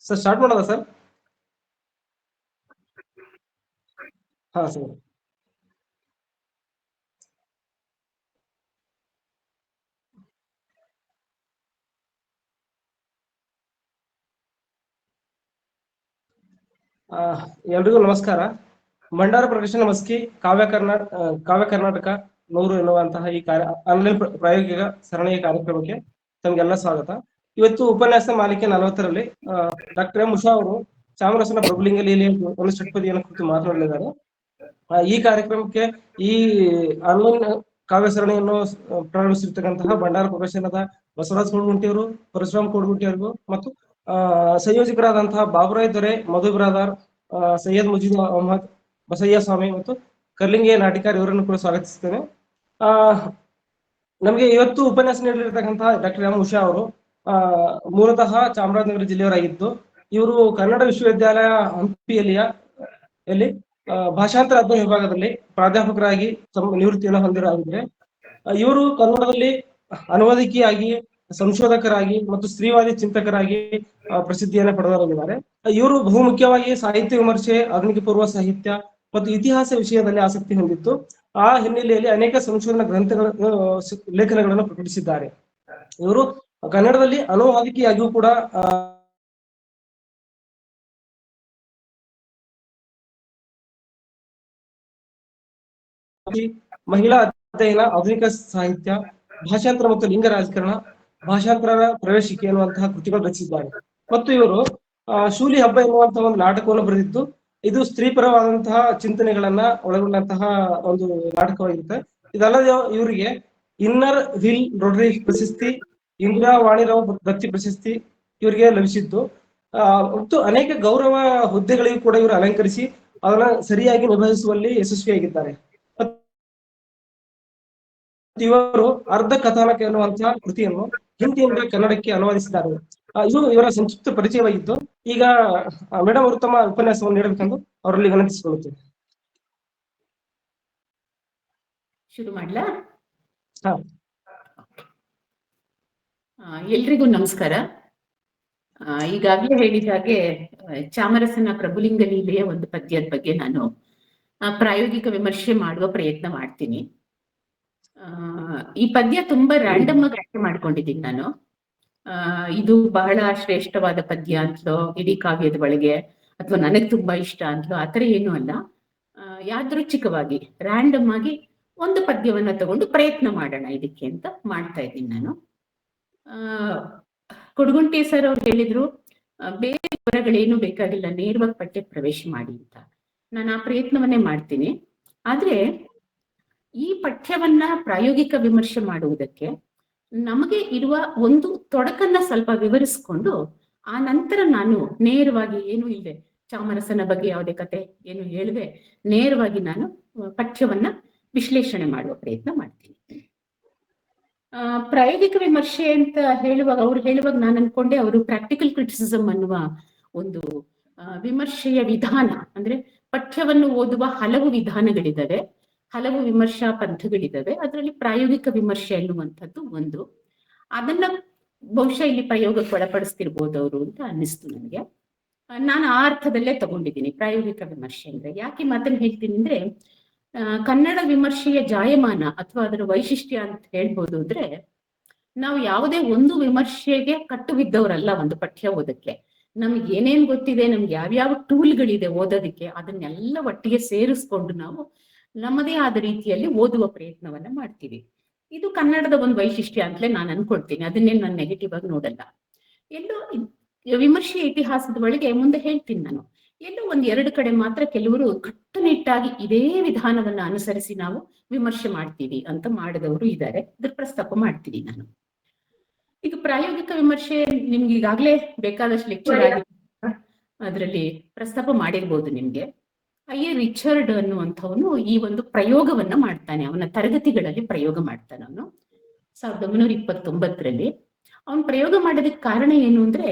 Sir start ಮಾಡೋದಾ sir? ಹಾ sir. ಎಲ್ರಿಗೂ ನಮಸ್ಕಾರ. ಭಂಡಾರ ಪ್ರಕಾಶನ ಮಸ್ಕಿ ಕಾವ್ಯ ಕರ್ನಾಟಕ 100 ಎನ್ನುವಂತಹ ಈ ಆನ್ಲೈನ್ ಪ್ರಾಯೋಗಿಕ ಸರಣಿಯ ಕಾರ್ಯಕ್ರಮಕ್ಕೆ ತಮಗೆಲ್ಲ ಸ್ವಾಗತ. ಇವತ್ತು ಉಪನ್ಯಾಸ ಮಾಲಿಕೆ 40ರಲ್ಲಿ ಡಾಕ್ಟರ್ ಎಂ ಉಷಾ ಅವರು ಚಾಮರಸನ ಪ್ರಭುಲಿಂಗ ಲೀಲೆಯ ಒಂದು ಷಟ್ಪದಿಯನ್ನು ಕುರಿತು ಮಾತನಾಡಲಿದ್ದಾರೆ. ಈ ಕಾರ್ಯಕ್ರಮಕ್ಕೆ ಈ ಆನ್ಲೈನ್ ಕಾವ್ಯ ಸರಣಿಯನ್ನು ಪ್ರಾರಂಭಿಸಿರ್ತಕ್ಕಂತಹ ಭಂಡಾರ ಪ್ರಕಾಶನದ ಬಸವರಾಜ್ ಕೋಡ್ಗುಂಟಿಯವರು, ಪರಶುರಾಮ್ ಕೋಡ್ಗುಂಟಿಯವರಿಗೂ ಮತ್ತು ಸಂಯೋಜಕರಾದಂತಹ ಬಾಬುರಾಯ್ ದೊರೆ, ಮಧು ಬ್ರಾದಾರ್, ಸೈಯದ್ ಮುಜೀದ್ ಅಹಮದ್, ಬಸಯ್ಯ ಸ್ವಾಮಿ ಮತ್ತು ಕರ್ಲಿಂಗೆ ನಾಟಿಕಾರ್ ಇವರನ್ನು ಕೂಡ ಸ್ವಾಗತಿಸುತ್ತೇನೆ. ನಮಗೆ ಇವತ್ತು ಉಪನ್ಯಾಸ ನೀಡಲಿರ್ತಕ್ಕಂತಹ ಡಾಕ್ಟರ್ ಎಂ ಉಷಾ ಅವರು ಮೂಲತಃ ಚಾಮರಾಜನಗರ ಜಿಲ್ಲೆಯವರಾಗಿದ್ದು, ಇವರು ಕನ್ನಡ ವಿಶ್ವವಿದ್ಯಾಲಯ ಹಂಪಿಯಲ್ಲಿ ಭಾಷಾಂತರ ಅಧ್ಯಯನ ವಿಭಾಗದಲ್ಲಿ ಪ್ರಾಧ್ಯಾಪಕರಾಗಿ ನಿವೃತ್ತಿಯನ್ನು ಹೊಂದಿರಾಗಿದ್ದಾರೆ. ಇವರು ಕನ್ನಡದಲ್ಲಿ ಅನುವಾದಕಿಯಾಗಿ, ಸಂಶೋಧಕರಾಗಿ ಮತ್ತು ಸ್ತ್ರೀವಾದಿ ಚಿಂತಕರಾಗಿ ಪ್ರಸಿದ್ಧಿಯನ್ನು ಪಡೆದವರಾಗಿದ್ದಾರೆ. ಇವರು ಬಹುಮುಖ್ಯವಾಗಿ ಸಾಹಿತ್ಯ ವಿಮರ್ಶೆ, ಆಧುನಿಕ ಪೂರ್ವ ಸಾಹಿತ್ಯ ಮತ್ತು ಇತಿಹಾಸ ವಿಷಯದಲ್ಲಿ ಆಸಕ್ತಿ ಹೊಂದಿತ್ತು. ಆ ಹಿನ್ನೆಲೆಯಲ್ಲಿ ಅನೇಕ ಸಂಶೋಧನಾ ಲೇಖನಗಳನ್ನು ಪ್ರಕಟಿಸಿದ್ದಾರೆ. ಇವರು ಕನ್ನಡದಲ್ಲಿ ಅನುವಾದಕಿಯಾಗಿಯೂ ಕೂಡ ಮಹಿಳಾ ಅಧ್ಯಯನ, ಆಧುನಿಕ ಸಾಹಿತ್ಯ, ಭಾಷಾಂತರ ಮತ್ತು ಲಿಂಗ ರಾಜಕಾರಣ, ಭಾಷಾಂತರ ಪ್ರವೇಶಿಕೆ ಎನ್ನುವಂತಹ ಕೃತಿಗಳು ರಚಿಸಿದ್ದಾರೆ. ಮತ್ತು ಇವರು ಶೂಲಿ ಹಬ್ಬ ಎನ್ನುವಂತಹ ಒಂದು ನಾಟಕವನ್ನು ಬರೆದಿದ್ದು, ಇದು ಸ್ತ್ರೀ ಪರವಾದಂತಹ ಚಿಂತನೆಗಳನ್ನ ಒಳಗೊಂಡಂತಹ ಒಂದು ನಾಟಕವಾಗಿರುತ್ತೆ. ಇದಲ್ಲದೆ ಇವರಿಗೆ ಇನ್ನರ್ ವಿಲ್ ರೋಟರಿ ಪ್ರಶಸ್ತಿ, ಇಂದಿರಾ ವಾಣಿರಾವ್ ದತ್ತಿ ಪ್ರಶಸ್ತಿ ಇವರಿಗೆ ಲಭಿಸಿದ್ದು, ಮತ್ತು ಅನೇಕ ಗೌರವ ಹುದ್ದೆಗಳಿಗೂ ಕೂಡ ಇವರು ಅಲಂಕರಿಸಿ ಅದನ್ನ ಸರಿಯಾಗಿ ನಿಭಾಯಿಸುವಲ್ಲಿ ಯಶಸ್ವಿಯಾಗಿದ್ದಾರೆ. ಇವರು ಅರ್ಧ ಕಥಾನಕ ಎನ್ನುವಂತಹ ಕೃತಿಯನ್ನು ಹಿಂದಿಯಿಂದ ಕನ್ನಡಕ್ಕೆ ಅನುವಾದಿಸಿದ್ದಾರೆ. ಇದು ಇವರ ಸಂಕ್ಷಿಪ್ತ ಪರಿಚಯವಾಗಿದ್ದು, ಈಗ ಮೇಡಮ್ ಅವರು ತಮ್ಮ ಉಪನ್ಯಾಸವನ್ನು ನೀಡಬೇಕೆಂದು ಅವರಲ್ಲಿ ವಿನಂತಿಸಿಕೊಳ್ಳುತ್ತೇವೆ. ಶುರು ಮಾಡ್ಲಾ? ಹಾ. ಎಲ್ರಿಗೂ ನಮಸ್ಕಾರ. ಈಗಾಗಲೇ ಹೇಳಿದ ಹಾಗೆ ಚಾಮರಸನ ಪ್ರಭುಲಿಂಗ ಲೀಲೆಯ ಒಂದು ಪದ್ಯದ ಬಗ್ಗೆ ನಾನು ಪ್ರಾಯೋಗಿಕ ವಿಮರ್ಶೆ ಮಾಡುವ ಪ್ರಯತ್ನ ಮಾಡ್ತೀನಿ. ಈ ಪದ್ಯ ತುಂಬಾ ರ್ಯಾಂಡಮ್ ಆಗಿ ಆಯ್ಕೆ ಮಾಡ್ಕೊಂಡಿದ್ದೀನಿ ನಾನು. ಇದು ಬಹಳ ಶ್ರೇಷ್ಠವಾದ ಪದ್ಯ ಅಂತಲೋ, ಇಡೀ ಕಾವ್ಯದ ಒಳಗೆ, ಅಥವಾ ನನಗೆ ತುಂಬಾ ಇಷ್ಟ ಅಂತಲೋ ಆತರ ಏನೂ ಅಲ್ಲ. ಯಾದೃಚ್ಛಿಕವಾಗಿ ರ್ಯಾಂಡಮ್ ಆಗಿ ಒಂದು ಪದ್ಯವನ್ನ ತಗೊಂಡು ಪ್ರಯತ್ನ ಮಾಡೋಣ ಇದಕ್ಕೆ ಅಂತ ಮಾಡ್ತಾ ಇದ್ದೀನಿ ನಾನು. ಕೊಡಗುಂಟಿ ಸರ್ ಅವ್ರು ಹೇಳಿದ್ರು ಬೇರೆ ವಿವರಗಳೇನು ಬೇಕಾಗಿಲ್ಲ, ನೇರವಾಗಿ ಪಠ್ಯಕ್ಕೆ ಪ್ರವೇಶ ಮಾಡಿ ಅಂತ. ನಾನು ಆ ಪ್ರಯತ್ನವನ್ನೇ ಮಾಡ್ತೀನಿ. ಆದ್ರೆ ಈ ಪಠ್ಯವನ್ನ ಪ್ರಾಯೋಗಿಕ ವಿಮರ್ಶೆ ಮಾಡುವುದಕ್ಕೆ ನಮಗೆ ಇರುವ ಒಂದು ತೊಡಕನ್ನ ಸ್ವಲ್ಪ ವಿವರಿಸ್ಕೊಂಡು ಆ ನಂತರ ನಾನು ನೇರವಾಗಿ ಏನು ಇಲ್ಲದೆ ಚಾಮರಸನ ಬಗ್ಗೆ ಯಾವುದೇ ಕತೆ ಏನು ಹೇಳದೆ ನೇರವಾಗಿ ನಾನು ಪಠ್ಯವನ್ನ ವಿಶ್ಲೇಷಣೆ ಮಾಡುವ ಪ್ರಯತ್ನ ಮಾಡ್ತೀನಿ. ಪ್ರಾಯೋಗಿಕ ವಿಮರ್ಶೆ ಅಂತ ಹೇಳುವಾಗ ನಾನು ಅನ್ಕೊಂಡೆ ಅವರು ಪ್ರಾಕ್ಟಿಕಲ್ ಕ್ರಿಟಿಸಿಸಮ್ ಅನ್ನುವ ಒಂದು ವಿಮರ್ಶೆಯ ವಿಧಾನ, ಅಂದ್ರೆ ಪಠ್ಯವನ್ನು ಓದುವ ಹಲವು ವಿಧಾನಗಳಿದ್ದಾವೆ, ಹಲವು ವಿಮರ್ಶಾ ಪಂಥಗಳಿದ್ದಾವೆ. ಅದರಲ್ಲಿ ಪ್ರಾಯೋಗಿಕ ವಿಮರ್ಶೆ ಎನ್ನುವಂಥದ್ದು ಒಂದು. ಅದನ್ನ ಬಹುಶಃ ಇಲ್ಲಿ ಪ್ರಯೋಗಕ್ಕೆ ಒಳಪಡಿಸ್ತಿರ್ಬೋದು ಅವರು ಅಂತ ಅನ್ನಿಸ್ತು ನನಗೆ. ನಾನು ಆ ಅರ್ಥದಲ್ಲೇ ತಗೊಂಡಿದ್ದೀನಿ ಪ್ರಾಯೋಗಿಕ ವಿಮರ್ಶೆ ಅಂದ್ರೆ. ಯಾಕೆ ಮಾತನ್ನು ಹೇಳ್ತೀನಿ ಅಂದ್ರೆ, ಕನ್ನಡ ವಿಮರ್ಶೆಯ ಜಾಯಮಾನ ಅಥವಾ ಅದರ ವೈಶಿಷ್ಟ್ಯ ಅಂತ ಹೇಳ್ಬೋದು ಅಂದ್ರೆ, ನಾವು ಯಾವುದೇ ಒಂದು ವಿಮರ್ಶೆಗೆ ಕಟ್ಟು ಬಿದ್ದವರಲ್ಲ. ಒಂದು ಪಠ್ಯ ಓದಕ್ಕೆ ನಮ್ಗೆ ಏನೇನ್ ಗೊತ್ತಿದೆ, ನಮ್ಗೆ ಯಾವ್ಯಾವ ಟೂಲ್ಗಳಿದೆ ಓದೋದಕ್ಕೆ, ಅದನ್ನೆಲ್ಲ ಒಟ್ಟಿಗೆ ಸೇರಿಸ್ಕೊಂಡು ನಾವು ನಮ್ಮದೇ ಆದ ರೀತಿಯಲ್ಲಿ ಓದುವ ಪ್ರಯತ್ನವನ್ನ ಮಾಡ್ತೀವಿ. ಇದು ಕನ್ನಡದ ಒಂದು ವೈಶಿಷ್ಟ್ಯ ಅಂತಲೇ ನಾನು ಅನ್ಕೊಳ್ತೀನಿ. ಅದನ್ನೇನು ನಾನು ನೆಗೆಟಿವ್ ಆಗಿ ನೋಡಲ್ಲ. ಎಲ್ಲೋ ವಿಮರ್ಶೆಯ ಇತಿಹಾಸದ ಒಳಗೆ ಮುಂದೆ ಹೇಳ್ತೀನಿ ನಾನು, ಎಲ್ಲೋ ಒಂದ್ ಎರಡು ಕಡೆ ಮಾತ್ರ ಕೆಲವರು ಕಟ್ಟುನಿಟ್ಟಾಗಿ ಇದೇ ವಿಧಾನವನ್ನ ಅನುಸರಿಸಿ ನಾವು ವಿಮರ್ಶೆ ಮಾಡ್ತೀವಿ ಅಂತ ಮಾಡಿದವರು ಇದ್ದಾರೆ. ಅದ್ರ ಪ್ರಸ್ತಾಪ ಮಾಡ್ತೀನಿ ನಾನು. ಈಗ ಪ್ರಾಯೋಗಿಕ ವಿಮರ್ಶೆ ನಿಮ್ಗೆ ಈಗಾಗಲೇ ಬೇಕಾದಷ್ಟು ಲೆಕ್ಚರ್ ಆಗಿ ಅದರಲ್ಲಿ ಪ್ರಸ್ತಾಪ ಮಾಡಿರ್ಬೋದು ನಿಮ್ಗೆ. ರಿಚರ್ಡ್ ಅನ್ನುವಂಥವನು ಈ ಒಂದು ಪ್ರಯೋಗವನ್ನ ಮಾಡ್ತಾನೆ, ಅವನ ತರಗತಿಗಳಲ್ಲಿ ಪ್ರಯೋಗ ಮಾಡ್ತಾನೆ ಅವನು 1929ರಲ್ಲಿ. ಅವನು ಪ್ರಯೋಗ ಮಾಡೋದಕ್ಕೆ ಕಾರಣ ಏನು ಅಂದ್ರೆ,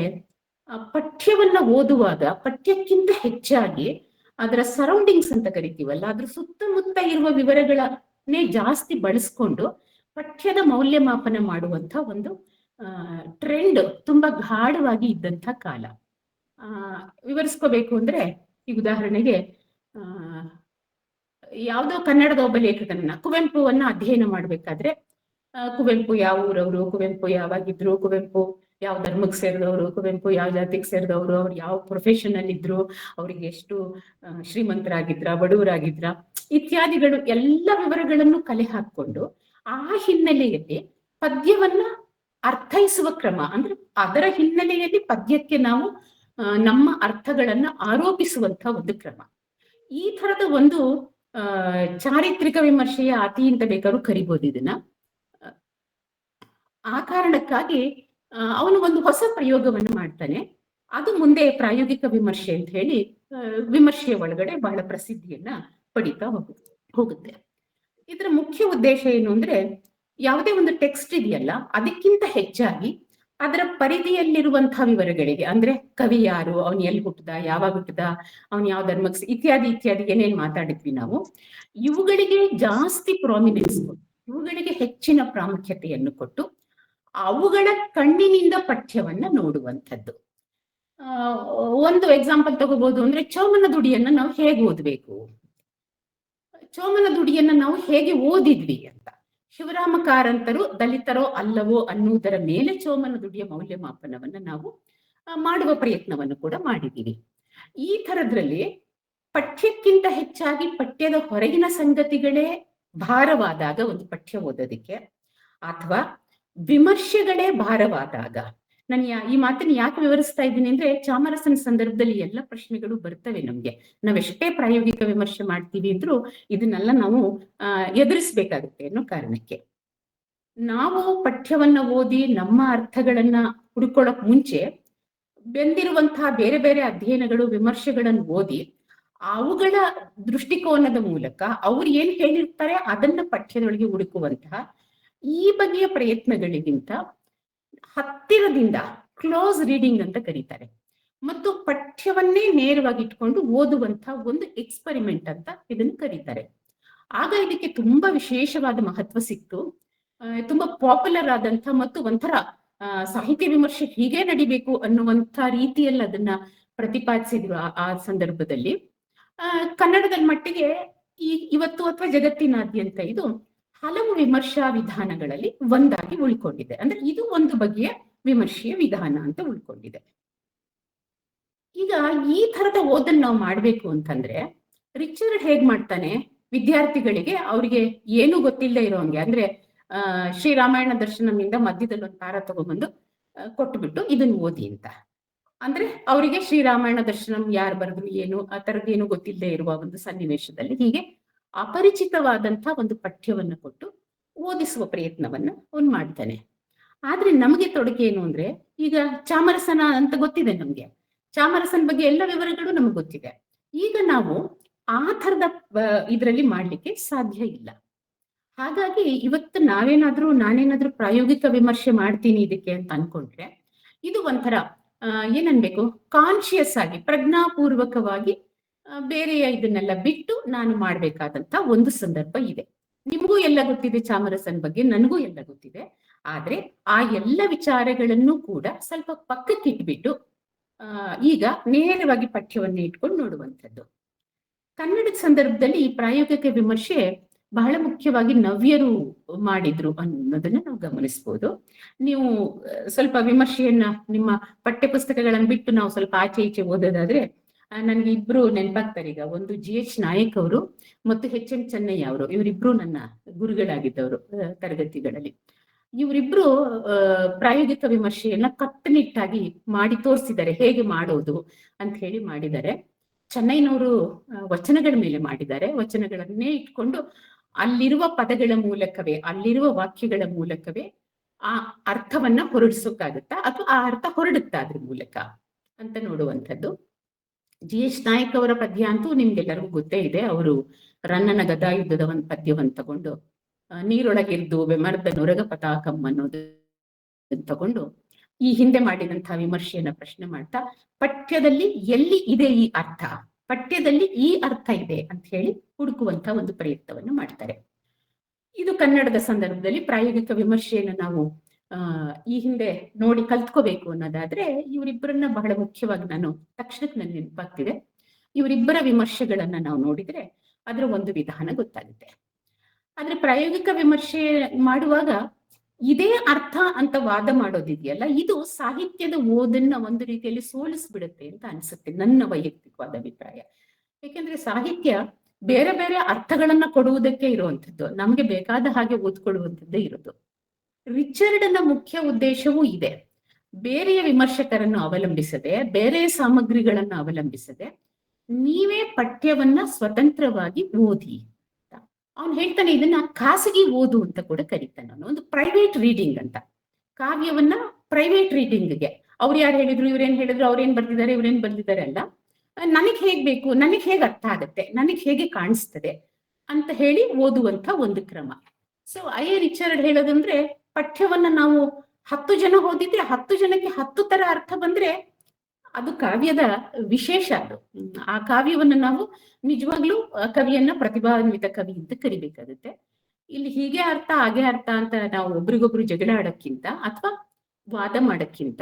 ಪಠ್ಯವನ್ನ ಓದುವಾಗ ಪಠ್ಯಕ್ಕಿಂತ ಹೆಚ್ಚಾಗಿ ಅದರ ಸರೌಂಡಿಂಗ್ಸ್ ಅಂತ ಕರಿತೀವಲ್ಲ, ಅದ್ರ ಸುತ್ತಮುತ್ತ ಇರುವ ವಿವರಗಳನ್ನೇ ಜಾಸ್ತಿ ಬಳಸ್ಕೊಂಡು ಪಠ್ಯದ ಮೌಲ್ಯಮಾಪನ ಮಾಡುವಂತ ಒಂದು ಟ್ರೆಂಡ್ ತುಂಬಾ ಗಾಢವಾಗಿ ಇದ್ದಂಥ ಕಾಲ. ವಿವರಿಸ್ಕೋಬೇಕು ಅಂದ್ರೆ ಈ ಉದಾಹರಣೆಗೆ ಯಾವುದೋ ಕನ್ನಡದ ಒಬ್ಬ ಲೇಖಕನನ್ನ ಕುವೆಂಪುವನ್ನ ಅಧ್ಯಯನ ಮಾಡ್ಬೇಕಾದ್ರೆ ಕುವೆಂಪು ಯಾವ ಊರವರು, ಕುವೆಂಪು ಯಾವಾಗಿದ್ರು, ಕುವೆಂಪು ಯಾವ ಧರ್ಮಕ್ಕೆ ಸೇರಿದವರು, ಕುವೆಂಪು ಯಾವ ಜಾತಿಗೆ ಸೇರಿದವರು, ಅವ್ರು ಯಾವ ಪ್ರೊಫೆಷನ್ ಅಲ್ಲಿ ಇದ್ರು, ಅವ್ರಿಗೆ ಎಷ್ಟು ಶ್ರೀಮಂತರಾಗಿದ್ರ, ಬಡವರಾಗಿದ್ರ ಇತ್ಯಾದಿಗಳು ಎಲ್ಲ ವಿವರಗಳನ್ನು ಕಲೆ ಹಾಕೊಂಡು ಆ ಹಿನ್ನೆಲೆಯಲ್ಲಿ ಪದ್ಯವನ್ನ ಅರ್ಥೈಸುವ ಕ್ರಮ, ಅಂದ್ರೆ ಅದರ ಹಿನ್ನೆಲೆಯಲ್ಲಿ ಪದ್ಯಕ್ಕೆ ನಾವು ನಮ್ಮ ಅರ್ಥಗಳನ್ನ ಆರೋಪಿಸುವಂತ ಒಂದು ಕ್ರಮ. ಈ ತರದ ಒಂದು ಚಾರಿತ್ರಿಕ ವಿಮರ್ಶೆಯ ಅತಿ ಅಂತ ಬೇಕಾದ್ರೂ ಕರಿಬಹುದು ಇದನ್ನ. ಆ ಕಾರಣಕ್ಕಾಗಿ ಅವನು ಒಂದು ಹೊಸ ಪ್ರಯೋಗವನ್ನು ಮಾಡ್ತಾನೆ. ಅದು ಮುಂದೆ ಪ್ರಾಯೋಗಿಕ ವಿಮರ್ಶೆ ಅಂತ ಹೇಳಿ ವಿಮರ್ಶೆಯ ಒಳಗಡೆ ಬಹಳ ಪ್ರಸಿದ್ಧಿಯನ್ನ ಪಡಿತಾ ಹೋಗುತ್ತೆ. ಇದರ ಮುಖ್ಯ ಉದ್ದೇಶ ಏನು ಅಂದ್ರೆ, ಯಾವುದೇ ಒಂದು ಟೆಕ್ಸ್ಟ್ ಇದೆಯಲ್ಲ ಅದಕ್ಕಿಂತ ಹೆಚ್ಚಾಗಿ ಅದರ ಪರಿಧಿಯಲ್ಲಿರುವಂತಹ ವಿವರಗಳಿಗೆ, ಅಂದ್ರೆ ಕವಿ ಯಾರು, ಅವನು ಎಲ್ಲಿ ಹುಟ್ಟದ, ಯಾವಾಗ ಹುಟ್ಟದ, ಅವನು ಯಾವ ಧರ್ಮಕ್ಕೆ ಇತ್ಯಾದಿ ಇತ್ಯಾದಿ ಏನೇನ್ ಮಾತಾಡಿದ್ವಿ ನಾವು, ಇವುಗಳಿಗೆ ಜಾಸ್ತಿ ಪ್ರಾಮಿನೆನ್ಸ್, ಇವುಗಳಿಗೆ ಹೆಚ್ಚಿನ ಪ್ರಾಮುಖ್ಯತೆಯನ್ನು ಕೊಟ್ಟು ಅವುಗಳ ಕಣ್ಣಿನಿಂದ ಪಠ್ಯವನ್ನ ನೋಡುವಂಥದ್ದು. ಒಂದು ಎಕ್ಸಾಂಪಲ್ ತಗೋಬಹುದು ಅಂದ್ರೆ, ಚೋಮನ ದುಡಿಯನ್ನ ನಾವು ಹೇಗೆ ಓದ್ಬೇಕು, ಚೋಮನ ದುಡಿಯನ್ನ ನಾವು ಹೇಗೆ ಓದಿದ್ವಿ ಅಂತ. ಶಿವರಾಮ ಕಾರಂತರು ದಲಿತರೋ ಅಲ್ಲವೋ ಅನ್ನುವುದರ ಮೇಲೆ ಚೋಮನ ದುಡಿಯ ಮೌಲ್ಯಮಾಪನವನ್ನ ನಾವು ಮಾಡುವ ಪ್ರಯತ್ನವನ್ನು ಕೂಡ ಮಾಡಿದ್ದೀವಿ. ಈ ಥರದ್ರಲ್ಲಿ ಪಠ್ಯಕ್ಕಿಂತ ಹೆಚ್ಚಾಗಿ ಪಠ್ಯದ ಹೊರಗಿನ ಸಂಗತಿಗಳೇ ಭಾರವಾದಾಗ ಒಂದು ಪಠ್ಯ ಓದೋದಿಕ್ಕೆ, ಅಥವಾ ವಿಮರ್ಶೆಗಳೇ ಭಾರವಾದಾಗ, ನಾನು ಈ ಮಾತನ್ನ ಯಾಕೆ ವಿವರಿಸ್ತಾ ಇದ್ದೀನಿ ಅಂದ್ರೆ, ಚಾಮರಸನ ಸಂದರ್ಭದಲ್ಲಿ ಎಲ್ಲ ಪ್ರಶ್ನೆಗಳು ಬರ್ತವೆ ನಮ್ಗೆ. ನಾವೆಷ್ಟೇ ಪ್ರಾಯೋಗಿಕ ವಿಮರ್ಶೆ ಮಾಡ್ತೀವಿ ಅಂದ್ರೂ ಇದನ್ನೆಲ್ಲ ನಾವು ಎದುರಿಸ್ಬೇಕಾಗುತ್ತೆ ಅನ್ನೋ ಕಾರಣಕ್ಕೆ. ನಾವು ಪಠ್ಯವನ್ನ ಓದಿ ನಮ್ಮ ಅರ್ಥಗಳನ್ನ ಹುಡುಕೊಳ್ಳೋಕ್ ಮುಂಚೆ ಬೆಂದಿರುವಂತಹ ಬೇರೆ ಬೇರೆ ಅಧ್ಯಯನಗಳು, ವಿಮರ್ಶೆಗಳನ್ನು ಓದಿ ಅವುಗಳ ದೃಷ್ಟಿಕೋನದ ಮೂಲಕ ಅವ್ರು ಏನ್ ಹೇಳಿರ್ತಾರೆ ಅದನ್ನ ಪಠ್ಯದೊಳಗೆ ಹುಡುಕುವಂತಹ ಈ ಬಗೆಯ ಪ್ರಯತ್ನಗಳಿಗಿಂತ ಹತ್ತಿರದಿಂದ ಕ್ಲೋಸ್ ರೀಡಿಂಗ್ ಅಂತ ಕರೀತಾರೆ, ಮತ್ತು ಪಠ್ಯವನ್ನೇ ನೇರವಾಗಿ ಇಟ್ಕೊಂಡು ಓದುವಂತಹ ಒಂದು ಎಕ್ಸ್ಪೆರಿಮೆಂಟ್ ಅಂತ ಇದನ್ನ ಕರೀತಾರೆ. ಆಗ ಇದಕ್ಕೆ ತುಂಬಾ ವಿಶೇಷವಾದ ಮಹತ್ವ ಸಿಕ್ತು. ತುಂಬಾ ಪಾಪ್ಯುಲರ್ ಆದಂತ ಮತ್ತು ಒಂಥರ ಸಾಹಿತ್ಯ ವಿಮರ್ಶೆ ಹೀಗೆ ನಡಿಬೇಕು ಅನ್ನುವಂಥ ರೀತಿಯಲ್ಲಿ ಅದನ್ನ ಪ್ರತಿಪಾದಿಸಿದ್ರು ಆ ಸಂದರ್ಭದಲ್ಲಿ. ಕನ್ನಡದ ಮಟ್ಟಿಗೆ ಇವತ್ತು ಅಥವಾ ಜಗತ್ತಿನಾದ್ಯಂತ ಇದು ಹಲವು ವಿಮರ್ಶಾ ವಿಧಾನಗಳಲ್ಲಿ ಒಂದಾಗಿ ಉಳ್ಕೊಂಡಿದೆ. ಅಂದ್ರೆ ಇದು ಒಂದು ಬಗೆಯ ವಿಮರ್ಶೆಯ ವಿಧಾನ ಅಂತ ಉಳ್ಕೊಂಡಿದೆ. ಈಗ ಈ ತರದ ಓದನ್ನು ನಾವು ಮಾಡ್ಬೇಕು ಅಂತಂದ್ರೆ ರಿಚರ್ಡ್ ಹೇಗ್ ಮಾಡ್ತಾನೆ, ವಿದ್ಯಾರ್ಥಿಗಳಿಗೆ ಅವ್ರಿಗೆ ಏನು ಗೊತ್ತಿಲ್ಲದೆ ಇರೋಂಗೆ, ಅಂದ್ರೆ ಶ್ರೀರಾಮಾಯಣ ದರ್ಶನಮಿಂದ ಮಧ್ಯದಲ್ಲಿ ಒಂದು ತಾರ ತಗೊಂಡ್ಬಂದು ಕೊಟ್ಟುಬಿಟ್ಟು ಇದನ್ನ ಓದಿ ಅಂತ. ಅಂದ್ರೆ ಅವರಿಗೆ ಶ್ರೀರಾಮಾಯಣ ದರ್ಶನಂ ಯಾರು ಬರೆದ್ರು ಏನು ಆ ತರದ್ದೇನು ಗೊತ್ತಿಲ್ಲದೆ ಇರುವ ಒಂದು ಸನ್ನಿವೇಶದಲ್ಲಿ ಹೀಗೆ ಅಪರಿಚಿತವಾದಂತಹ ಒಂದು ಪಠ್ಯವನ್ನು ಕೊಟ್ಟು ಓದಿಸುವ ಪ್ರಯತ್ನವನ್ನ ಅವನು ಮಾಡ್ತಾನೆ. ಆದ್ರೆ ನಮಗೆ ತೊಡಕೆ ಏನು ಅಂದ್ರೆ, ಈಗ ಚಾಮರಸನ ಅಂತ ಗೊತ್ತಿದೆ ನಮ್ಗೆ, ಚಾಮರಸನ ಬಗ್ಗೆ ಎಲ್ಲ ವಿವರಗಳು ನಮ್ಗೆ ಗೊತ್ತಿದೆ. ಈಗ ನಾವು ಆ ಥರದ ಇದರಲ್ಲಿ ಮಾಡ್ಲಿಕ್ಕೆ ಸಾಧ್ಯ ಇಲ್ಲ. ಹಾಗಾಗಿ ಇವತ್ತು ನಾನೇನಾದ್ರೂ ಪ್ರಾಯೋಗಿಕ ವಿಮರ್ಶೆ ಮಾಡ್ತೀನಿ ಇದಕ್ಕೆ ಅಂತ ಅನ್ಕೊಂಡ್ರೆ, ಇದು ಒಂಥರ ಏನನ್ಬೇಕು, ಕಾನ್ಶಿಯಸ್ ಆಗಿ ಪ್ರಜ್ಞಾಪೂರ್ವಕವಾಗಿ ಬೇರೆಯ ಇದನ್ನೆಲ್ಲ ಬಿಟ್ಟು ನಾನು ಮಾಡ್ಬೇಕಾದಂತ ಒಂದು ಸಂದರ್ಭ ಇದೆ. ನಿಮಗೂ ಎಲ್ಲ ಗೊತ್ತಿದೆ ಚಾಮರಸನ್ ಬಗ್ಗೆ, ನನಗೂ ಎಲ್ಲ ಗೊತ್ತಿದೆ. ಆದ್ರೆ ಆ ಎಲ್ಲ ವಿಚಾರಗಳನ್ನು ಕೂಡ ಸ್ವಲ್ಪ ಪಕ್ಕಕ್ಕೆ ಇಟ್ಬಿಟ್ಟು ಈಗ ನೇರವಾಗಿ ಪಠ್ಯವನ್ನ ಇಟ್ಕೊಂಡು ನೋಡುವಂಥದ್ದು. ಕನ್ನಡದ ಸಂದರ್ಭದಲ್ಲಿ ಈ ಪ್ರಾಯೋಗಿಕ ವಿಮರ್ಶೆ ಬಹಳ ಮುಖ್ಯವಾಗಿ ನವ್ಯರು ಮಾಡಿದ್ರು ಅನ್ನೋದನ್ನ ನಾವು ಗಮನಿಸ್ಬೋದು. ನೀವು ಸ್ವಲ್ಪ ವಿಮರ್ಶೆಯನ್ನ ನಿಮ್ಮ ಪಠ್ಯ ಪುಸ್ತಕಗಳನ್ನು ಬಿಟ್ಟು ನಾವು ಸ್ವಲ್ಪ ಆಚೆ ಈಚೆ ಓದೋದಾದ್ರೆ ನನ್ಗೆ ಇಬ್ರು ನೆನಪಾಗ್ತಾರೆ. ಈಗ ಒಂದು GH ನಾಯಕ್ ಅವರು ಮತ್ತು HM ಚೆನ್ನಯ್ಯ ಅವರು, ಇವರಿಬ್ರು ನನ್ನ ಗುರುಗಳಾಗಿದ್ದವರು ತರಗತಿಗಳಲ್ಲಿ. ಇವರಿಬ್ರು ಪ್ರಾಯೋಗಿಕ ವಿಮರ್ಶೆಯನ್ನ ಕಟ್ಟುನಿಟ್ಟಾಗಿ ಮಾಡಿ ತೋರಿಸಿದ್ದಾರೆ, ಹೇಗೆ ಮಾಡೋದು ಅಂತ ಹೇಳಿ ಮಾಡಿದ್ದಾರೆ. ಚೆನ್ನೈನವರು ವಚನಗಳ ಮೇಲೆ ಮಾಡಿದ್ದಾರೆ. ವಚನಗಳನ್ನೇ ಇಟ್ಕೊಂಡು ಅಲ್ಲಿರುವ ಪದಗಳ ಮೂಲಕವೇ, ಅಲ್ಲಿರುವ ವಾಕ್ಯಗಳ ಮೂಲಕವೇ ಆ ಅರ್ಥವನ್ನ ಹೊರಡಿಸೋಕ್ಕಾಗತ್ತಾ ಅಥವಾ ಆ ಅರ್ಥ ಹೊರಡುತ್ತಾ ಅದ್ರ ಮೂಲಕ ಅಂತ ನೋಡುವಂಥದ್ದು. GH ನಾಯಕ್ ಅವರ ಪದ್ಯ ಅಂತೂ ನಿಮ್ಗೆಲ್ಲರಿಗೂ ಗೊತ್ತೇ ಇದೆ. ಅವರು ರನ್ನನ ಗದಾಯುದ್ಧದ ಒಂದು ಪದ್ಯವನ್ನು ತಗೊಂಡು ನೀರೊಳಗಿರ್ದು ಬೆಮರ್ದ ನೊರಗ ಪತಾಕಂ ಅನ್ನೋದು ತಗೊಂಡು ಈ ಹಿಂದೆ ಮಾಡಿದಂತಹ ವಿಮರ್ಶೆಯನ್ನ ಪ್ರಶ್ನೆ ಮಾಡ್ತಾ ಪಠ್ಯದಲ್ಲಿ ಎಲ್ಲಿ ಇದೆ ಈ ಅರ್ಥ, ಪಠ್ಯದಲ್ಲಿ ಈ ಅರ್ಥ ಇದೆ ಅಂತ ಹೇಳಿ ಹುಡುಕುವಂತ ಒಂದು ಪ್ರಯತ್ನವನ್ನು ಮಾಡ್ತಾರೆ. ಇದು ಕನ್ನಡದ ಸಂದರ್ಭದಲ್ಲಿ ಪ್ರಾಯೋಗಿಕ ವಿಮರ್ಶೆಯನ್ನು ನಾವು ಈ ಹಿಂದೆ ನೋಡಿ ಕಲ್ತ್ಕೋಬೇಕು ಅನ್ನೋದಾದ್ರೆ ಇವರಿಬ್ಬರನ್ನ ಬಹಳ ಮುಖ್ಯವಾಗಿ ನಾನು ತಕ್ಷಣಕ್ಕೆ ನನ್ನ ನೆನಪಾಗ್ತಿದೆ. ಇವರಿಬ್ಬರ ವಿಮರ್ಶೆಗಳನ್ನ ನಾವು ನೋಡಿದ್ರೆ ಅದರ ಒಂದು ವಿಧಾನ ಗೊತ್ತಾಗುತ್ತೆ. ಆದ್ರೆ ಪ್ರಾಯೋಗಿಕ ವಿಮರ್ಶೆ ಮಾಡುವಾಗ ಇದೇ ಅರ್ಥ ಅಂತ ವಾದ ಮಾಡೋದಿದೆಯಲ್ಲ, ಇದು ಸಾಹಿತ್ಯದ ಓದನ್ನ ಒಂದು ರೀತಿಯಲ್ಲಿ ಸೋಲಿಸ್ಬಿಡುತ್ತೆ ಅಂತ ಅನ್ಸುತ್ತೆ, ನನ್ನ ವೈಯಕ್ತಿಕವಾದ ಅಭಿಪ್ರಾಯ. ಯಾಕೆಂದ್ರೆ ಸಾಹಿತ್ಯ ಬೇರೆ ಬೇರೆ ಅರ್ಥಗಳನ್ನ ಕೊಡುವುದಕ್ಕೆ ಇರುವಂಥದ್ದು, ನಮ್ಗೆ ಬೇಕಾದ ಹಾಗೆ ಓದ್ಕೊಳ್ಳುವಂಥದ್ದೇ ಇರೋದು. ರಿಚರ್ಡ್ನ ಮುಖ್ಯ ಉದ್ದೇಶವೂ ಇದೆ, ಬೇರೆಯ ವಿಮರ್ಶಕರನ್ನು ಅವಲಂಬಿಸದೆ, ಬೇರೆ ಸಾಮಗ್ರಿಗಳನ್ನ ಅವಲಂಬಿಸದೆ ನೀವೇ ಪಠ್ಯವನ್ನ ಸ್ವತಂತ್ರವಾಗಿ ಓದಿ. ಅವನು ಹೇಳ್ತಾನೆ ಇದನ್ನ ಖಾಸಗಿ ಓದು ಅಂತ ಕೂಡ ಕರೀತಾನೆ, ಅವನು ಒಂದು ಪ್ರೈವೇಟ್ ರೀಡಿಂಗ್ ಅಂತ. ಕಾವ್ಯವನ್ನ ಪ್ರೈವೇಟ್ ರೀಡಿಂಗ್ಗೆ ಅವ್ರು ಯಾರು ಹೇಳಿದ್ರು, ಇವ್ರೇನ್ ಹೇಳಿದ್ರು, ಅವ್ರೇನ್ ಬರ್ದಿದ್ದಾರೆ, ಇವ್ರೇನ್ ಬರ್ದಿದ್ದಾರೆ ಅಲ್ಲ, ನನಗ್ ಹೇಗ್ ಬೇಕು, ನನಗ್ ಹೇಗ್ ಅರ್ಥ ಆಗತ್ತೆ, ನನಗ್ ಹೇಗೆ ಕಾಣಿಸ್ತದೆ ಅಂತ ಹೇಳಿ ಓದುವಂತ ಒಂದು ಕ್ರಮ. ಸೊ ರಿಚರ್ಡ್ ಹೇಳೋದಂದ್ರೆ, ಪಠ್ಯವನ್ನ ನಾವು 10 ಜನ ಓದಿದ್ರೆ 10 ಜನಕ್ಕೆ 10 ತರ ಅರ್ಥ ಬಂದ್ರೆ ಅದು ಕಾವ್ಯದ ವಿಶೇಷ. ಅದು ಆ ಕಾವ್ಯವನ್ನು ನಾವು ನಿಜವಾಗ್ಲೂ ಕವಿಯನ್ನ ಪ್ರತಿಭಾನ್ವಿತ ಕವಿ ಅಂತ ಕರಿಬೇಕಾಗುತ್ತೆ. ಇಲ್ಲಿ ಹೀಗೆ ಅರ್ಥ ಹಾಗೆ ಅರ್ಥ ಅಂತ ನಾವು ಒಬ್ರಿಗೊಬ್ರು ಜಗಳ ಆಡಕ್ಕಿಂತ ಅಥವಾ ವಾದ ಮಾಡಕ್ಕಿಂತ,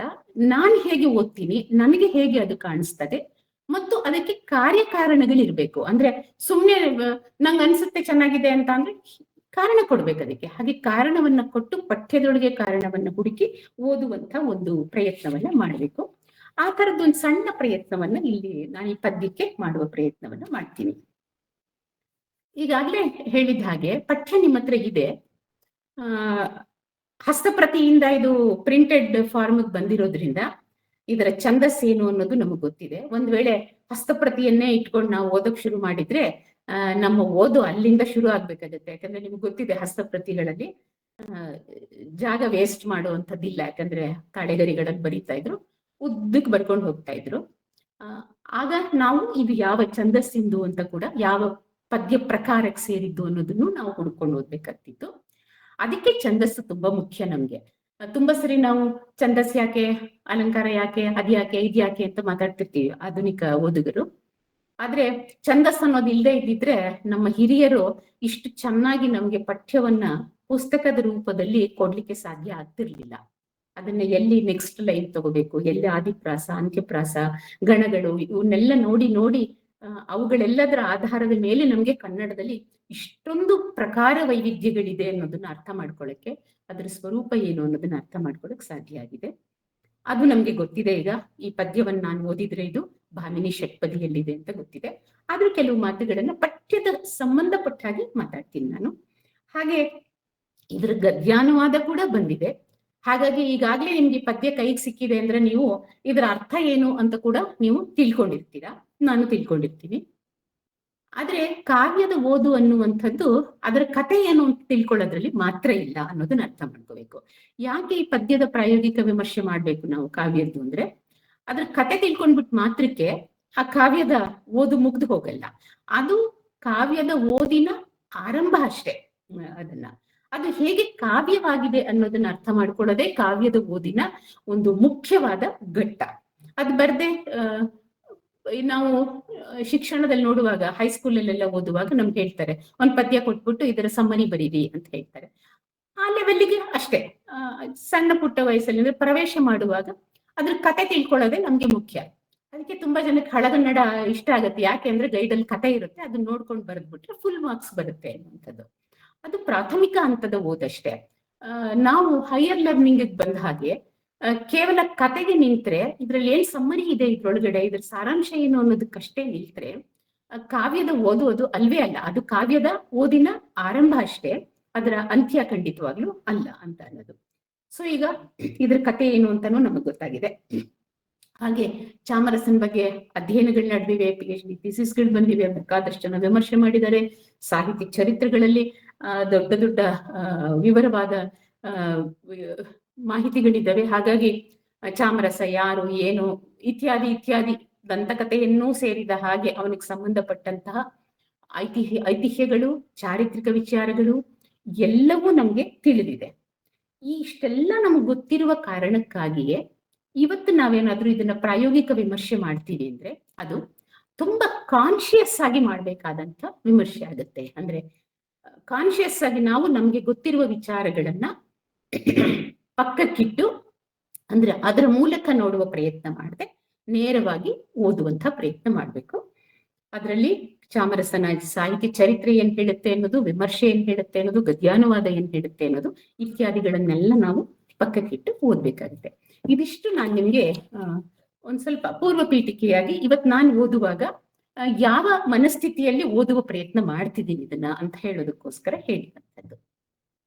ನಾನು ಹೇಗೆ ಓದ್ತೀನಿ, ನನಗೆ ಹೇಗೆ ಅದು ಕಾಣಿಸ್ತದೆ ಮತ್ತು ಅದಕ್ಕೆ ಕಾರ್ಯಕಾರಣಗಳಿರ್ಬೇಕು. ಅಂದ್ರೆ ಸುಮ್ನೆ ನಂಗೆ ಅನ್ಸುತ್ತೆ ಚೆನ್ನಾಗಿದೆ ಅಂತ ಅಂದ್ರೆ ಕಾರಣ ಕೊಡ್ಬೇಕು ಅದಕ್ಕೆ. ಹಾಗೆ ಕಾರಣವನ್ನ ಕೊಟ್ಟು ಪಠ್ಯದೊಳಗೆ ಕಾರಣವನ್ನ ಹುಡುಕಿ ಓದುವಂತ ಒಂದು ಪ್ರಯತ್ನವನ್ನ ಮಾಡಬೇಕು. ಆ ತರದೊಂದು ಸಣ್ಣ ಪ್ರಯತ್ನವನ್ನ ಇಲ್ಲಿ ನಾನು ಈ ಪದ್ಯಕ್ಕೆ ಮಾಡುವ ಪ್ರಯತ್ನವನ್ನ ಮಾಡ್ತೀನಿ. ಈಗಾಗಲೇ ಹೇಳಿದ ಹಾಗೆ ಪಠ್ಯ ನಿಮ್ಮ ಹತ್ರ ಇದೆ, ಹಸ್ತಪ್ರತಿಯಿಂದ ಇದು ಪ್ರಿಂಟೆಡ್ ಫಾರ್ಮ್ ಬಂದಿರೋದ್ರಿಂದ ಇದರ ಛಂದಸ್ಸು ಏನು ಅನ್ನೋದು ನಮಗೆ ಗೊತ್ತಿದೆ. ಒಂದ್ ವೇಳೆ ಹಸ್ತಪ್ರತಿಯನ್ನೇ ಇಟ್ಕೊಂಡು ನಾವು ಓದಕ್ ಶುರು ಮಾಡಿದ್ರೆ ನಮ್ಮ ಓದು ಅಲ್ಲಿಂದ ಶುರು ಆಗ್ಬೇಕಾಗತ್ತೆ. ಯಾಕಂದ್ರೆ ನಿಮ್ಗೆ ಗೊತ್ತಿದೆ, ಹಸ್ತಪ್ರತಿಗಳಲ್ಲಿ ಜಾಗ ವೇಸ್ಟ್ ಮಾಡುವಂಥದ್ದಿಲ್ಲ. ಯಾಕಂದ್ರೆ ತಾಳೆಗರಿಗಳಲ್ಲಿ ಬರೀತಾ ಇದ್ರು, ಉದ್ದಕ್ಕೆ ಬರ್ಕೊಂಡು ಹೋಗ್ತಾ ಇದ್ರು. ಆಗ ನಾವು ಇದು ಯಾವ ಛಂದಸ್ಸಿಂದು ಅಂತ ಕೂಡ, ಯಾವ ಪದ್ಯ ಪ್ರಕಾರಕ್ಕೆ ಸೇರಿದ್ದು ಅನ್ನೋದನ್ನು ನಾವು ಹುಡ್ಕೊಂಡು ಓದ್ಬೇಕಾಗ್ತಿತ್ತು. ಅದಕ್ಕೆ ಛಂದಸ್ಸು ತುಂಬಾ ಮುಖ್ಯ ನಮ್ಗೆ. ತುಂಬಾ ಸರಿ ನಾವು ಛಂದಸ್ ಯಾಕೆ, ಅಲಂಕಾರ ಯಾಕೆ, ಅದ್ಯಾಕೆ, ಇದ್ಯಾಕೆ ಅಂತ ಮಾತಾಡ್ತಿರ್ತೀವಿ ಆಧುನಿಕ ಓದುಗರು. ಆದ್ರೆ ಛಂದಸ್ ಅನ್ನೋದು ಇಲ್ಲದೆ ಇದ್ದಿದ್ರೆ ನಮ್ಮ ಹಿರಿಯರು ಇಷ್ಟು ಚೆನ್ನಾಗಿ ನಮ್ಗೆ ಪಠ್ಯವನ್ನ ಪುಸ್ತಕದ ರೂಪದಲ್ಲಿ ಕೊಡ್ಲಿಕ್ಕೆ ಸಾಧ್ಯ ಆಗ್ತಿರ್ಲಿಲ್ಲ. ಅದನ್ನ ಎಲ್ಲಿ ನೆಕ್ಸ್ಟ್ ಲೈನ್ ತಗೋಬೇಕು, ಎಲ್ಲಿ ಆದಿಪ್ರಾಸ, ಅಂತ್ಯಪ್ರಾಸ, ಗಣಗಳು, ಇವನ್ನೆಲ್ಲ ನೋಡಿ ನೋಡಿ ಅವುಗಳೆಲ್ಲದರ ಆಧಾರದ ಮೇಲೆ ನಮ್ಗೆ ಕನ್ನಡದಲ್ಲಿ ಇಷ್ಟೊಂದು ಪ್ರಕಾರ ವೈವಿಧ್ಯಗಳಿದೆ ಅನ್ನೋದನ್ನ ಅರ್ಥ ಮಾಡ್ಕೊಳ್ಳಕ್ಕೆ, ಅದರ ಸ್ವರೂಪ ಏನು ಅನ್ನೋದನ್ನ ಅರ್ಥ ಮಾಡ್ಕೊಳಕ್ ಸಾಧ್ಯ ಆಗಿದೆ. ಅದು ನಮ್ಗೆ ಗೊತ್ತಿದೆ. ಈಗ ಈ ಪದ್ಯವನ್ನ ನಾನು ಓದಿದ್ರೆ ಇದು ಭಾಮಿನಿ ಷಟ್ಪದಿಯಲ್ಲಿದೆ ಅಂತ ಗೊತ್ತಿದೆ. ಆದ್ರೂ ಕೆಲವು ಮಾತುಗಳನ್ನ ಪಠ್ಯದ ಸಂಬಂಧಪಟ್ಟ ಹಾಗೆ ಮಾತಾಡ್ತೀನಿ ನಾನು. ಹಾಗೆ ಇದ್ರ ಗದ್ಯಾನುವಾದ ಕೂಡ ಬಂದಿದೆ. ಹಾಗಾಗಿ ಈಗಾಗ್ಲೇ ನಿಮ್ಗೆ ಪದ್ಯ ಕೈಗೆ ಸಿಕ್ಕಿದೆ ಅಂದ್ರೆ ನೀವು ಇದರ ಅರ್ಥ ಏನು ಅಂತ ಕೂಡ ನೀವು ತಿಳ್ಕೊಂಡಿರ್ತೀರಾ, ನಾನು ತಿಳ್ಕೊಂಡಿರ್ತೀನಿ. ಆದ್ರೆ ಕಾವ್ಯದ ಓದು ಅನ್ನುವಂಥದ್ದು ಅದರ ಕಥೆ ಏನು ಅಂತ ತಿಳ್ಕೊಳ್ಳೋದ್ರಲ್ಲಿ ಮಾತ್ರ ಇಲ್ಲ ಅನ್ನೋದನ್ನ ಅರ್ಥ ಮಾಡ್ಕೋಬೇಕು. ಯಾಕೆ ಈ ಪದ್ಯದ ಪ್ರಾಯೋಗಿಕ ವಿಮರ್ಶೆ ಮಾಡ್ಬೇಕು ನಾವು ಕಾವ್ಯದ್ದು ಅಂದ್ರೆ, ಅದ್ರ ಕತೆ ತಿಳ್ಕೊಂಡ್ಬಿಟ್ಟು ಮಾತ್ರಕ್ಕೆ ಆ ಕಾವ್ಯದ ಓದು ಮುಗ್ದು ಹೋಗಲ್ಲ. ಅದು ಕಾವ್ಯದ ಓದಿನ ಆರಂಭ ಅಷ್ಟೇ. ಅದು ಹೇಗೆ ಕಾವ್ಯವಾಗಿದೆ ಅನ್ನೋದನ್ನ ಅರ್ಥ ಮಾಡ್ಕೊಳ್ಳೋದೇ ಕಾವ್ಯದ ಓದಿನ ಒಂದು ಮುಖ್ಯವಾದ ಘಟ್ಟ. ಅದು ಬರ್ದೆ ನಾವು ಶಿಕ್ಷಣದಲ್ಲಿ ನೋಡುವಾಗ, ಹೈಸ್ಕೂಲಲ್ಲೆಲ್ಲ ಓದುವಾಗ ನಮ್ಗೆ ಹೇಳ್ತಾರೆ, ಒಂದ್ ಪದ್ಯ ಕೊಟ್ಬಿಟ್ಟು ಇದರ ಸಮ್ಮರಿ ಬರೀರಿ ಅಂತ ಹೇಳ್ತಾರೆ. ಆ ಲೆವೆಲ್ಗೆ ಅಷ್ಟೇ. ಸಣ್ಣ ಪುಟ್ಟ ವಯಸ್ಸಲ್ಲಿ ಅಂದ್ರೆ ಪ್ರವೇಶ ಮಾಡುವಾಗ ಅದ್ರ ಕತೆ ತಿಳ್ಕೊಳ್ಳೋದೇ ನಮ್ಗೆ ಮುಖ್ಯ. ಅದಕ್ಕೆ ತುಂಬಾ ಜನಕ್ಕೆ ಹಳಗನ್ನಡ ಇಷ್ಟ ಆಗುತ್ತೆ. ಯಾಕೆ ಅಂದ್ರೆ ಗೈಡಲ್ಲಿ ಕತೆ ಇರುತ್ತೆ, ಅದನ್ನ ನೋಡ್ಕೊಂಡು ಬರೆದ್ಬಿಟ್ರೆ ಫುಲ್ ಮಾರ್ಕ್ಸ್ ಬರುತ್ತೆ ಅನ್ನುವಂಥದ್ದು. ಅದು ಪ್ರಾಥಮಿಕ ಹಂತದ ಓದಷ್ಟೇ. ನಾವು ಹೈಯರ್ ಲರ್ನಿಂಗ್ ಬಂದ ಹಾಗೆ ಕೇವಲ ಕತೆಗೆ ನಿಂತ್ರೆ, ಇದ್ರಲ್ಲಿ ಏನ್ ಸಮ್ಮರಿ ಇದೆ ಇದ್ರೊಳಗಡೆ, ಇದ್ರ ಸಾರಾಂಶ ಏನು ಅನ್ನೋದಕ್ಕಷ್ಟೇ ನಿಲ್ತ್ರೆ ಕಾವ್ಯದ ಓದುವುದು ಅಲ್ವೇ ಅಲ್ಲ. ಅದು ಕಾವ್ಯದ ಓದಿನ ಆರಂಭ ಅಷ್ಟೇ, ಅದರ ಅಂತ್ಯ ಖಂಡಿತವಾಗ್ಲೂ ಅಲ್ಲ ಅಂತ ಅನ್ನೋದು. ಸೊ ಈಗ ಇದ್ರ ಕತೆ ಏನು ಅಂತಾನೂ ನಮಗ್ ಗೊತ್ತಾಗಿದೆ. ಹಾಗೆ ಚಾಮರಸನ್ ಬಗ್ಗೆ ಅಧ್ಯಯನಗಳು ನಡೆದಿವೆ, PhD ಥೀಸಿಸ್ಗಳು ಬಂದಿವೆ, ಬೇಕಾದಷ್ಟು ಜನ ವಿಮರ್ಶೆ ಮಾಡಿದ್ದಾರೆ. ಸಾಹಿತ್ಯ ಚರಿತ್ರೆಗಳಲ್ಲಿ ದೊಡ್ಡ ದೊಡ್ಡ ವಿವರವಾದ ಮಾಹಿತಿಗಳಿದ್ದಾವೆ. ಹಾಗಾಗಿ ಚಾಮರಸ ಯಾರು, ಏನು, ಇತ್ಯಾದಿ ಇತ್ಯಾದಿ ದಂತಕಥೆಯನ್ನೂ ಸೇರಿದ ಹಾಗೆ ಅವನಿಗೆ ಸಂಬಂಧಪಟ್ಟಂತಹ ಐತಿಹ್ಯಗಳು, ಚಾರಿತ್ರಿಕ ವಿಚಾರಗಳು ಎಲ್ಲವೂ ನಮ್ಗೆ ತಿಳಿದಿದೆ. ಈ ಇಷ್ಟೆಲ್ಲ ನಮ್ಗೆ ಗೊತ್ತಿರುವ ಕಾರಣಕ್ಕಾಗಿಯೇ ಇವತ್ತು ನಾವೇನಾದ್ರೂ ಇದನ್ನ ಪ್ರಾಯೋಗಿಕ ವಿಮರ್ಶೆ ಮಾಡ್ತೀವಿ ಅಂದ್ರೆ ಅದು ತುಂಬಾ ಕಾನ್ಶಿಯಸ್ ಆಗಿ ಮಾಡ್ಬೇಕಾದಂತ ವಿಮರ್ಶೆ ಆಗುತ್ತೆ. ಅಂದ್ರೆ ಕಾನ್ಶಿಯಸ್ ಆಗಿ ನಾವು ನಮ್ಗೆ ಗೊತ್ತಿರುವ ವಿಚಾರಗಳನ್ನ ಪಕ್ಕಕ್ಕಿಟ್ಟು, ಅಂದ್ರೆ ಅದರ ಮೂಲಕ ನೋಡುವ ಪ್ರಯತ್ನ ಮಾಡದೆ ನೇರವಾಗಿ ಓದುವಂತ ಪ್ರಯತ್ನ ಮಾಡಬೇಕು. ಅದರಲ್ಲಿ ಚಾಮರಸನ ಸಾಹಿತ್ಯ ಚರಿತ್ರೆ ಏನ್ ಹೇಳುತ್ತೆ ಅನ್ನೋದು, ವಿಮರ್ಶೆ ಏನ್ ಹೇಳುತ್ತೆ ಅನ್ನೋದು, ಗದ್ಯಾನುವಾದ ಏನ್ ಹೇಳುತ್ತೆ ಅನ್ನೋದು ಇತ್ಯಾದಿಗಳನ್ನೆಲ್ಲ ನಾವು ಪಕ್ಕಕ್ಕಿಟ್ಟು ಓದ್ಬೇಕಾಗುತ್ತೆ. ಇದಿಷ್ಟು ನಾನು ನಿಮ್ಗೆ ಒಂದ್ ಸ್ವಲ್ಪ ಪೂರ್ವ ಪೀಠಿಕೆಯಾಗಿ ಇವತ್ ನಾನು ಓದುವಾಗ ಯಾವ ಮನಸ್ಥಿತಿಯಲ್ಲಿ ಓದುವ ಪ್ರಯತ್ನ ಮಾಡ್ತಿದ್ದೀನಿ ಇದನ್ನ ಅಂತ ಹೇಳೋದಕ್ಕೋಸ್ಕರ ಹೇಳಿದಂಥದ್ದು.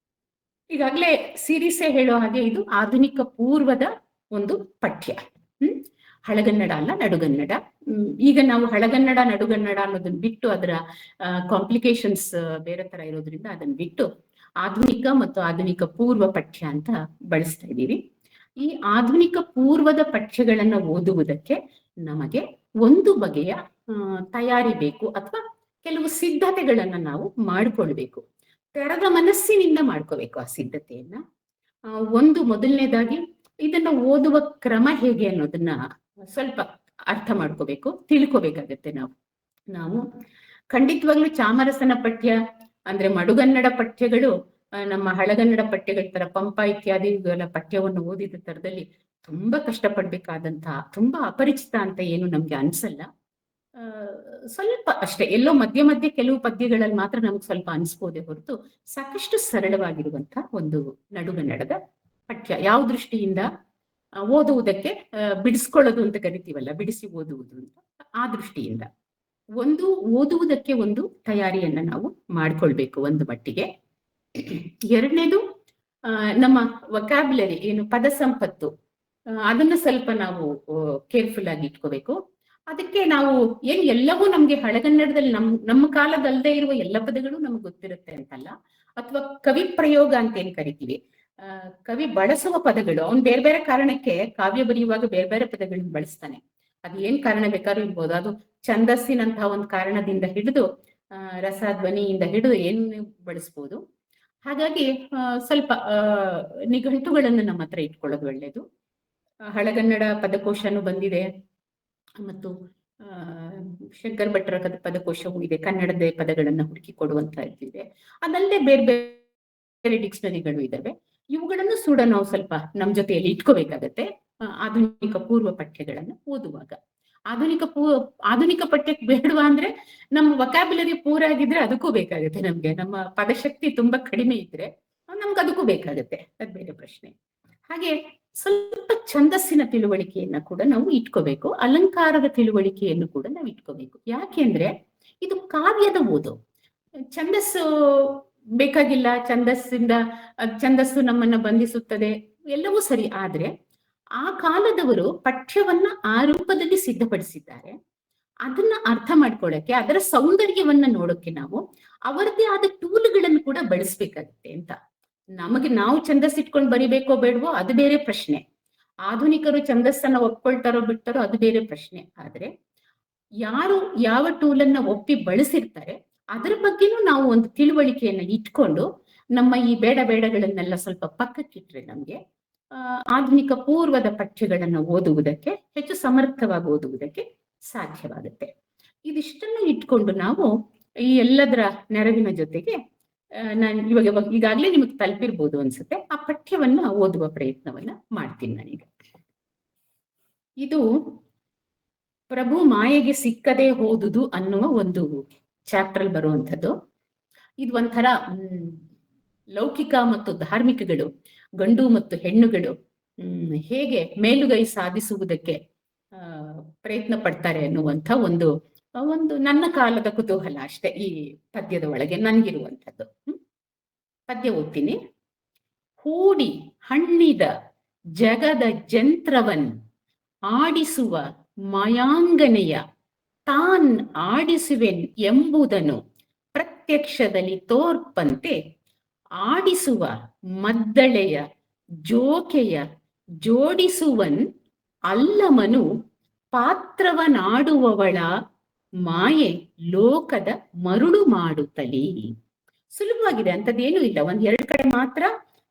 ಈಗಾಗ್ಲೇ ಸೀರೀಸೇ ಹೇಳೋ ಹಾಗೆ ಇದು ಆಧುನಿಕ ಪೂರ್ವದ ಒಂದು ಪಠ್ಯ. ಹಳಗನ್ನಡ ಅಲ್ಲ, ನಡುಗನ್ನಡ. ಈಗ ನಾವು ಹಳಗನ್ನಡ ನಡುಗನ್ನಡ ಅನ್ನೋದನ್ನ ಬಿಟ್ಟು, ಅದರ ಕಾಂಪ್ಲಿಕೇಶನ್ಸ್ ಬೇರೆ ತರ ಇರೋದ್ರಿಂದ ಅದನ್ನ ಬಿಟ್ಟು ಆಧುನಿಕ ಮತ್ತು ಆಧುನಿಕ ಪೂರ್ವ ಪಠ್ಯ ಅಂತ ಬಳಸ್ತಾ ಇದ್ದೀವಿ. ಈ ಆಧುನಿಕ ಪೂರ್ವದ ಪಠ್ಯಗಳನ್ನ ಓದುವುದಕ್ಕೆ ನಮಗೆ ಒಂದು ಬಗೆಯ ತಯಾರಿ ಬೇಕು, ಅಥವಾ ಕೆಲವು ಸಿದ್ಧತೆಗಳನ್ನ ನಾವು ಮಾಡ್ಕೊಳ್ಬೇಕು. ತೆರೆದ ಮನಸ್ಸಿನಿಂದ ಮಾಡ್ಕೋಬೇಕು ಆ ಸಿದ್ಧತೆಯನ್ನ. ಒಂದು ಮೊದಲನೇದಾಗಿ ಇದನ್ನ ಓದುವ ಕ್ರಮ ಹೇಗೆ ಅನ್ನೋದನ್ನ ಸ್ವಲ್ಪ ಅರ್ಥ ಮಾಡ್ಕೋಬೇಕು, ತಿಳ್ಕೋಬೇಕಾಗತ್ತೆ. ನಾವು ಖಂಡಿತವಾಗ್ಲೂ ಚಾಮರಸನ ಪಠ್ಯ ಅಂದ್ರೆ ಮಡುಗನ್ನಡ ಪಠ್ಯಗಳು ನಮ್ಮ ಹಳಗನ್ನಡ ಪಠ್ಯಗಳ ತರ ಪಂಪ ಇತ್ಯಾದಿಗಳ ಪಠ್ಯವನ್ನು ಓದಿದ ತರದಲ್ಲಿ ತುಂಬಾ ಕಷ್ಟಪಡ್ಬೇಕಾದಂತಹ, ತುಂಬಾ ಅಪರಿಚಿತ ಅಂತ ಏನು ನಮ್ಗೆ ಅನ್ಸಲ್ಲ. ಸ್ವಲ್ಪ ಅಷ್ಟೇ, ಎಲ್ಲೋ ಮಧ್ಯೆ ಮಧ್ಯೆ ಕೆಲವು ಪದ್ಯಗಳಲ್ಲಿ ಮಾತ್ರ ನಮ್ಗೆ ಸ್ವಲ್ಪ ಅನ್ಸ್ಬೋದೇ ಹೊರತು ಸಾಕಷ್ಟು ಸರಳವಾಗಿರುವಂತಹ ಒಂದು ನಡುಗನ್ನಡದ ಪಠ್ಯ. ಯಾವ ದೃಷ್ಟಿಯಿಂದ ಓದುವುದಕ್ಕೆ ಬಿಡಿಸ್ಕೊಳ್ಳೋದು ಅಂತ ಕರಿತೀವಲ್ಲ, ಬಿಡಿಸಿ ಓದುವುದು ಅಂತ, ಆ ದೃಷ್ಟಿಯಿಂದ ಒಂದು ಓದುವುದಕ್ಕೆ ಒಂದು ತಯಾರಿಯನ್ನ ನಾವು ಮಾಡ್ಕೊಳ್ಬೇಕು ಒಂದು ಮಟ್ಟಿಗೆ. ಎರಡನೇದು ನಮ್ಮ ವೊಕ್ಯಾಬ್ಯುಲರಿ ಏನು ಪದ ಸಂಪತ್ತು, ಅದನ್ನ ಸ್ವಲ್ಪ ನಾವು ಕೇರ್ಫುಲ್ ಆಗಿ ಇಟ್ಕೋಬೇಕು. ಅದಕ್ಕೆ ನಾವು ಎಲ್ಲವೂ ನಮ್ಗೆ ಹಳಗನ್ನಡದಲ್ಲಿ ನಮ್ಮ ಕಾಲದಲ್ಲದೆ ಇರುವ ಎಲ್ಲ ಪದಗಳು ನಮ್ಗೆ ಗೊತ್ತಿರುತ್ತೆ ಅಂತಲ್ಲ, ಅಥವಾ ಕವಿ ಪ್ರಯೋಗ ಅಂತ ಏನ್ ಕರಿತೀವಿ, ಕವಿ ಬಳಸುವ ಪದಗಳು, ಅವ್ನು ಬೇರೆ ಬೇರೆ ಕಾರಣಕ್ಕೆ ಕಾವ್ಯ ಬರೆಯುವಾಗ ಬೇರೆ ಬೇರೆ ಪದಗಳನ್ನ ಬಳಸ್ತಾನೆ. ಅದು ಏನ್ ಕಾರಣ ಬೇಕಾದ್ರೂ ಇರ್ಬೋದು. ಅದು ಛಂದಸ್ಸಿನಂತಹ ಒಂದು ಕಾರಣದಿಂದ ಹಿಡಿದು ರಸಧ್ವನಿಯಿಂದ ಹಿಡಿದು ಏನು ಬಳಸ್ಬೋದು. ಹಾಗಾಗಿ ಸ್ವಲ್ಪ ನಿಘಂಟುಗಳನ್ನು ನಮ್ಮ ಹತ್ರ ಇಟ್ಕೊಳ್ಳೋದು ಒಳ್ಳೇದು. ಹಳಗನ್ನಡ ಪದಕೋಶನೂ ಬಂದಿದೆ, ಮತ್ತು ಶಂಕರ್ ಭಟ್ರ ಪದಕೋಶವೂ ಇದೆ, ಕನ್ನಡದ ಪದಗಳನ್ನ ಹುಡುಕಿ ಕೊಡುವಂತ ಇದ್ದಿದೆ. ಅದಲ್ಲದೆ ಬೇರೆ ಬೇರೆ ಡಿಕ್ಷನರಿಗಳು ಇದಾವೆ. ಇವುಗಳನ್ನು ಕೂಡ ನಾವು ಸ್ವಲ್ಪ ನಮ್ ಜೊತೆಯಲ್ಲಿ ಇಟ್ಕೋಬೇಕಾಗತ್ತೆ ಆಧುನಿಕ ಪೂರ್ವ ಪಠ್ಯಗಳನ್ನ ಓದುವಾಗ. ಆಧುನಿಕ ಪಠ್ಯಕ್ಕೆ ಬೇಡವಾ ಅಂದ್ರೆ ನಮ್ಮ ವೊಕ್ಯಾಬ್ಯುಲರಿ ಪೂರ ಆಗಿದ್ರೆ ಅದಕ್ಕೂ ಬೇಕಾಗುತ್ತೆ ನಮ್ಗೆ. ನಮ್ಮ ಪದಶಕ್ತಿ ತುಂಬಾ ಕಡಿಮೆ ಇದ್ರೆ ನಮ್ಗೆ ಅದಕ್ಕೂ ಬೇಕಾಗತ್ತೆ, ಅದ್ ಬೇರೆ ಪ್ರಶ್ನೆ. ಹಾಗೆ ಸ್ವಲ್ಪ ಛಂದಸ್ಸಿನ ತಿಳುವಳಿಕೆಯನ್ನ ಕೂಡ ನಾವು ಇಟ್ಕೋಬೇಕು, ಅಲಂಕಾರದ ತಿಳುವಳಿಕೆಯನ್ನು ಕೂಡ ನಾವು ಇಟ್ಕೋಬೇಕು. ಯಾಕೆಂದ್ರೆ ಇದು ಕಾವ್ಯದ ಓದು. ಛಂದಸ್ಸು ಬೇಕಾಗಿಲ್ಲ, ಛಂದಸ್ಸು ನಮ್ಮನ್ನ ಬಂಧಿಸುತ್ತದೆ, ಎಲ್ಲವೂ ಸರಿ. ಆದ್ರೆ ಆ ಕಾಲದವರು ಪಠ್ಯವನ್ನ ಆ ರೂಪದಲ್ಲಿ ಸಿದ್ಧಪಡಿಸಿದ್ದಾರೆ. ಅದನ್ನ ಅರ್ಥ ಮಾಡ್ಕೊಳ್ಳಕ್ಕೆ, ಅದರ ಸೌಂದರ್ಯವನ್ನ ನೋಡೋಕೆ ನಾವು ಅವರದೇ ಆದ ಟೂಲ್ಗಳನ್ನು ಕೂಡ ಬಳಸ್ಬೇಕಾಗತ್ತೆ ಅಂತ. ನಾವು ಛಂದಸ್ ಇಟ್ಕೊಂಡು ಬರಿಬೇಕೋ ಬೇಡವೋ ಅದು ಬೇರೆ ಪ್ರಶ್ನೆ. ಆಧುನಿಕರು ಛಂದಸ್ಸನ್ನ ಒಪ್ಕೊಳ್ತಾರೋ ಬಿಡ್ತಾರೋ ಅದು ಬೇರೆ ಪ್ರಶ್ನೆ. ಆದ್ರೆ ಯಾರು ಯಾವ ಟೂಲನ್ನ ಒಪ್ಪಿ ಬಳಸಿರ್ತಾರೆ ಅದರ ಬಗ್ಗೆನೂ ನಾವು ಒಂದು ತಿಳುವಳಿಕೆಯನ್ನ ಇಟ್ಕೊಂಡು ನಮ್ಮ ಈ ಬೇಡಗಳನ್ನೆಲ್ಲ ಸ್ವಲ್ಪ ಪಕ್ಕಕ್ಕಿಟ್ರೆ ನಮ್ಗೆ ಆಧುನಿಕ ಪೂರ್ವದ ಪಠ್ಯಗಳನ್ನ ಓದುವುದಕ್ಕೆ ಹೆಚ್ಚು ಸಮರ್ಥವಾಗಿ ಓದುವುದಕ್ಕೆ ಸಾಧ್ಯವಾಗುತ್ತೆ. ಇದಿಷ್ಟನ್ನು ಇಟ್ಕೊಂಡು ನಾವು ಈ ಎಲ್ಲದರ ನೆರವಿನ ಜೊತೆಗೆ ನಾನು ಈಗಾಗ್ಲೇ ನಿಮಗೆ ತಲುಪಿರ್ಬೋದು ಅನ್ಸುತ್ತೆ, ಆ ಪಠ್ಯವನ್ನ ಓದುವ ಪ್ರಯತ್ನವನ್ನ ಮಾಡ್ತೀನಿ ನಾನೀಗ. ಇದು ಪ್ರಭು ಮಾಯೆಗೆ ಸಿಕ್ಕದೆ ಹೋದುದು ಅನ್ನುವ ಒಂದು ಚಾಪ್ಟರ್ ಬರುವಂಥದ್ದು. ಇದು ಒಂಥರ ಲೌಕಿಕ ಮತ್ತು ಧಾರ್ಮಿಕಗಳು, ಗಂಡು ಮತ್ತು ಹೆಣ್ಣುಗಳು ಹೇಗೆ ಮೇಲುಗೈ ಸಾಧಿಸುವುದಕ್ಕೆ ಪ್ರಯತ್ನ ಪಡ್ತಾರೆ ಅನ್ನುವಂಥ ಒಂದು ನನ್ನ ಕಾಲದ ಕುತೂಹಲ ಅಷ್ಟೇ ಈ ಪದ್ಯದ ಒಳಗೆ ನನ್ಗಿರುವಂಥದ್ದು. ಪದ್ಯ ಓದ್ತೀನಿ. ಹೂಡಿ ಹಣ್ಣಿದ ಜಗದ ಜಂತ್ರವನ್ ಆಡಿಸುವ ಮಾಯಾಂಗನೆಯ ತಾನ್ ಆಡಿಸುವೆನ್ ಎಂಬುದನ್ನು ಪ್ರತ್ಯಕ್ಷದಲ್ಲಿ ತೋರ್ಪಂತೆ ಆಡಿಸುವ ಮದ್ದಳೆಯ ಜೋಕೆಯ ಜೋಡಿಸುವನ್ ಅಲ್ಲಮನು ಪಾತ್ರವನಾಡುವವಳ ಮಾಯೆ ಲೋಕದ ಮರುಳು ಮಾಡುತ್ತಲೇ. ಸುಲಭವಾಗಿದೆ, ಅಂತದೇನು ಇಲ್ಲ. ಒಂದ್ ಎರಡು ಕಡೆ ಮಾತ್ರ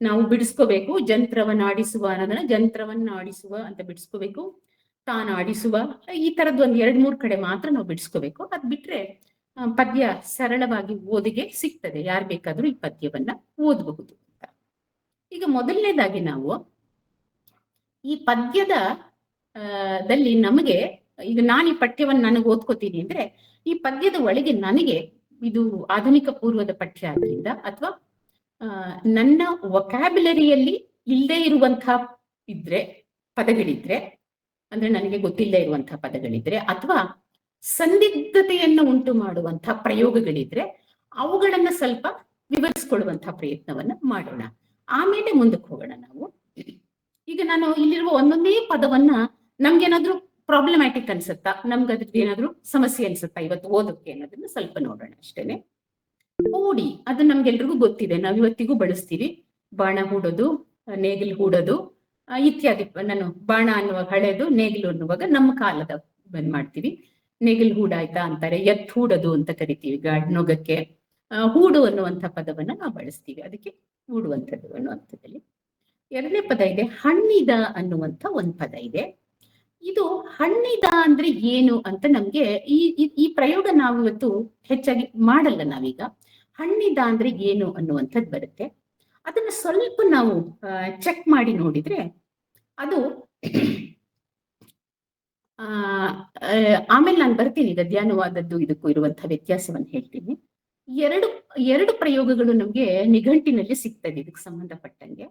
ನಾವು ಬಿಡಿಸ್ಕೋಬೇಕು. ಜಂತ್ರವನ್ನಾಡಿಸುವ ಅನ್ನೋದನ್ನ ಜಂತ್ರವನ್ನಾಡಿಸುವ ಅಂತ ಬಿಡಿಸ್ಕೋಬೇಕು, ತಾನಾಡಿಸುವ, ಈ ತರದ್ ಒಂದ್ 2-3 ಕಡೆ ಮಾತ್ರ ನಾವು ಬಿಡಿಸ್ಕೋಬೇಕು. ಅದ್ ಬಿಟ್ರೆ ಪದ್ಯ ಸರಳವಾಗಿ ಓದಿಗೆ ಸಿಗ್ತದೆ, ಯಾರು ಬೇಕಾದ್ರೂ ಈ ಪದ್ಯವನ್ನ ಓದಬಹುದು ಅಂತ. ಈಗ ಮೊದಲನೇದಾಗಿ ನಾವು ಈ ಪದ್ಯದ ದಲ್ಲಿ ನಮಗೆ, ಈಗ ನಾನು ಈ ಪಠ್ಯವನ್ನು ನನಗೆ ಓದ್ಕೋತೀನಿ ಅಂದ್ರೆ ಈ ಪದ್ಯದ ಒಳಗೆ ನನಗೆ ಇದು ಆಧುನಿಕ ಪೂರ್ವದ ಪಠ್ಯ ಆದ್ರಿಂದ ಅಥವಾ ನನ್ನ ವೊಕ್ಯಾಬ್ಯುಲರಿಯಲ್ಲಿ ಇಲ್ಲದೆ ಇರುವಂತಹ ಇದ್ರೆ ಪದಗಳಿದ್ರೆ, ಅಂದ್ರೆ ನನಗೆ ಗೊತ್ತಿಲ್ಲದೆ ಇರುವಂತಹ ಪದಗಳಿದ್ರೆ ಅಥವಾ ಸಂದಿಗ್ಧತೆಯನ್ನು ಉಂಟು ಮಾಡುವಂತಹ ಪ್ರಯೋಗಗಳಿದ್ರೆ ಅವುಗಳನ್ನ ಸ್ವಲ್ಪ ವಿವರಿಸ್ಕೊಳ್ಳುವಂತಹ ಪ್ರಯತ್ನವನ್ನ ಮಾಡೋಣ. ಆಮೇಲೆ ಮುಂದಕ್ಕೆ ಹೋಗೋಣ ನಾವು. ಈಗ ನಾನು ಇಲ್ಲಿರುವ ಒಂದೊಂದೇ ಪದವನ್ನ ನಮ್ಗೇನಾದ್ರೂ ಪ್ರಾಬ್ಲಮ್ಯಾಟಿಕ್ ಅನ್ಸುತ್ತಾ, ನಮ್ಗೆ ಅದ್ರದ್ದು ಏನಾದ್ರೂ ಸಮಸ್ಯೆ ಅನ್ಸುತ್ತಾ ಇವತ್ತು ಓದೋಕೆ ಅನ್ನೋದನ್ನ ಸ್ವಲ್ಪ ನೋಡೋಣ ಅಷ್ಟೇನೆ. ಹೂಡಿ, ಅದು ನಮ್ಗೆಲ್ರಿಗೂ ಗೊತ್ತಿದೆ, ನಾವ್ ಇವತ್ತಿಗೂ ಬಳಸ್ತೀವಿ. ಬಾಣ ಹೂಡೋದು, ನೇಗಿಲು ಹೂಡೋದು ಇತ್ಯಾದಿ. ನಾನು ಬಾಣ ಅನ್ನುವಾಗ ಹಳೇದು, ನೇಗಿಲು ಅನ್ನುವಾಗ ನಮ್ಮ ಕಾಲದ ಬಂದ್ ಮಾಡ್ತೀವಿ. ನೇಗಿಲು ಹೂಡಾಯ್ತಾ ಅಂತಾರೆ, ಎತ್ ಹೂಡೋದು ಅಂತ ಕರಿತೀವಿ ನೊಗಕ್ಕೆ. ಹೂಡು ಅನ್ನುವಂಥ ಪದವನ್ನ ನಾವು ಬಳಸ್ತೀವಿ, ಅದಕ್ಕೆ ಹೂಡುವಂಥದ್ದು ಅನ್ನುವಂಥದ್ದಲ್ಲಿ. ಎರಡನೇ ಪದ ಇದೆ ಹಣ್ಣಿದ ಅನ್ನುವಂಥ ಒಂದು ಪದ ಇದೆ. ಇದು ಹಣ್ಣಿದ ಅಂದ್ರೆ ಏನು ಅಂತ ನಮ್ಗೆ ಈ ಪ್ರಯೋಗ ನಾವು ಇವತ್ತು ಹೆಚ್ಚಾಗಿ ಮಾಡಲ್ಲ. ನಾವೀಗ ಹಣ್ಣಿದ ಅಂದ್ರೆ ಏನು ಅನ್ನುವಂಥದ್ದು ಬರುತ್ತೆ. ಅದನ್ನ ಸ್ವಲ್ಪ ನಾವು ಚೆಕ್ ಮಾಡಿ ನೋಡಿದ್ರೆ ಅದು ಆಮೇಲೆ ನಾನು ಬರ್ತೀನಿ ಗದ್ಯಾನುವಾದದ್ದು ಇದಕ್ಕೂ ಇರುವಂತಹ ವ್ಯತ್ಯಾಸವನ್ನು ಹೇಳ್ತೀನಿ. ಎರಡು ಪ್ರಯೋಗಗಳು ನಮ್ಗೆ ನಿಘಂಟಿನಲ್ಲಿ ಸಿಗ್ತದೆ ಇದಕ್ಕೆ ಸಂಬಂಧಪಟ್ಟಂಗೆ.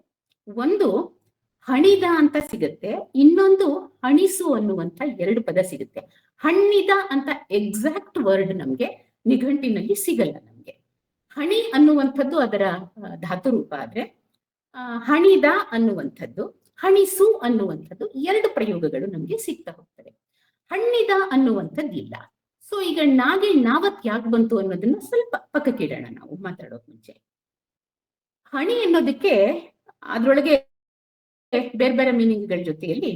ಒಂದು ಹಣಿದ ಅಂತ ಸಿಗುತ್ತೆ, ಇನ್ನೊಂದು ಹಣಿಸು ಅನ್ನುವಂತ ಎರಡು ಪದ ಸಿಗುತ್ತೆ. ಹಣ್ಣಿದ ಅಂತ ಎಕ್ಸಾಕ್ಟ್ ವರ್ಡ್ ನಮ್ಗೆ ನಿಘಂಟಿನಲ್ಲಿ ಸಿಗಲ್ಲ. ನಮ್ಗೆ ಹಣಿ ಅನ್ನುವಂಥದ್ದು ಅದರ ಧಾತು ರೂಪ ಆದ್ರೆ, ಹಣಿದ ಅನ್ನುವಂಥದ್ದು, ಹಣಿಸು ಅನ್ನುವಂಥದ್ದು ಎರಡು ಪ್ರಯೋಗಗಳು ನಮ್ಗೆ ಸಿಗ್ತಾ ಹೋಗ್ತವೆ. ಹಣ್ಣಿದ ಅನ್ನುವಂಥದ್ದು ಇಲ್ಲ. ಸೊ ಈಗ ನಾವತ್ ಯಾಕೆ ಬಂತು ಅನ್ನೋದನ್ನ ಸ್ವಲ್ಪ ಪಕ್ಕಕ್ಕಿಡೋಣ ನಾವು ಮಾತಾಡೋಕ್ ಮುಂಚೆ. ಹಣಿ ಅನ್ನೋದಕ್ಕೆ ಅದ್ರೊಳಗೆ ಬೇರೆ ಬೇರೆ ಮೀನಿಂಗ್ಗಳ ಜೊತೆಯಲ್ಲಿ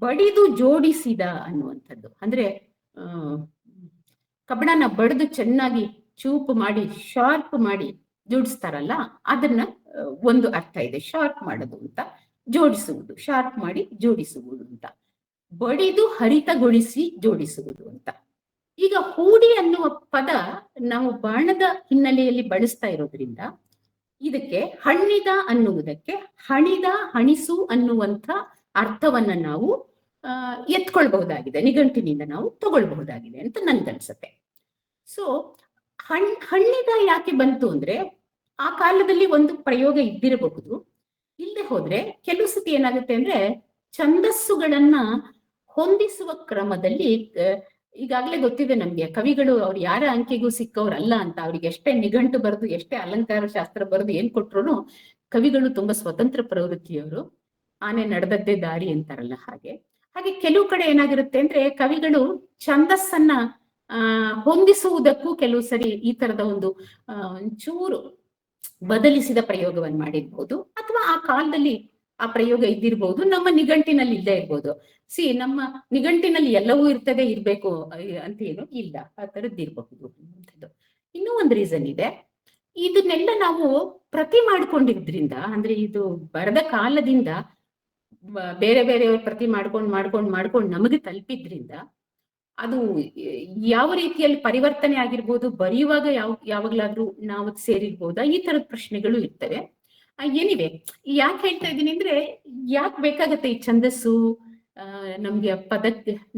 ಬಡಿದು ಜೋಡಿಸಿದ ಅನ್ನುವಂಥದ್ದು, ಅಂದ್ರೆ ಕಬ್ಬಣನ ಬಡಿದು ಚೆನ್ನಾಗಿ ಚೂಪು ಮಾಡಿ ಶಾರ್ಪ್ ಮಾಡಿ ಜೋಡಿಸ್ತಾರಲ್ಲ, ಅದನ್ನ ಒಂದು ಅರ್ಥ ಇದೆ. ಶಾರ್ಪ್ ಮಾಡೋದು ಅಂತ, ಜೋಡಿಸುವುದು, ಶಾರ್ಪ್ ಮಾಡಿ ಜೋಡಿಸುವುದು ಅಂತ, ಬಡಿದು ಹರಿತಗೊಳಿಸಿ ಜೋಡಿಸುವುದು ಅಂತ. ಈಗ ಹೂಡಿ ಅನ್ನುವ ಪದ ನಾವು ಬಾಣದ ಹಿನ್ನೆಲೆಯಲ್ಲಿ ಬಳಸ್ತಾ ಇರೋದ್ರಿಂದ ಇದಕ್ಕೆ ಹಣ್ಣಿದ ಅನ್ನುವುದಕ್ಕೆ ಹಣಿದ ಹಣಿಸು ಅನ್ನುವಂಥ ಅರ್ಥವನ್ನ ನಾವು ಎತ್ಕೊಳ್ಬಹುದಾಗಿದೆ, ನಿಘಂಟಿನಿಂದ ನಾವು ತಗೊಳ್ಬಹುದಾಗಿದೆ ಅಂತ ನನ್ಗನ್ಸತ್ತೆ. ಸೊ ಹಣ್ಣಿದ ಯಾಕೆ ಬಂತು ಅಂದ್ರೆ ಆ ಕಾಲದಲ್ಲಿ ಒಂದು ಪ್ರಯೋಗ ಇದ್ದಿರಬಹುದು. ಇಲ್ಲದೆ ಹೋದ್ರೆ ಕೆಲವು ಸತಿ ಏನಾಗುತ್ತೆ ಅಂದ್ರೆ ಛಂದಸ್ಸುಗಳನ್ನ ಹೊಂದಿಸುವ ಕ್ರಮದಲ್ಲಿ, ಈಗಾಗಲೇ ಗೊತ್ತಿದೆ ನಮ್ಗೆ ಕವಿಗಳು ಅವ್ರು ಯಾರ ಅಂಕೆಗೂ ಸಿಕ್ಕವ್ರಲ್ಲ ಅಂತ. ಅವ್ರಿಗೆ ಎಷ್ಟೇ ನಿಘಂಟು ಬರೆದು ಎಷ್ಟೇ ಅಲಂಕಾರ ಶಾಸ್ತ್ರ ಬರೆದು ಏನ್ ಕೊಟ್ರು ಕವಿಗಳು ತುಂಬಾ ಸ್ವತಂತ್ರ ಪ್ರವೃತ್ತಿಯವರು. ಆನೆ ನಡೆದದ್ದೇ ದಾರಿ ಅಂತಾರಲ್ಲ ಹಾಗೆ. ಕೆಲವು ಕಡೆ ಏನಾಗಿರುತ್ತೆ ಅಂದ್ರೆ ಕವಿಗಳು ಛಂದಸ್ಸನ್ನ ಹೊಂದಿಸುವುದಕ್ಕೂ ಕೆಲವು ಸರಿ ಈ ತರದ ಒಂದು ಚೂರು ಬದಲಿಸಿದ ಪ್ರಯೋಗವನ್ನು ಮಾಡಿರ್ಬೋದು, ಅಥವಾ ಆ ಕಾಲದಲ್ಲಿ ಆ ಪ್ರಯೋಗ ಇದ್ದಿರ್ಬೋದು, ನಮ್ಮ ನಿಘಂಟಿನಲ್ಲಿ ಇಲ್ಲದೆ ಇರ್ಬೋದು. ನಮ್ಮ ನಿಘಂಟಿನಲ್ಲಿ ಎಲ್ಲವೂ ಇರ್ಬೇಕು ಅಂತ ಏನು ಇಲ್ಲ, ಆ ತರದ್ದಿರ್ಬಹುದು ಅನ್ನುವಂಥದ್ದು. ಇನ್ನೂ ಒಂದು ರೀಸನ್ ಇದೆ. ಇದನ್ನೆಲ್ಲ ನಾವು ಪ್ರತಿ ಮಾಡ್ಕೊಂಡಿದ್ರಿಂದ, ಅಂದ್ರೆ ಇದು ಬರದ ಕಾಲದಿಂದ ಬೇರೆ ಬೇರೆಯವ್ರ ಪ್ರತಿ ಮಾಡ್ಕೊಂಡು ನಮಗೆ ತಲುಪಿದ್ರಿಂದ ಅದು ಯಾವ ರೀತಿಯಲ್ಲಿ ಪರಿವರ್ತನೆ ಆಗಿರ್ಬೋದು, ಬರೆಯುವಾಗ ಯಾವಾಗ್ಲಾದ್ರೂ ನಾವು ಸೇರಿರ್ಬೋದಾ, ಈ ತರದ ಪ್ರಶ್ನೆಗಳು ಇರ್ತವೆ. ಏನಿವೆ ಯಾಕೆ ಹೇಳ್ತಾ ಇದ್ದೀನಿ ಅಂದ್ರೆ, ಯಾಕೆ ಬೇಕಾಗತ್ತೆ ಈ ಛಂದಸ್ಸು, ನಮ್ಗೆ ಪದ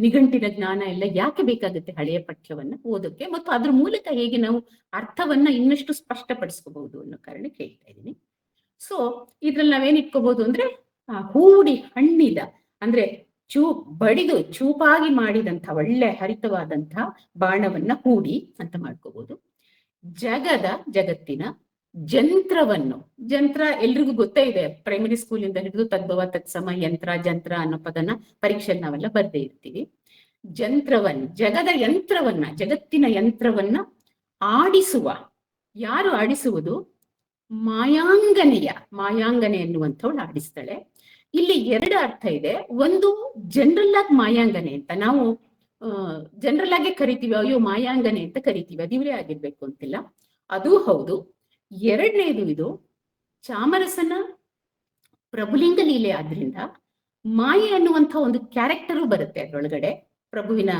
ನಿಘಂಟಿನ ಜ್ಞಾನ ಎಲ್ಲ ಯಾಕೆ ಬೇಕಾಗುತ್ತೆ ಹಳೆಯ ಪಠ್ಯವನ್ನ ಓದೋಕೆ, ಮತ್ತು ಅದ್ರ ಮೂಲಕ ಹೇಗೆ ನಾವು ಅರ್ಥವನ್ನ ಇನ್ನಷ್ಟು ಸ್ಪಷ್ಟಪಡಿಸ್ಕೋಬಹುದು ಅನ್ನೋ ಕಾರಣಕ್ಕೆ ಹೇಳ್ತಾ ಇದ್ದೀನಿ. ಸೊ ಇದ್ರಲ್ಲಿ ನಾವೇನ್ ಇಟ್ಕೋಬಹುದು ಅಂದ್ರೆ, ಹೂಡಿ ಹಣ್ಣಿದ ಅಂದ್ರೆ ಬಡಿದು ಚೂಪಾಗಿ ಮಾಡಿದಂಥ ಒಳ್ಳೆ ಹರಿತವಾದಂಥ ಬಾಣವನ್ನ ಹೂಡಿ ಅಂತ ಮಾಡ್ಕೋಬಹುದು. ಜಗತ್ತಿನ ಜಂತ್ರ ಎಲ್ರಿಗೂ ಗೊತ್ತೇ ಇದೆ, ಪ್ರೈಮರಿ ಸ್ಕೂಲಿಂದ ಹಿಡಿದು ತದ್ಭವ ತತ್ಸಮ ಯಂತ್ರ ಜಂತ್ರ ಅನ್ನೋ ಪದನ ಪರೀಕ್ಷೆಯಲ್ಲಿ ನಾವೆಲ್ಲ ಬರ್ದೇ ಇರ್ತೀವಿ. ಜಗತ್ತಿನ ಯಂತ್ರವನ್ನ ಆಡಿಸುವ, ಯಾರು ಆಡಿಸುವುದು? ಮಾಯಾಂಗನೆ ಎನ್ನುವಂಥವಳು ಆಡಿಸ್ತಾಳೆ. ಇಲ್ಲಿ ಎರಡು ಅರ್ಥ ಇದೆ. ಒಂದು ಜನರಲ್ ಆಗಿ ಮಾಯಾಂಗನೆ ಅಂತ ನಾವು ಜನರಲ್ ಆಗಿ ಕರಿತೀವಿ, ಅಯ್ಯೋ ಮಾಯಾಂಗನೆ ಅಂತ ಕರಿತೀವಿ, ಅದು ಇವರೇ ಆಗಿರ್ಬೇಕು ಅಂತಿಲ್ಲ, ಅದೂ ಹೌದು. ಎರಡನೇದು, ಇದು ಚಾಮರಸನ ಪ್ರಭುಲಿಂಗ ಲೀಲೆ ಆದ್ರಿಂದ ಮಾಯೆ ಅನ್ನುವಂಥ ಒಂದು ಕ್ಯಾರೆಕ್ಟರು ಬರುತ್ತೆ ಅದ್ರೊಳಗಡೆ. ಪ್ರಭುವಿನ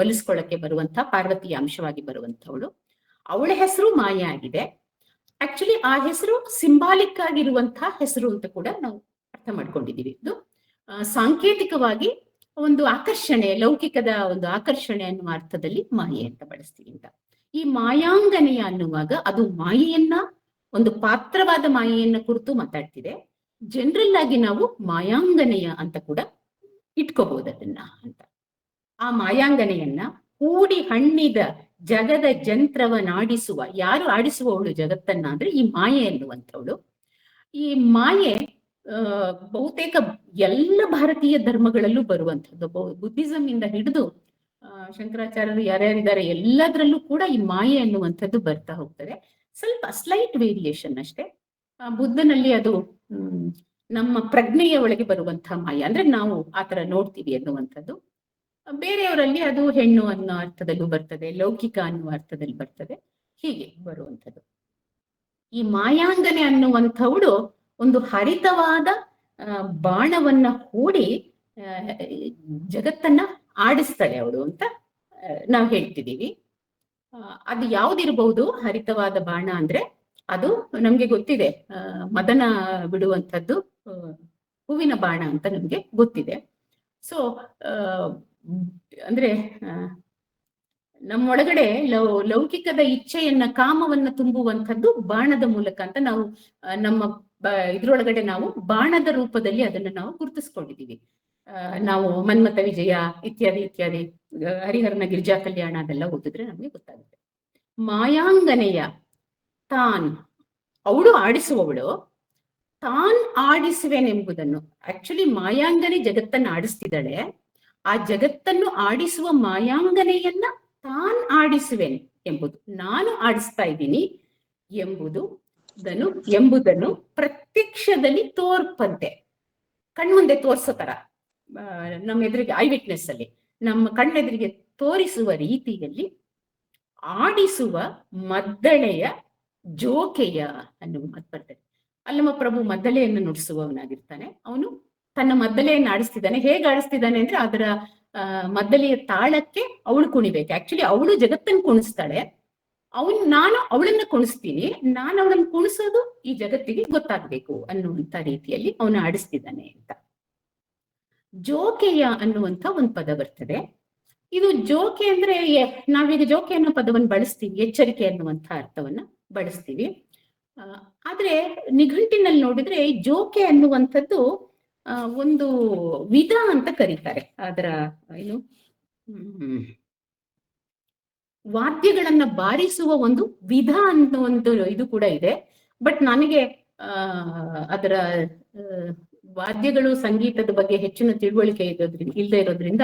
ಒಲಿಸ್ಕೊಳ್ಳಕ್ಕೆ ಬರುವಂತ ಪಾರ್ವತಿಯ ಅಂಶವಾಗಿ ಬರುವಂಥವಳು, ಅವಳ ಹೆಸರು ಮಾಯೆ ಆಗಿದೆ. ಆಕ್ಚುಲಿ ಆ ಹೆಸರು ಸಿಂಬಾಲಿಕ್ ಆಗಿರುವಂತಹ ಹೆಸರು ಅಂತ ಕೂಡ ನಾವು ಅರ್ಥ ಮಾಡ್ಕೊಂಡಿದೀವಿ. ಇದು ಸಾಂಕೇತಿಕವಾಗಿ ಒಂದು ಆಕರ್ಷಣೆ, ಲೌಕಿಕದ ಒಂದು ಆಕರ್ಷಣೆ ಅನ್ನುವ ಅರ್ಥದಲ್ಲಿ ಮಾಯೆ ಅಂತ ಬಳಸ್ತೀವಿ ಅಂತ. ಈ ಮಾಯಾಂಗನೆಯ ಅನ್ನುವಾಗ ಅದು ಮಾಯೆಯನ್ನ, ಒಂದು ಪಾತ್ರವಾದ ಮಾಯೆಯನ್ನ ಕುರಿತು ಮಾತಾಡ್ತಿದೆ. ಜನರಲ್ ಆಗಿ ನಾವು ಮಾಯಾಂಗನೆಯ ಅಂತ ಕೂಡ ಇಟ್ಕೋಬಹುದು ಅದನ್ನ ಅಂತ. ಆ ಮಾಯಾಂಗನೆಯನ್ನ ಕೂಡಿ ಹಣ್ಣಿದ ಜಗದ ಜಂತ್ರವನ್ನಾಡಿಸುವ, ಯಾರು ಆಡಿಸುವವಳು ಜಗತ್ತನ್ನ ಅಂದ್ರೆ ಈ ಮಾಯೆ ಎನ್ನುವಂಥವಳು. ಈ ಮಾಯೆ ಬಹುತೇಕ ಎಲ್ಲ ಭಾರತೀಯ ಧರ್ಮಗಳಲ್ಲೂ ಬರುವಂಥದ್ದು. ಬುದ್ಧಿಸಂ ಇಂದ ಹಿಡಿದು ಶಂಕರಾಚಾರ್ಯರು ಯಾರ್ಯಾರಿದ್ದಾರೆ ಎಲ್ಲದರಲ್ಲೂ ಕೂಡ ಈ ಮಾಯೆ ಅನ್ನುವಂಥದ್ದು ಬರ್ತಾ ಹೋಗ್ತದೆ. ಸ್ವಲ್ಪ ಸ್ಲೈಟ್ ವೇರಿಯೇಷನ್ ಅಷ್ಟೇ. ಬುದ್ಧನಲ್ಲಿ ಅದು ನಮ್ಮ ಪ್ರಜ್ಞೆಯ ಒಳಗೆ ಬರುವಂತಹ ಮಾಯೆ, ಅಂದ್ರೆ ನಾವು ಆತರ ನೋಡ್ತೀವಿ ಅನ್ನುವಂಥದ್ದು. ಬೇರೆಯವರಲ್ಲಿ ಅದು ಹೆಣ್ಣು ಅನ್ನೋ ಅರ್ಥದಲ್ಲೂ ಬರ್ತದೆ, ಲೌಕಿಕ ಅನ್ನುವ ಅರ್ಥದಲ್ಲಿ ಬರ್ತದೆ, ಹೀಗೆ ಬರುವಂಥದ್ದು. ಈ ಮಾಯಾಂಗನೆ ಅನ್ನುವಂಥವಳು ಒಂದು ಹರಿತವಾದ ಬಾಣವನ್ನ ಹೂಡಿ ಜಗತ್ತನ್ನ ಆಡಿಸ್ತಾಳೆ ಅವಳು ಅಂತ ನಾವು ಹೇಳ್ತಿದೀವಿ. ಅದು ಯಾವ್ದಿರ್ಬಹುದು ಹರಿತವಾದ ಬಾಣ ಅಂದ್ರೆ? ಅದು ನಮ್ಗೆ ಗೊತ್ತಿದೆ, ಮದನ ಬಿಡುವಂಥದ್ದು ಹೂವಿನ ಬಾಣ ಅಂತ ನಮ್ಗೆ ಗೊತ್ತಿದೆ. ಸೊ ಅಂದ್ರೆ ನಮ್ಮೊಳಗಡೆ ಲೌಕಿಕದ ಇಚ್ಛೆಯನ್ನ, ಕಾಮವನ್ನ ತುಂಬುವಂಥದ್ದು ಬಾಣದ ಮೂಲಕ ಅಂತ ನಾವು ನಮ್ಮ ಇದ್ರೊಳಗಡೆ ನಾವು ಬಾಣದ ರೂಪದಲ್ಲಿ ಅದನ್ನ ನಾವು ಗುರುತಿಸ್ಕೊಂಡಿದೀವಿ. ನಾವು ಮನ್ಮಥ ವಿಜಯ ಇತ್ಯಾದಿ ಇತ್ಯಾದಿ, ಹರಿಹರನ ಗಿರಿಜಾ ಕಲ್ಯಾಣ ಅದೆಲ್ಲ ಓದಿದ್ರೆ ನಮ್ಗೆ ಗೊತ್ತಾಗುತ್ತೆ. ಮಾಯಾಂಗನೆಯ ತಾನ್, ಅವಳು ಆಡಿಸುವವಳು, ತಾನ್ ಆಡಿಸುವೆನೆಂಬುದನ್ನು. ಆಕ್ಚುಲಿ ಮಾಯಾಂಗನೆ ಜಗತ್ತನ್ನು ಆಡಿಸ್ತಿದ್ದಾಳೆ. ಆ ಜಗತ್ತನ್ನು ಆಡಿಸುವ ಮಾಯಾಂಗನೆಯನ್ನ ತಾನ್ ಆಡಿಸುವೆನು ಎಂಬುದು, ನಾನು ಆಡಿಸ್ತಾ ಇದ್ದೀನಿ ಎಂಬುದನ್ನು ಪ್ರತ್ಯಕ್ಷದಲ್ಲಿ ತೋರ್ಪಂತೆ, ಕಣ್ಮುಂದೆ ತೋರ್ಸೋ ತರ, ನಮ್ಮ ಎದುರಿಗೆ ಐ ವಿಟ್ನೆಸ್ ಅಲ್ಲಿ ನಮ್ಮ ಕಣ್ಣೆದುರಿಗೆ ತೋರಿಸುವ ರೀತಿಯಲ್ಲಿ ಆಡಿಸುವ ಮದ್ದಳೆಯ ಜೋಕೆಯ ಅನ್ನುವ ಮಾತು ಬರ್ತದೆ. ಅಲ್ಲಮ್ಮ ಪ್ರಭು ಮದ್ದಳೆಯನ್ನು ನುಡಿಸುವವನಾಗಿರ್ತಾನೆ. ಅವನು ತನ್ನ ಮದ್ದಳೆಯನ್ನು ಆಡಿಸ್ತಿದ್ದಾನೆ. ಹೇಗೆ ಆಡಿಸ್ತಿದ್ದಾನೆ ಅಂದ್ರೆ ಅದರ ಮದ್ದಳೆಯ ತಾಳಕ್ಕೆ ಅವಳು ಕುಣಿಬೇಕು. ಆಕ್ಚುಲಿ ಅವಳು ಜಗತ್ತನ್ನು ಕುಣಿಸ್ತಾಳೆ, ನಾನು ಅವಳನ್ನ ಕುಣಿಸ್ತೀನಿ, ನಾನು ಅವಳನ್ನ ಕುಣಿಸೋದು ಈ ಜಗತ್ತಿಗೆ ಗೊತ್ತಾಗ್ಬೇಕು ಅನ್ನುವಂತ ರೀತಿಯಲ್ಲಿ ಅವನು ಆಡಿಸ್ತಿದ್ದಾನೆ ಅಂತ. ಜೋಕೆಯ ಅನ್ನುವಂತ ಒಂದು ಪದ ಬರ್ತದೆ. ಇದು ಜೋಕೆ ಅಂದ್ರೆ ನಾವೀಗ ಜೋಕೆ ಅನ್ನೋ ಪದವನ್ನು ಬಳಸ್ತೀವಿ, ಎಚ್ಚರಿಕೆ ಅನ್ನುವಂಥ ಅರ್ಥವನ್ನ ಬಳಸ್ತೀವಿ. ಆದ್ರೆ ನಿಘಂಟಿನಲ್ಲಿ ನೋಡಿದ್ರೆ ಜೋಕೆ ಅನ್ನುವಂಥದ್ದು ಒಂದು ವಿಧ ಅಂತ ಕರೀತಾರೆ. ಅದರ ಏನು ವಾದ್ಯಗಳನ್ನ ಬಾರಿಸುವ ಒಂದು ವಿಧ ಅಂತ ಒಂದು ಇದು ಕೂಡ ಇದೆ. ಬಟ್ ನನಗೆ ಅದರ ವಾದ್ಯಗಳು, ಸಂಗೀತದ ಬಗ್ಗೆ ಹೆಚ್ಚಿನ ತಿಳುವಳಿಕೆ ಇಲ್ಲದೆ ಇರೋದ್ರಿಂದ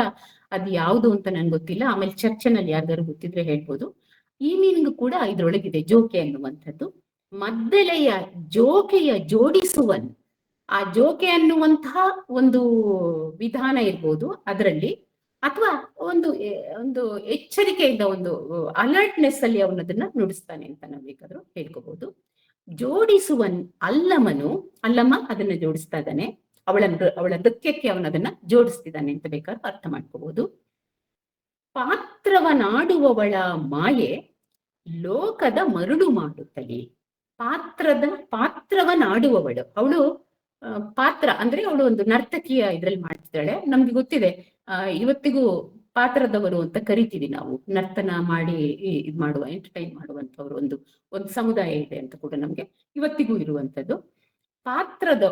ಅದು ಯಾವುದು ಅಂತ ನನ್ಗೆ ಗೊತ್ತಿಲ್ಲ. ಆಮೇಲೆ ಚರ್ಚೆನಲ್ಲಿ ಯಾರಿಗಾರು ಗೊತ್ತಿದ್ರೆ ಹೇಳ್ಬೋದು. ಈ ಮೀನಿಂಗ್ ಕೂಡ ಇದ್ರೊಳಗಿದೆ, ಜೋಕೆ ಅನ್ನುವಂಥದ್ದು. ಮದ್ದಳೆಯ ಜೋಕೆಯ ಜೋಡಿಸುವನ್, ಆ ಜೋಕೆ ಅನ್ನುವಂತಹ ಒಂದು ವಿಧಾನ ಇರ್ಬೋದು ಅದರಲ್ಲಿ, ಅಥವಾ ಒಂದು ಎಚ್ಚರಿಕೆಯಿಂದ ಒಂದು ಅಲರ್ಟ್ನೆಸ್ ಅಲ್ಲಿ ಅವನದನ್ನ ನುಡಿಸ್ತಾನೆ ಅಂತ ನಾವು ಬೇಕಾದ್ರೂ ಹೇಳ್ಕೋಬಹುದು. ಜೋಡಿಸುವನ್ ಅಲ್ಲಮ್ಮ ಅದನ್ನ ಜೋಡಿಸ್ತಾ ಇದ್ದಾನೆ, ಅವಳ ನೃತ್ಯಕ್ಕೆ ಅವನದನ್ನ ಜೋಡಿಸ್ತಿದ್ದಾನೆ ಅಂತ ಬೇಕಾದ್ರೂ ಅರ್ಥ ಮಾಡ್ಕೋಬಹುದು. ಪಾತ್ರವನಾಡುವವಳ ಮಾಯೆ ಲೋಕದ ಮರುಳು ಮಾಡುತ್ತಲೇ. ಪಾತ್ರವನಾಡುವವಳು, ಅವಳು ಪಾತ್ರ ಅಂದ್ರೆ ಅವಳು ಒಂದು ನರ್ತಕಿಯ ಇದ್ರಲ್ಲಿ ಮಾಡ್ತಿದ್ದಾಳೆ. ನಮ್ಗೆ ಗೊತ್ತಿದೆ, ಇವತ್ತಿಗೂ ಪಾತ್ರದವರು ಅಂತ ಕರಿತೀವಿ ನಾವು. ನರ್ತನ ಮಾಡಿ ಇದ್ ಮಾಡುವ, ಎಂಟರ್ಟೈನ್ ಮಾಡುವಂತವ್ರು ಒಂದು ಸಮುದಾಯ ಇದೆ ಅಂತ ಕೂಡ ನಮ್ಗೆ ಇವತ್ತಿಗೂ ಇರುವಂತದ್ದು.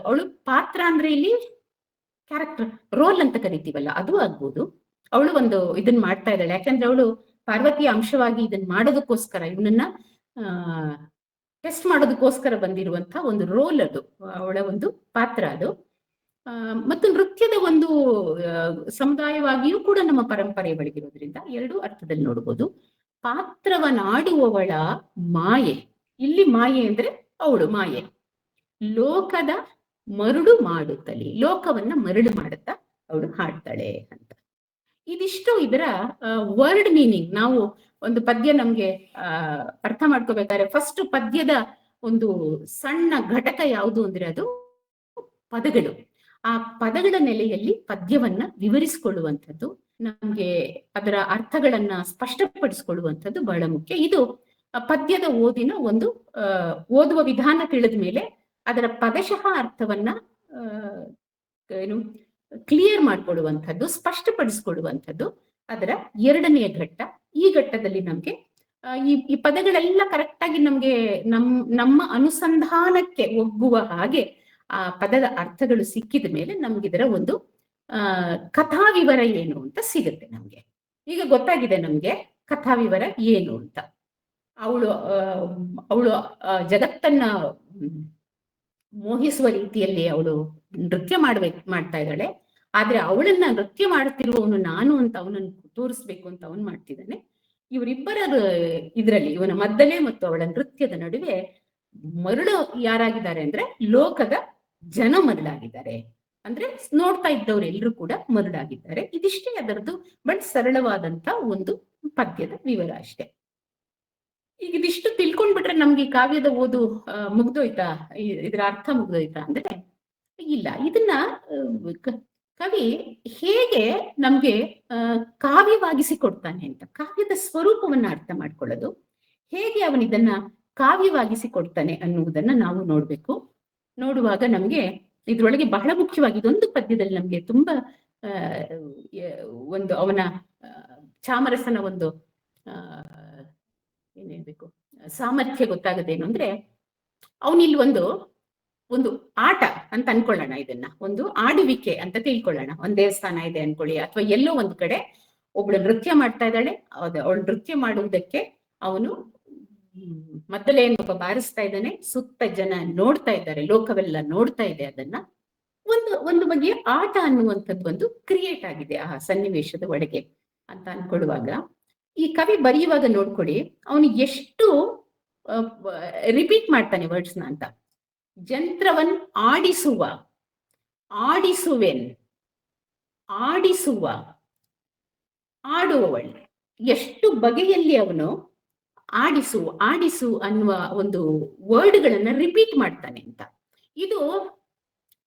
ಅವಳು ಪಾತ್ರ ಅಂದ್ರೆ ಇಲ್ಲಿ ಕ್ಯಾರೆಕ್ಟರ್, ರೋಲ್ ಅಂತ ಕರಿತೀವಲ್ಲ, ಅದು ಆಗ್ಬೋದು. ಅವಳು ಒಂದು ಇದನ್ನ ಮಾಡ್ತಾ ಇದ್ದಾಳೆ, ಯಾಕಂದ್ರೆ ಅವಳು ಪಾರ್ವತಿಯ ಅಂಶವಾಗಿ ಇದನ್ನ ಮಾಡೋದಕ್ಕೋಸ್ಕರ, ಇವನನ್ನ ಟೆಸ್ಟ್ ಮಾಡೋದಕ್ಕೋಸ್ಕರ ಬಂದಿರುವಂತ ಒಂದು ರೋಲ್ ಅದು, ಅವಳ ಒಂದು ಪಾತ್ರ ಅದು. ಮತ್ತು ನೃತ್ಯದ ಒಂದು ಸಮುದಾಯವಾಗಿಯೂ ಕೂಡ ನಮ್ಮ ಪರಂಪರೆ ಬೆಳಗಿರೋದ್ರಿಂದ ಎರಡು ಅರ್ಥದಲ್ಲಿ ನೋಡ್ಬೋದು. ಪಾತ್ರವನಾಡುವವಳ ಮಾಯೆ, ಇಲ್ಲಿ ಮಾಯೆ ಅಂದ್ರೆ ಅವಳು ಮಾಯೆ. ಲೋಕದ ಮರುಳು ಮಾಡುತ್ತಲೇ, ಲೋಕವನ್ನ ಮರಳು ಮಾಡುತ್ತಾ ಅವಳು ಹಾಡ್ತಾಳೆ ಅಂತ. ಇದಿಷ್ಟು ಇದರ ವರ್ಡ್ ಮೀನಿಂಗ್. ನಾವು ಒಂದು ಪದ್ಯ ನಮ್ಗೆ ಅರ್ಥ ಮಾಡ್ಕೋಬೇಕಾದ್ರೆ ಫಸ್ಟ್ ಪದ್ಯದ ಒಂದು ಸಣ್ಣ ಘಟಕ ಯಾವುದು ಅಂದ್ರೆ ಅದು ಪದಗಳು. ಆ ಪದಗಳ ನೆಲೆಯಲ್ಲಿ ಪದ್ಯವನ್ನ ವಿವರಿಸಿಕೊಳ್ಳುವಂಥದ್ದು, ನಮ್ಗೆ ಅದರ ಅರ್ಥಗಳನ್ನ ಸ್ಪಷ್ಟಪಡಿಸಿಕೊಳ್ಳುವಂಥದ್ದು ಬಹಳ ಮುಖ್ಯ. ಇದು ಪದ್ಯದ ಓದಿನ ಒಂದು ಓದುವ ವಿಧಾನ ತಿಳಿದ ಮೇಲೆ ಅದರ ಪದಶಃ ಅರ್ಥವನ್ನ ಏನು ಕ್ಲಿಯರ್ ಮಾಡ್ಕೊಡುವಂಥದ್ದು, ಸ್ಪಷ್ಟಪಡಿಸ್ಕೊಡುವಂಥದ್ದು ಅದರ ಎರಡನೆಯ ಘಟ್ಟ. ಈ ಘಟ್ಟದಲ್ಲಿ ನಮ್ಗೆ ಈ ಪದಗಳೆಲ್ಲ ಕರೆಕ್ಟ್ ಆಗಿ ನಮ್ಗೆ ನಮ್ಮ ಅನುಸಂಧಾನಕ್ಕೆ ಒಗ್ಗುವ ಹಾಗೆ ಆ ಪದದ ಅರ್ಥಗಳು ಸಿಕ್ಕಿದ ಮೇಲೆ ನಮ್ಗಿದರ ಒಂದು ಕಥಾ ವಿವರ ಏನು ಅಂತ ಸಿಗುತ್ತೆ ನಮ್ಗೆ. ಈಗ ಗೊತ್ತಾಗಿದೆ ನಮ್ಗೆ ಕಥಾ ವಿವರ ಏನು ಅಂತ. ಅವಳು ಜಗತ್ತನ್ನ ಮೋಹಿಸುವ ರೀತಿಯಲ್ಲಿ ಅವಳು ನೃತ್ಯ ಮಾಡ್ತಾ ಇದ್ದಾಳೆ. ಆದ್ರೆ ಅವಳನ್ನ ನೃತ್ಯ ಮಾಡುತ್ತಿರುವವನು ನಾನು ಅಂತ ಅವನನ್ನು ತೋರಿಸ್ಬೇಕು ಅಂತ ಅವನ್ ಮಾಡ್ತಿದ್ದಾನೆ. ಇವರಿಬ್ಬರ ಇದ್ರಲ್ಲಿ ಇವನ ಮದ್ದಲೆ ಮತ್ತು ಅವಳ ನೃತ್ಯದ ನಡುವೆ ಮರಳು ಯಾರಾಗಿದ್ದಾರೆ ಅಂದ್ರೆ ಲೋಕದ ಜನ ಮರಳಾಗಿದ್ದಾರೆ. ಅಂದ್ರೆ ನೋಡ್ತಾ ಇದ್ದವ್ರು ಎಲ್ರು ಕೂಡ ಮರಳಾಗಿದ್ದಾರೆ. ಇದಿಷ್ಟೇ ಅದರದ್ದು ಬಟ್ ಸರಳವಾದಂತ ಒಂದು ಪದ್ಯದ ವಿವರ ಅಷ್ಟೇ. ಈಗ ಇದಿಷ್ಟು ತಿಳ್ಕೊಂಡ್ಬಿಟ್ರೆ ನಮ್ಗೆ ಈ ಕಾವ್ಯದ ಓದು ಮುಗ್ದೋಯ್ತಾ, ಇದರ ಅರ್ಥ ಮುಗ್ದೋಯ್ತಾ ಅಂದ್ರೆ ಇಲ್ಲ. ಇದನ್ನ ಕವಿ ಹೇಗೆ ನಮ್ಗೆ ಕಾವ್ಯವಾಗಿಸಿ ಕೊಡ್ತಾನೆ ಅಂತ, ಕಾವ್ಯದ ಸ್ವರೂಪವನ್ನ ಅರ್ಥ ಮಾಡ್ಕೊಳ್ಳೋದು ಹೇಗೆ, ಅವನಿದನ್ನ ಕಾವ್ಯವಾಗಿಸಿ ಕೊಡ್ತಾನೆ ಅನ್ನುವುದನ್ನ ನಾವು ನೋಡ್ಬೇಕು. ನೋಡುವಾಗ ನಮ್ಗೆ ಇದ್ರೊಳಗೆ ಬಹಳ ಮುಖ್ಯವಾಗಿ ಇದೊಂದು ಪದ್ಯದಲ್ಲಿ ನಮ್ಗೆ ತುಂಬಾ ಒಂದು ಅವನ ಚಾಮರಸನ ಒಂದು ಏನ್ ಹೇಳ್ಬೇಕು ಸಾಮರ್ಥ್ಯ ಗೊತ್ತಾಗದೇನು ಅಂದ್ರೆ, ಅವನಿಲ್ಲಿ ಒಂದು ಆಟ ಅಂತ ಅನ್ಕೊಳ್ಳೋಣ, ಇದನ್ನ ಒಂದು ಆಡುವಿಕೆ ಅಂತ ತಿಳ್ಕೊಳ್ಳೋಣ. ಒಂದ್ ದೇವಸ್ಥಾನ ಇದೆ ಅನ್ಕೊಳ್ಳಿ, ಅಥವಾ ಎಲ್ಲೋ ಒಂದು ಕಡೆ ಒಬ್ಳು ನೃತ್ಯ ಮಾಡ್ತಾ ಇದ್ದಾಳೆ. ಅವಳು ನೃತ್ಯ ಮಾಡುವುದಕ್ಕೆ ಅವನು ಮದ್ದಲೆಯನ್ನು ಬಾರಿಸ್ತಾ ಇದ್ದಾನೆ. ಸುತ್ತ ಜನ ನೋಡ್ತಾ ಇದ್ದಾರೆ, ಲೋಕವೆಲ್ಲ ನೋಡ್ತಾ ಇದೆ. ಅದನ್ನ ಒಂದು ಬಗೆಯ ಆಟ ಅನ್ನುವಂಥದ್ದು ಒಂದು ಕ್ರಿಯೇಟ್ ಆಗಿದೆ ಆ ಸನ್ನಿವೇಶದ ಒಳಗೆ ಅಂತ ಅನ್ಕೊಳ್ಳುವಾಗ, ಈ ಕವಿ ಬರೆಯುವಾಗ ನೋಡ್ಕೊಡಿ ಅವನು ಎಷ್ಟು ರಿಪೀಟ್ ಮಾಡ್ತಾನೆ ವರ್ಡ್ಸ್ನ ಅಂತ. ಜಂತ್ರವನ್ ಆಡಿಸುವ, ಆಡಿಸುವೆನ್, ಆಡಿಸುವ, ಆಡುವವಳು, ಎಷ್ಟು ಬಗೆಯಲ್ಲಿ ಅವನು ಆಡಿಸು ಅನ್ನುವ ಒಂದು ವರ್ಡ್ಗಳನ್ನ ರಿಪೀಟ್ ಮಾಡ್ತಾನೆ ಅಂತ. ಇದು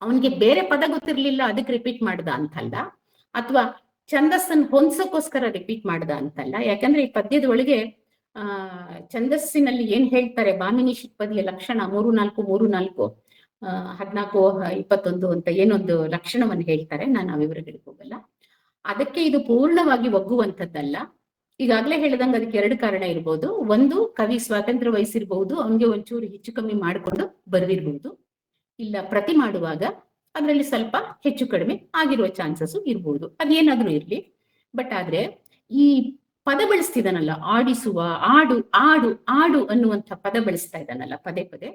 ಅವನಿಗೆ ಬೇರೆ ಪದ ಗೊತ್ತಿರ್ಲಿಲ್ಲ ಅದಕ್ಕೆ ರಿಪೀಟ್ ಮಾಡ್ದ ಅಂತಲ್ಲ, ಅಥವಾ ಛಂದಸ್ಸನ್ನು ಹೊಂದಸಕ್ಕೋಸ್ಕರ ರಿಪೀಟ್ ಮಾಡ್ದ ಅಂತಲ್ಲ. ಯಾಕಂದ್ರೆ ಈ ಪದ್ಯದ ಒಳಗೆ ಛಂದಸ್ಸಿನಲ್ಲಿ ಏನ್ ಹೇಳ್ತಾರೆ, ಭಾಮಿನಿ ಷಟ್ಪದಿಯ ಲಕ್ಷಣ 3-4 14-21 ಅಂತ ಏನೊಂದು ಲಕ್ಷಣವನ್ನು ಹೇಳ್ತಾರೆ. ನಾನು ಆ ವಿವರಗಳಿಗೆ ಹೋಗಲ್ಲ. ಅದಕ್ಕೆ ಇದು ಪೂರ್ಣವಾಗಿ ಒಗ್ಗುವಂಥದ್ದಲ್ಲ. ಈಗಾಗ್ಲೇ ಹೇಳಿದಂಗೆ ಅದಕ್ಕೆ 2 ಕಾರಣ ಇರ್ಬೋದು. ಒಂದು, ಕವಿ ಸ್ವಾತಂತ್ರ್ಯ ವಹಿಸಿರ್ಬಹುದು, ಅವನಿಗೆ ಒಂಚೂರು ಹೆಚ್ಚು ಕಮ್ಮಿ ಮಾಡ್ಕೊಂಡು ಬರೆದಿರ್ಬಹುದು. ಇಲ್ಲ, ಪ್ರತಿ ಮಾಡುವಾಗ ಅದರಲ್ಲಿ ಸ್ವಲ್ಪ ಹೆಚ್ಚು ಕಡಿಮೆ ಆಗಿರುವ ಚಾನ್ಸಸ್ ಇರ್ಬೋದು. ಅದೇನಾದ್ರೂ ಇರ್ಲಿ. ಬಟ್ ಆದ್ರೆ ಈ ಪದ ಬಳಸ್ತಿದ್ದಾನಲ್ಲ, ಆಡಿಸುವ, ಆಡು ಆಡು ಆಡು ಅನ್ನುವಂಥ ಪದ ಬಳಸ್ತಾ ಇದ್ದಾನಲ್ಲ ಪದೇ ಪದೇ,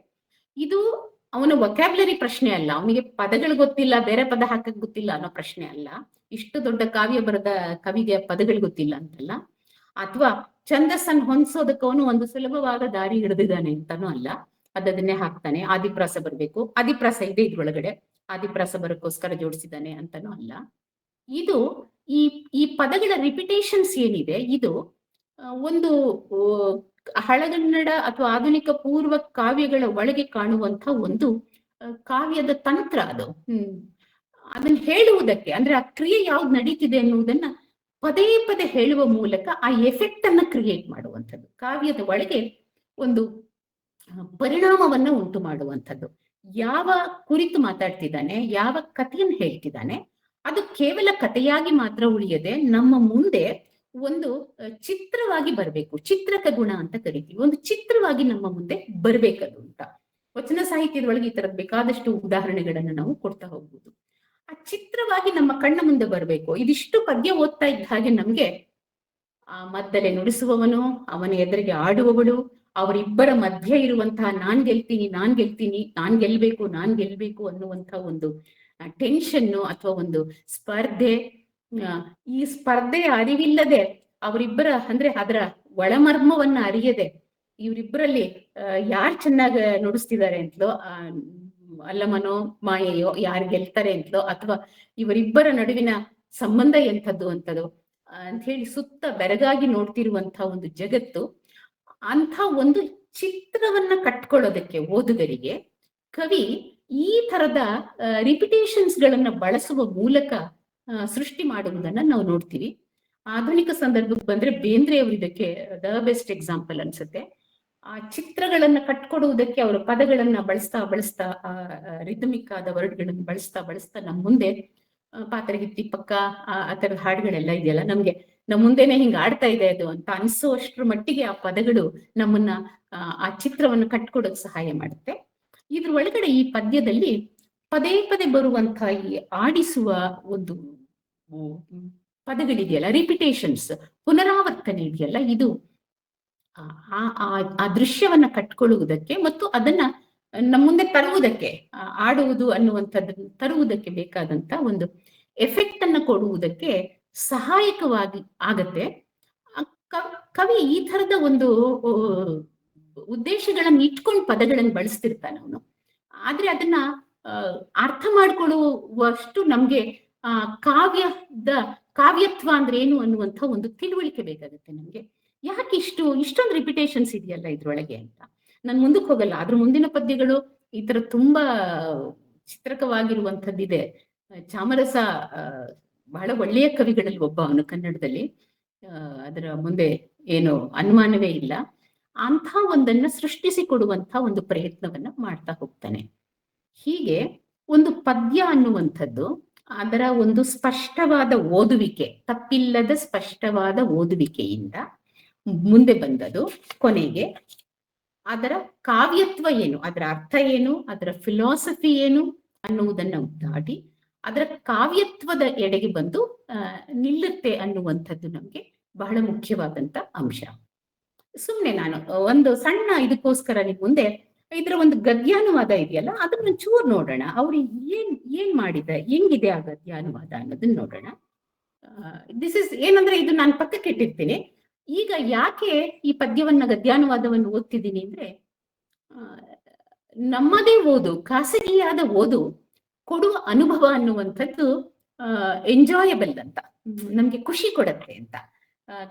ಇದು ಅವನ ವೊಕ್ಯಾಬ್ಲರಿ ಪ್ರಶ್ನೆ ಅಲ್ಲ. ಅವನಿಗೆ ಪದಗಳು ಗೊತ್ತಿಲ್ಲ, ಬೇರೆ ಪದ ಹಾಕಕ್ ಗೊತ್ತಿಲ್ಲ ಅನ್ನೋ ಪ್ರಶ್ನೆ ಅಲ್ಲ. ಇಷ್ಟು ದೊಡ್ಡ ಕಾವ್ಯ ಬರೆದ ಕವಿಗೆ ಪದಗಳು ಗೊತ್ತಿಲ್ಲ ಅಂತಲ್ಲ, ಅಥವಾ ಛಂದಸ್ಸನ್ನು ಹೊಂದಿಸೋದಕ್ಕೆ ಅವನು ಒಂದು ಸುಲಭವಾದ ದಾರಿ ಹಿಡಿದಿದ್ದಾನೆ ಅಂತಾನೂ ಅಲ್ಲ. ಅದನ್ನೇ ಹಾಕ್ತಾನೆ. ಆದಿಪ್ರಾಸ ಬರ್ಬೇಕು, ಆದಿಪ್ರಾಸ ಇದೆ ಇದ್ರೊಳಗಡೆ, ಆದಿಪ್ರಾಸ ಬರೋಕ್ಕೋಸ್ಕರ ಜೋಡಿಸಿದ್ದಾನೆ ಅಂತಾನೂ ಅಲ್ಲ. ಇದು ಈ ಪದಗಳ ರಿಪಿಟೇಷನ್ಸ್ ಏನಿದೆ, ಇದು ಒಂದು ಹಳಗನ್ನಡ ಅಥವಾ ಆಧುನಿಕ ಪೂರ್ವ ಕಾವ್ಯಗಳ ಒಳಗೆ ಕಾಣುವಂತ ಒಂದು ಕಾವ್ಯದ ತಂತ್ರ ಅದು. ಅದನ್ನ ಹೇಳುವುದಕ್ಕೆ ಅಂದ್ರೆ ಆ ಕ್ರಿಯೆ ಯಾವ್ದು ನಡೀತಿದೆ ಅನ್ನುವುದನ್ನ ಪದೇ ಪದೇ ಹೇಳುವ ಮೂಲಕ ಆ ಎಫೆಕ್ಟ್ ಅನ್ನ ಕ್ರಿಯೇಟ್ ಮಾಡುವಂಥದ್ದು, ಕಾವ್ಯದ ಒಳಗೆ ಒಂದು ಪರಿಣಾಮವನ್ನ ಉಂಟು ಮಾಡುವಂಥದ್ದು. ಯಾವ ಕುರಿತು ಮಾತಾಡ್ತಿದ್ದಾನೆ, ಯಾವ ಕಥೆಯನ್ನು ಹೇಳ್ತಿದ್ದಾನೆ, ಅದು ಕೇವಲ ಕಥೆಯಾಗಿ ಮಾತ್ರ ಉಳಿಯದೆ ನಮ್ಮ ಮುಂದೆ ಒಂದು ಚಿತ್ರವಾಗಿ ಬರ್ಬೇಕು. ಚಿತ್ರಕ ಗುಣ ಅಂತ ಕರಿತೀವಿ. ಒಂದು ಚಿತ್ರವಾಗಿ ನಮ್ಮ ಮುಂದೆ ಬರ್ಬೇಕದು ಅಂತ. ವಚನ ಸಾಹಿತ್ಯದ ಒಳಗೆ ಈ ತರದ ಬೇಕಾದಷ್ಟು ಉದಾಹರಣೆಗಳನ್ನ ನಾವು ಕೊಡ್ತಾ ಹೋಗ್ಬೋದು. ಆ ಚಿತ್ರವಾಗಿ ನಮ್ಮ ಕಣ್ಣ ಮುಂದೆ ಬರ್ಬೇಕು. ಇದಿಷ್ಟು ಪದ್ಯ ಓದ್ತಾ ಇದ್ದ ಹಾಗೆ ನಮ್ಗೆ ಆ ಮದ್ದಲೆ ನುಡಿಸುವವನು, ಅವನ ಎದುರಿಗೆ ಆಡುವವಳು, ಅವರಿಬ್ಬರ ಮಧ್ಯೆ ಇರುವಂತಹ ನಾನ್ ಗೆಲ್ತೀನಿ ನಾನ್ ಗೆಲ್ಬೇಕು ಅನ್ನುವಂಥ ಒಂದು ಟೆನ್ಷನ್ನು ಅಥವಾ ಒಂದು ಸ್ಪರ್ಧೆ, ಈ ಸ್ಪರ್ಧೆಯ ಅರಿವಿಲ್ಲದೆ ಅವರಿಬ್ಬರ ಅಂದ್ರೆ ಅದರ ಒಳಮರ್ಮವನ್ನ ಅರಿಯದೆ ಇವರಿಬ್ಬರಲ್ಲಿ ಯಾರು ಚೆನ್ನಾಗಿ ನುಡಿಸ್ತಿದ್ದಾರೆ ಅಂತಲೋ, ಅಲ್ಲಮನೋ ಮಾಯೆಯೋ ಯಾರು ಗೆಲ್ತಾರೆ ಅಂತಲೋ, ಅಥವಾ ಇವರಿಬ್ಬರ ನಡುವಿನ ಸಂಬಂಧ ಎಂಥದ್ದು ಅಂತದೋ ಅಂತ ಹೇಳಿ ಸುತ್ತ ಬೆರಗಾಗಿ ನೋಡ್ತಿರುವಂತಹ ಒಂದು ಜಗತ್ತು. ಅಂಥ ಒಂದು ಚಿತ್ರವನ್ನ ಕಟ್ಕೊಳ್ಳೋದಕ್ಕೆ ಓದುಗರಿಗೆ ಕವಿ ಈ ತರದ ರಿಪಿಟೇಷನ್ಸ್ ಗಳನ್ನ ಬಳಸುವ ಮೂಲಕ ಸೃಷ್ಟಿ ಮಾಡುವುದನ್ನ ನಾವು ನೋಡ್ತೀವಿ. ಆಧುನಿಕ ಸಂದರ್ಭಕ್ಕೆ ಬಂದ್ರೆ ಬೇಂದ್ರೆ ಅವರು ಇದಕ್ಕೆ ದ ಬೆಸ್ಟ್ ಎಕ್ಸಾಂಪಲ್ ಅನ್ಸುತ್ತೆ. ಆ ಚಿತ್ರಗಳನ್ನ ಕಟ್ಕೊಡುವುದಕ್ಕೆ ಅವರ ಪದಗಳನ್ನ ಬಳಸ್ತಾ ಬಳಸ್ತಾ ರಿಥಮಿಕ್ ಆದ ವರ್ಡ್ಗಳನ್ನು ಬಳಸ್ತಾ ಬಳಸ್ತಾ ನಮ್ಮ ಮುಂದೆ ಪಾತರಗಿತ್ತಿ ಪಕ್ಕ ಆ ತರದ ಹಾಡುಗಳೆಲ್ಲ ಇದೆಯಲ್ಲ, ನಮ್ಮ ಮುಂದೆನೆ ಹಿಂಗ ಆಡ್ತಾ ಇದೆ ಅದು ಅಂತ ಅನಿಸೋಷ್ಟ್ರ ಮಟ್ಟಿಗೆ ಆ ಪದಗಳು ನಮ್ಮನ್ನ ಆ ಚಿತ್ರವನ್ನು ಕಟ್ಕೊಡೋಕ್ ಸಹಾಯ ಮಾಡುತ್ತೆ. ಇದ್ರ ಒಳಗಡೆ ಈ ಪದ್ಯದಲ್ಲಿ ಪದೇ ಪದೇ ಬರುವಂತಹ ಈ ಆಡಿಸುವ ಒಂದು ಪದಗಳಿದೆಯಲ್ಲ, ರಿಪಿಟೇಷನ್ಸ್, ಪುನರಾವರ್ತನೆ ಇದೆಯಲ್ಲ, ಇದು ಆ ದೃಶ್ಯವನ್ನ ಕಟ್ಕೊಳ್ಳುವುದಕ್ಕೆ ಮತ್ತು ಅದನ್ನ ನಮ್ಮ ಮುಂದೆ ತರುವುದಕ್ಕೆ, ಆಡುವುದು ಅನ್ನುವಂಥದ್ದನ್ನು ತರುವುದಕ್ಕೆ ಬೇಕಾದಂತ ಒಂದು ಎಫೆಕ್ಟ್ ಅನ್ನ ಕೊಡುವುದಕ್ಕೆ ಸಹಾಯಕವಾಗಿ ಆಗತ್ತೆ. ಕವಿ ಈ ತರದ ಒಂದು ಉದ್ದೇಶಗಳನ್ನ ಇಟ್ಕೊಂಡು ಪದಗಳನ್ನು ಬಳಸ್ತಿರ್ತಾನೆ ಅವನು. ಆದ್ರೆ ಅದನ್ನ ಅರ್ಥ ಮಾಡ್ಕೊಳ್ಳುವಷ್ಟು ನಮ್ಗೆ ಕಾವ್ಯತ್ವ ಅಂದ್ರೆ ಏನು ಅನ್ನುವಂಥ ಒಂದು ತಿಳುವಳಿಕೆ ಬೇಕಾಗುತ್ತೆ ನಮ್ಗೆ. ಯಾಕೆ ಇಷ್ಟೊಂದು ರಿಪಿಟೇಷನ್ಸ್ ಇದೆಯಲ್ಲ ಇದ್ರೊಳಗೆ ಅಂತ ನಾನು ಮುಂದಕ್ಕೆ ಹೋಗಲ್ಲ. ಅದ್ರ ಮುಂದಿನ ಪದ್ಯಗಳು ಈ ತರ ತುಂಬಾ ಚಿತ್ರಕವಾಗಿರುವಂಥದ್ದಿದೆ. ಚಾಮರಸ ಬಹಳ ಒಳ್ಳೆಯ ಕವಿಗಳಲ್ಲಿ ಒಬ್ಬ ಅವನು ಕನ್ನಡದಲ್ಲಿ, ಅದರ ಮುಂದೆ ಏನು ಅನುಮಾನವೇ ಇಲ್ಲ. ಅಂಥ ಒಂದನ್ನ ಸೃಷ್ಟಿಸಿ ಕೊಡುವಂತ ಒಂದು ಪ್ರಯತ್ನವನ್ನ ಮಾಡ್ತಾ ಹೋಗ್ತಾನೆ. ಹೀಗೆ ಒಂದು ಪದ್ಯ ಅನ್ನುವಂಥದ್ದು ಅದರ ಒಂದು ಸ್ಪಷ್ಟವಾದ ಓದುವಿಕೆ, ತಪ್ಪಿಲ್ಲದ ಸ್ಪಷ್ಟವಾದ ಓದುವಿಕೆಯಿಂದ ಮುಂದೆ ಬಂದದು ಕೊನೆಗೆ ಅದರ ಕಾವ್ಯತ್ವ ಏನು, ಅದರ ಅರ್ಥ ಏನು, ಅದರ ಫಿಲಾಸಫಿ ಏನು ಅನ್ನುವುದನ್ನ ದಾಟಿ ಅದರ ಕಾವ್ಯತ್ವದ ಎಡೆಗೆ ಬಂದು ನಿಲ್ಲುತ್ತೆ ಅನ್ನುವಂಥದ್ದು ನಮ್ಗೆ ಬಹಳ ಮುಖ್ಯವಾದಂತ ಅಂಶ. ಸುಮ್ನೆ ನಾನು ಒಂದು ಸಣ್ಣ ಇದಕ್ಕೋಸ್ಕರ ನಿಮ್ ಮುಂದೆ ಇದರ ಒಂದು ಗದ್ಯಾನುವಾದ ಇದೆಯಲ್ಲ ಅದನ್ನ ಚೂರ್ ನೋಡೋಣ. ಅವ್ರು ಏನ್ ಮಾಡಿದ, ಹೆಂಗಿದೆ ಆ ಗದ್ಯಾನುವಾದ ಅನ್ನೋದನ್ನ ನೋಡೋಣ. ದಿಸ್ ಇಸ್ ಏನಂದ್ರೆ ಇದು ನಾನು ಪಕ್ಕಕ್ಕೆ ಇಟ್ಟಿರ್ತೀನಿ. ಈಗ ಯಾಕೆ ಈ ಗದ್ಯಾನುವಾದವನ್ನು ಓದ್ತಿದ್ದೀನಿ ಅಂದ್ರೆ, ನಮ್ಮದೇ ಓದು, ಖಾಸಗಿಯಾದ ಓದು ಕೊಡುವ ಅನುಭವ ಅನ್ನುವಂಥದ್ದು ಎಂಜಾಯಬಲ್ ಅಂತ, ನಮ್ಗೆ ಖುಷಿ ಕೊಡತ್ತೆ ಅಂತ.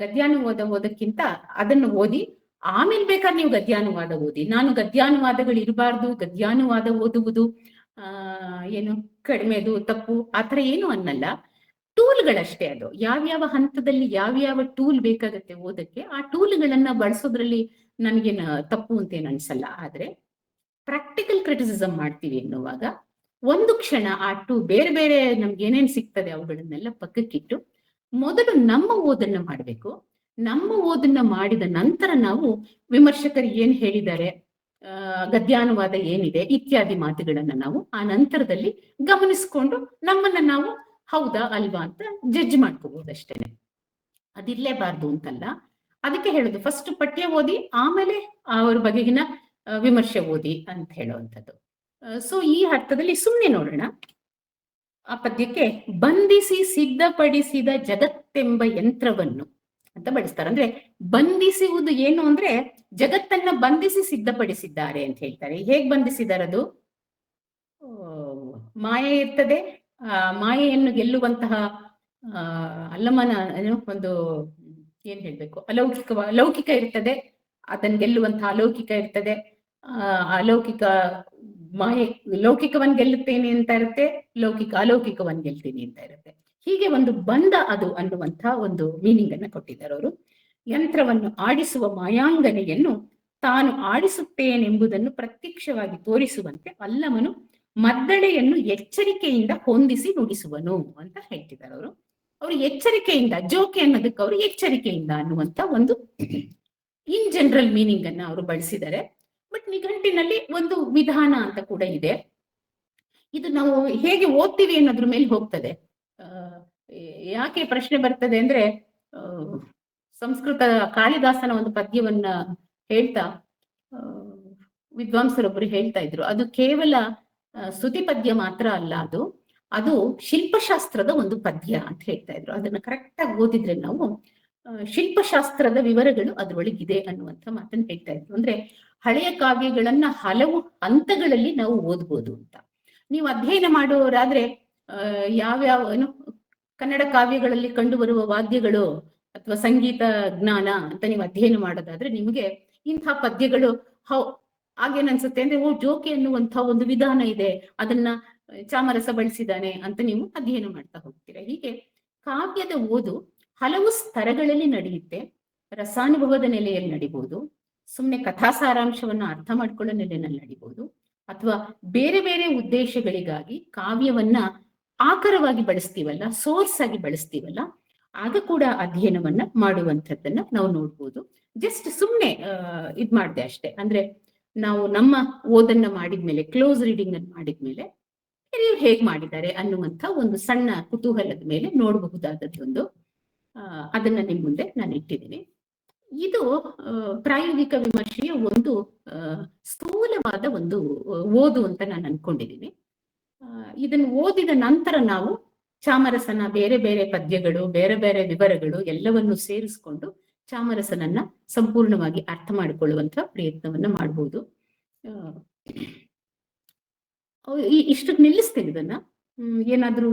ಗದ್ಯಾನುವಾದ ಓದಕ್ಕಿಂತ ಅದನ್ನು ಓದಿ ಆಮೇಲೆ ಬೇಕಾದ್ರೆ ನೀವು ಗದ್ಯಾನುವಾದ ಓದಿ. ನಾನು ಗದ್ಯಾನುವಾದಗಳು ಇರಬಾರ್ದು, ಗದ್ಯಾನುವಾದ ಓದುವುದು ಏನು ಕಡಿಮೆದು ತಪ್ಪು ಆತರ ಏನು ಅನ್ನಲ್ಲ. ಟೂಲ್ಗಳಷ್ಟೇ ಅದು. ಯಾವ್ಯಾವ ಹಂತದಲ್ಲಿ ಯಾವ್ಯಾವ ಟೂಲ್ ಬೇಕಾಗತ್ತೆ ಓದಕ್ಕೆ, ಆ ಟೂಲ್ಗಳನ್ನ ಬಳಸೋದ್ರಲ್ಲಿ ನನ್ಗೇನು ತಪ್ಪು ಅಂತೇನು ಅನ್ಸಲ್ಲ. ಆದ್ರೆ ಪ್ರಾಕ್ಟಿಕಲ್ ಕ್ರಿಟಿಸಿಸಮ್ ಮಾಡ್ತೀವಿ ಎನ್ನುವಾಗ ಒಂದು ಕ್ಷಣ ಬೇರೆ ಬೇರೆ ನಮ್ಗೆ ಏನೇನ್ ಸಿಗ್ತದೆ ಅವುಗಳನ್ನೆಲ್ಲ ಪಕ್ಕಕ್ಕಿಟ್ಟು ಮೊದಲು ನಮ್ಮ ಓದನ್ನ ಮಾಡ್ಬೇಕು. ನಮ್ಮ ಓದನ್ನ ಮಾಡಿದ ನಂತರ ನಾವು ವಿಮರ್ಶಕರು ಏನ್ ಹೇಳಿದ್ದಾರೆ, ಗದ್ಯಾನುವಾದ ಏನಿದೆ ಇತ್ಯಾದಿ ಮಾತುಗಳನ್ನ ನಾವು ಆ ನಂತರದಲ್ಲಿ ಗಮನಿಸ್ಕೊಂಡು ನಮ್ಮನ್ನ ನಾವು ಹೌದಾ ಅಲ್ವಾ ಅಂತ ಜಡ್ಜ್ ಮಾಡ್ಕೋಬಹುದಷ್ಟೇನೆ. ಅದಿರ್ಲೇಬಾರ್ದು ಅಂತಲ್ಲ. ಅದಕ್ಕೆ ಹೇಳುದು ಫಸ್ಟ್ ಪಠ್ಯ ಓದಿ ಆಮೇಲೆ ಅವ್ರ ಬಗೆಗಿನ ವಿಮರ್ಶೆ ಓದಿ ಅಂತ ಹೇಳುವಂಥದ್ದು. ಸೊ ಈ ಅರ್ಥದಲ್ಲಿ ಸುಮ್ನೆ ನೋಡೋಣ. ಆ ಪದ್ಯಕ್ಕೆ ಬಂಧಿಸಿ ಸಿದ್ಧಪಡಿಸಿದ ಜಗತ್ತೆಂಬ ಯಂತ್ರವನ್ನು ಅಂತ ಬಳಸ್ತಾರೆ. ಅಂದ್ರೆ ಬಂಧಿಸುವುದು ಏನು ಅಂದ್ರೆ ಜಗತ್ತನ್ನ ಬಂಧಿಸಿ ಸಿದ್ಧಪಡಿಸಿದ್ದಾರೆ ಅಂತ ಹೇಳ್ತಾರೆ. ಹೇಗ್ ಬಂಧಿಸಿದ್ದಾರೆ? ಅದು ಮಾಯೆ ಇರ್ತದೆ, ಮಾಯೆಯನ್ನು ಗೆಲ್ಲುವಂತಹ ಅಲ್ಲಮನ ಒಂದು ಏನ್ ಹೇಳ್ಬೇಕು, ಲೌಕಿಕ ಇರ್ತದೆ, ಅದನ್ನ ಗೆಲ್ಲುವಂತಹ ಅಲೌಕಿಕ ಇರ್ತದೆ. ಅಲೌಕಿಕ ಮಾಯೆ ಲೌಕಿಕವನ್ ಗೆಲ್ಲುತ್ತೇನೆ ಅಂತ ಇರುತ್ತೆ, ಅಲೌಕಿಕವನ್ ಗೆಲ್ತೀನಿ ಅಂತ ಇರುತ್ತೆ. ಹೀಗೆ ಒಂದು ಬಂಧ ಅದು ಅನ್ನುವಂಥ ಒಂದು ಮೀನಿಂಗ್ ಅನ್ನ ಕೊಟ್ಟಿದ್ದಾರೆ ಅವರು. ಯಂತ್ರವನ್ನು ಆಡಿಸುವ ಮಾಯಾಂಗನೆಯನ್ನು ತಾನು ಆಡಿಸುತ್ತೇನೆಂಬುದನ್ನು ಪ್ರತ್ಯಕ್ಷವಾಗಿ ತೋರಿಸುವಂತೆ ಅಲ್ಲಮನು ಮದ್ದಳೆಯನ್ನು ಎಚ್ಚರಿಕೆಯಿಂದ ಹೊಂದಿಸಿ ನುಡಿಸುವನು ಅಂತ ಹೇಳ್ತಿದ್ದಾರೆ ಅವರು. ಅವರು ಎಚ್ಚರಿಕೆಯಿಂದ, ಜೋಕೆ ಅನ್ನೋದಕ್ಕೆ ಅವರು ಎಚ್ಚರಿಕೆಯಿಂದ ಅನ್ನುವಂತ ಒಂದು ಇನ್ ಜನರಲ್ ಮೀನಿಂಗ್ ಅನ್ನ ಅವರು ಬಳಸಿದ್ದಾರೆ. ಬಟ್ ನಿಘಂಟಿನಲ್ಲಿ ಒಂದು ವಿಧಾನ ಅಂತ ಕೂಡ ಇದೆ. ಇದು ನಾವು ಹೇಗೆ ಓದ್ತೀವಿ ಅನ್ನೋದ್ರ ಮೇಲೆ ಹೋಗ್ತದೆ. ಯಾಕೆ ಪ್ರಶ್ನೆ ಬರ್ತದೆ ಅಂದ್ರೆ, ಸಂಸ್ಕೃತ ಕಾಳಿದಾಸನ ಒಂದು ಪದ್ಯವನ್ನ ಹೇಳ್ತಾ ವಿದ್ವಾಂಸರೊಬ್ಬರು ಹೇಳ್ತಾ ಇದ್ರು, ಅದು ಕೇವಲ ಸ್ತುತಿ ಪದ್ಯ ಮಾತ್ರ ಅಲ್ಲ, ಅದು ಶಿಲ್ಪಶಾಸ್ತ್ರದ ಒಂದು ಪದ್ಯ ಅಂತ ಹೇಳ್ತಾ ಇದ್ರು. ಅದನ್ನ ಕರೆಕ್ಟ್ ಆಗಿ ಓದಿದ್ರೆ ನಾವು ಶಿಲ್ಪಶಾಸ್ತ್ರದ ವಿವರಗಳು ಅದ್ರೊಳಗಿದೆ ಅನ್ನುವಂಥ ಮಾತನ್ನ ಹೇಳ್ತಾ ಇದ್ರು. ಅಂದ್ರೆ ಹಳೆಯ ಕಾವ್ಯಗಳನ್ನ ಹಲವು ಹಂತಗಳಲ್ಲಿ ನಾವು ಓದ್ಬೋದು ಅಂತ. ನೀವು ಅಧ್ಯಯನ ಮಾಡುವವರಾದ್ರೆ ಯಾವ್ಯಾವ ಕನ್ನಡ ಕಾವ್ಯಗಳಲ್ಲಿ ಕಂಡು ಬರುವ ವಾದ್ಯಗಳು ಅಥವಾ ಸಂಗೀತ ಜ್ಞಾನ ಅಂತ ನೀವು ಅಧ್ಯಯನ ಮಾಡೋದಾದ್ರೆ ನಿಮ್ಗೆ ಇಂಥ ಪದ್ಯಗಳು ಹಾಗೇನನ್ಸುತ್ತೆ ಅಂದ್ರೆ, ಜೋಕೆ ಅನ್ನುವಂಥ ಒಂದು ವಿಧಾನ ಇದೆ, ಅದನ್ನ ಚಾಮರಸ ಬಳಸಿದಾನೆ ಅಂತ ನೀವು ಅಧ್ಯಯನ ಮಾಡ್ತಾ ಹೋಗ್ತೀರಾ. ಹೀಗೆ ಕಾವ್ಯದ ಓದು ಹಲವು ಸ್ತರಗಳಲ್ಲಿ ನಡೆಯುತ್ತೆ. ರಸಾನುಭವದ ನೆಲೆಯಲ್ಲಿ ನಡಿಬಹುದು, ಸುಮ್ಮನೆ ಕಥಾ ಸಾರಾಂಶವನ್ನು ಅರ್ಥ ಮಾಡ್ಕೊಳ್ಳೋ ನೆಲೆಯಲ್ಲಿ ನಡಿಬಹುದು, ಅಥವಾ ಬೇರೆ ಬೇರೆ ಉದ್ದೇಶಗಳಿಗಾಗಿ ಕಾವ್ಯವನ್ನ ಆಕರವಾಗಿ ಬಳಸ್ತೀವಲ್ಲ, ಸೋರ್ಸ್ ಆಗಿ ಬಳಸ್ತೀವಲ್ಲ, ಆಗ ಕೂಡ ಅಧ್ಯಯನವನ್ನ ಮಾಡುವಂಥದ್ದನ್ನ ನಾವು ನೋಡ್ಬೋದು. ಜಸ್ಟ್ ಸುಮ್ಮನೆ ಇದ್ ಮಾಡಿದೆ ಅಷ್ಟೇ. ಅಂದ್ರೆ ನಾವು ನಮ್ಮ ಓದನ್ನ ಮಾಡಿದ್ಮೇಲೆ, ಕ್ಲೋಸ್ ರೀಡಿಂಗ್ ಅನ್ನು ಮಾಡಿದ್ಮೇಲೆ ಇವ್ರು ಹೇಗ್ ಮಾಡಿದ್ದಾರೆ ಅನ್ನುವಂಥ ಒಂದು ಸಣ್ಣ ಕುತೂಹಲದ ಮೇಲೆ ನೋಡಬಹುದಾದದ್ದೊಂದು ಅದನ್ನ ನಿಮ್ ಮುಂದೆ ನಾನು ಇಟ್ಟಿದ್ದೀನಿ. ಇದು ಪ್ರಾಯೋಗಿಕ ವಿಮರ್ಶೆಯ ಒಂದು ಸ್ಥೂಲವಾದ ಒಂದು ಓದು ಅಂತ ನಾನು ಅನ್ಕೊಂಡಿದ್ದೀನಿ. ಇದನ್ನು ಓದಿದ ನಂತರ ನಾವು ಚಾಮರಸನ ಬೇರೆ ಬೇರೆ ಪದ್ಯಗಳು, ಬೇರೆ ಬೇರೆ ವಿವರಗಳು ಎಲ್ಲವನ್ನು ಸೇರಿಸ್ಕೊಂಡು ಚಾಮರಸನನ್ನ ಸಂಪೂರ್ಣವಾಗಿ ಅರ್ಥ ಮಾಡಿಕೊಳ್ಳುವಂತ ಪ್ರಯತ್ನವನ್ನ ಮಾಡ್ಬೋದು. ಇಷ್ಟಕ್ಕೆ ನಿಲ್ಲಿಸ್ತೀನಿ ಇದನ್ನ. ಏನಾದ್ರೂ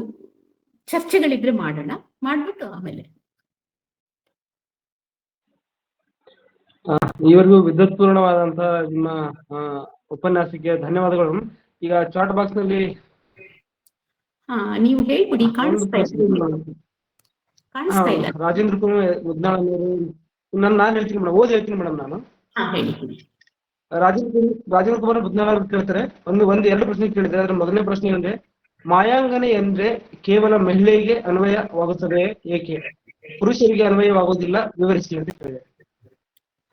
ಚರ್ಚೆಗಳಿದ್ರೆ ಮಾಡೋಣ, ಮಾಡ್ಬಿಟ್ಟು ಆಮೇಲೆ. ಈವರೆಗೂ ವಿದ್ವತ್ಪೂರ್ಣವಾದಂತಹ ನಿಮ್ಮ ಉಪನ್ಯಾಸಕ್ಕೆ ಧನ್ಯವಾದಗಳು. ಈಗ ಚಾಟ್ ಬಾಕ್ಸ್ ನಲ್ಲಿ ನೀವು ಹೇಳ್ಬಿಡಿ. ಕಾಣಿಸ್ತಾ ಇಲ್ಲ ರಾಜೇಂದ್ರ ಕುಮಾರ್ ಮುದ್ನಾಳ ನಾನು ಹೇಳ್ತೀನಿ ಮೇಡಮ್, ಓದಿ ಹೇಳ್ತೀನಿ ಮೇಡಮ್ ನಾನು. ರಾಜೇಂದ್ರ ಕುಮಾರ್ ಮುದ್ನಾಳ ಕೇಳ್ತಾರೆ, ಎರಡು ಪ್ರಶ್ನೆ ಕೇಳಿದ್ದಾರೆ. ಅದ್ರ ಮೊದಲನೇ ಪ್ರಶ್ನೆ ಅಂದ್ರೆ, ಮಾಯಾಂಗನೆ ಅಂದ್ರೆ ಕೇವಲ ಮಹಿಳೆಗೆ ಅನ್ವಯವಾಗುತ್ತದೆ, ಏಕೆ ಪುರುಷರಿಗೆ ಅನ್ವಯವಾಗುವುದಿಲ್ಲ, ವಿವರಿಸಿ ಅಂತ ಕೇಳಿದೆ.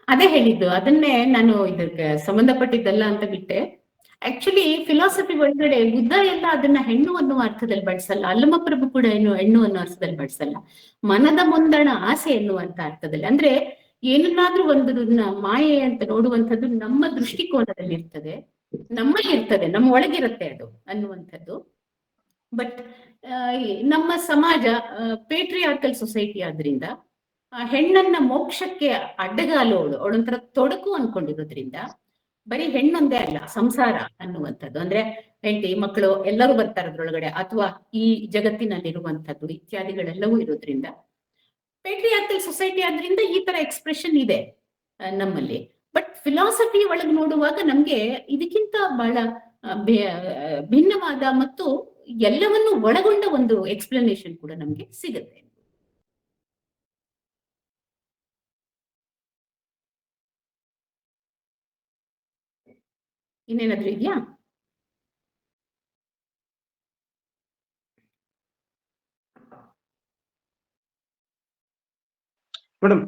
ಅದೇ ಹೇಳಿದ್ದು, ಅದನ್ನೇ ನಾನು ಇದಕ್ಕೆ ಸಂಬಂಧಪಟ್ಟಿದ್ದಲ್ಲ ಅಂತ ಬಿಟ್ಟೆ. ಆಕ್ಚುಲಿ ಫಿಲಾಸಫಿ ಒಳಗಡೆ ಬುದ್ಧ ಎಲ್ಲ ಅದನ್ನ ಹೆಣ್ಣು ಅನ್ನುವ ಅರ್ಥದಲ್ಲಿ ಬಳಸಲ್ಲ, ಅಲ್ಲಮಪ್ರಭು ಕೂಡ ಹೆಣ್ಣು ಅನ್ನೋ ಅರ್ಥದಲ್ಲಿ ಬಳಸಲ್ಲ, ಮನದ ಮುಂದಣ ಆಸೆ ಎನ್ನುವಂತ ಅರ್ಥದಲ್ಲಿ. ಅಂದ್ರೆ ಏನನ್ನಾದ್ರೂ ಒಂದು ಮಾಯೆ ಅಂತ ನೋಡುವಂಥದ್ದು ನಮ್ಮ ದೃಷ್ಟಿಕೋನದಲ್ಲಿ ಇರ್ತದೆ, ನಮ್ಮಲ್ಲಿರ್ತದೆ, ನಮ್ಮ ಒಳಗಿರುತ್ತೆ ಅದು ಅನ್ನುವಂಥದ್ದು. ಬಟ್ ನಮ್ಮ ಸಮಾಜ ಪೇಟ್ರಿಯಾರ್ಕಲ್ ಸೊಸೈಟಿ ಆದ್ರಿಂದ ಹೆಣ್ಣನ್ನ ಮೋಕ್ಷಕ್ಕೆ ಅಡ್ಡಗಾಲು, ಅವಳೊಂಥರ ತೊಡಕು ಅನ್ಕೊಂಡಿರೋದ್ರಿಂದ ಬರೀ ಹೆಣ್ಣೊಂದೇ ಅಲ್ಲ, ಸಂಸಾರ ಅನ್ನುವಂಥದ್ದು ಅಂದ್ರೆ ಹೆಂಡತಿ ಮಕ್ಕಳು ಎಲ್ಲರೂ ಬರ್ತಾರೆ ಅದ್ರೊಳಗಡೆ, ಅಥವಾ ಈ ಜಗತ್ತಿನಲ್ಲಿರುವಂಥದ್ದು ಇತ್ಯಾದಿಗಳೆಲ್ಲವೂ ಇರೋದ್ರಿಂದ ಪೇಟ್ರಿಯಾರ್ಕಲ್ ಸೊಸೈಟಿ ಆದ್ರಿಂದ ಈ ತರ ಎಕ್ಸ್ಪ್ರೆಷನ್ ಇದೆ ನಮ್ಮಲ್ಲಿ. ಬಟ್ ಫಿಲಾಸಫಿ ಒಳಗೆ ನೋಡುವಾಗ ನಮ್ಗೆ ಇದಕ್ಕಿಂತ ಬಹಳ ಭಿನ್ನವಾದ ಮತ್ತು ಎಲ್ಲವನ್ನೂ ಒಳಗೊಂಡ ಒಂದು ಎಕ್ಸ್ಪ್ಲನೇಷನ್ ಕೂಡ ನಮ್ಗೆ ಸಿಗುತ್ತೆ. ಇನ್ನೇನಾದ್ರೂ ಇದೆಯಾ? ಮೇಡಮ್,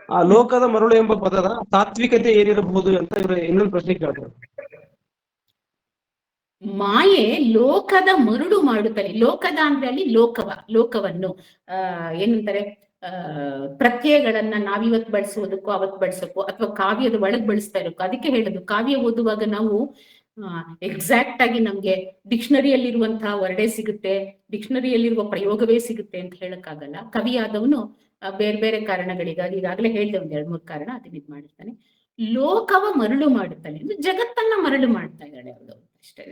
ಆ ಲೋಕದ ಮರಳು ಎಂಬ ಪದದ ತಾತ್ವಿಕತೆ ಏನಿರಬಹುದು ಅಂತ ಇವರು ಇನ್ನೊಂದು ಪ್ರಶ್ನೆ ಕೇಳ್ತಾರೆ. ಮಾಯೆ ಲೋಕದ ಮರುಳು ಮಾಡುತ್ತಾರೆ. ಲೋಕದ ಅಂದ್ರೆ ಅಲ್ಲಿ ಲೋಕವನ್ನು ಏನಂತಾರೆ, ಪ್ರತ್ಯಯಗಳನ್ನ ನಾವಿವತ್ತು ಬಳಸೋದಕ್ಕೂ ಅವತ್ತು ಬಳಸೋಕ್ಕೂ, ಅಥವಾ ಕಾವ್ಯದ ಒಳಗ್ ಬಳಸ್ತಾ ಇರೋಕ್ಕೂ. ಅದಕ್ಕೆ ಹೇಳೋದು, ಕಾವ್ಯ ಓದುವಾಗ ನಾವು ಎಕ್ಸಾಕ್ಟ್ ಆಗಿ ನಮ್ಗೆ ಡಿಕ್ಷನರಿಯಲ್ಲಿರುವಂತಹ ವರ್ಡೇ ಸಿಗುತ್ತೆ, ಡಿಕ್ಷನರಿಯಲ್ಲಿರುವ ಪ್ರಯೋಗವೇ ಸಿಗುತ್ತೆ ಅಂತ ಹೇಳಕ್ಕಾಗಲ್ಲ. ಕವಿಯಾದವನು ಬೇರೆ ಬೇರೆ ಕಾರಣಗಳಿಗಾಗಿ, ಈಗಾಗಲೇ ಹೇಳಿದೆ ಒಂದ್ 2-3 ಕಾರಣ, ಅದನ್ನ ಇದ್ ಮಾಡಿರ್ತಾನೆ. ಲೋಕವ ಮರಳು ಮಾಡುತ್ತಾನೆ ಅಂದ್ರೆ ಜಗತ್ತನ್ನ ಮರಳು ಮಾಡ್ತಾ ಇದ್ದಾಳೆ ಅವಳು ಅಷ್ಟೇ.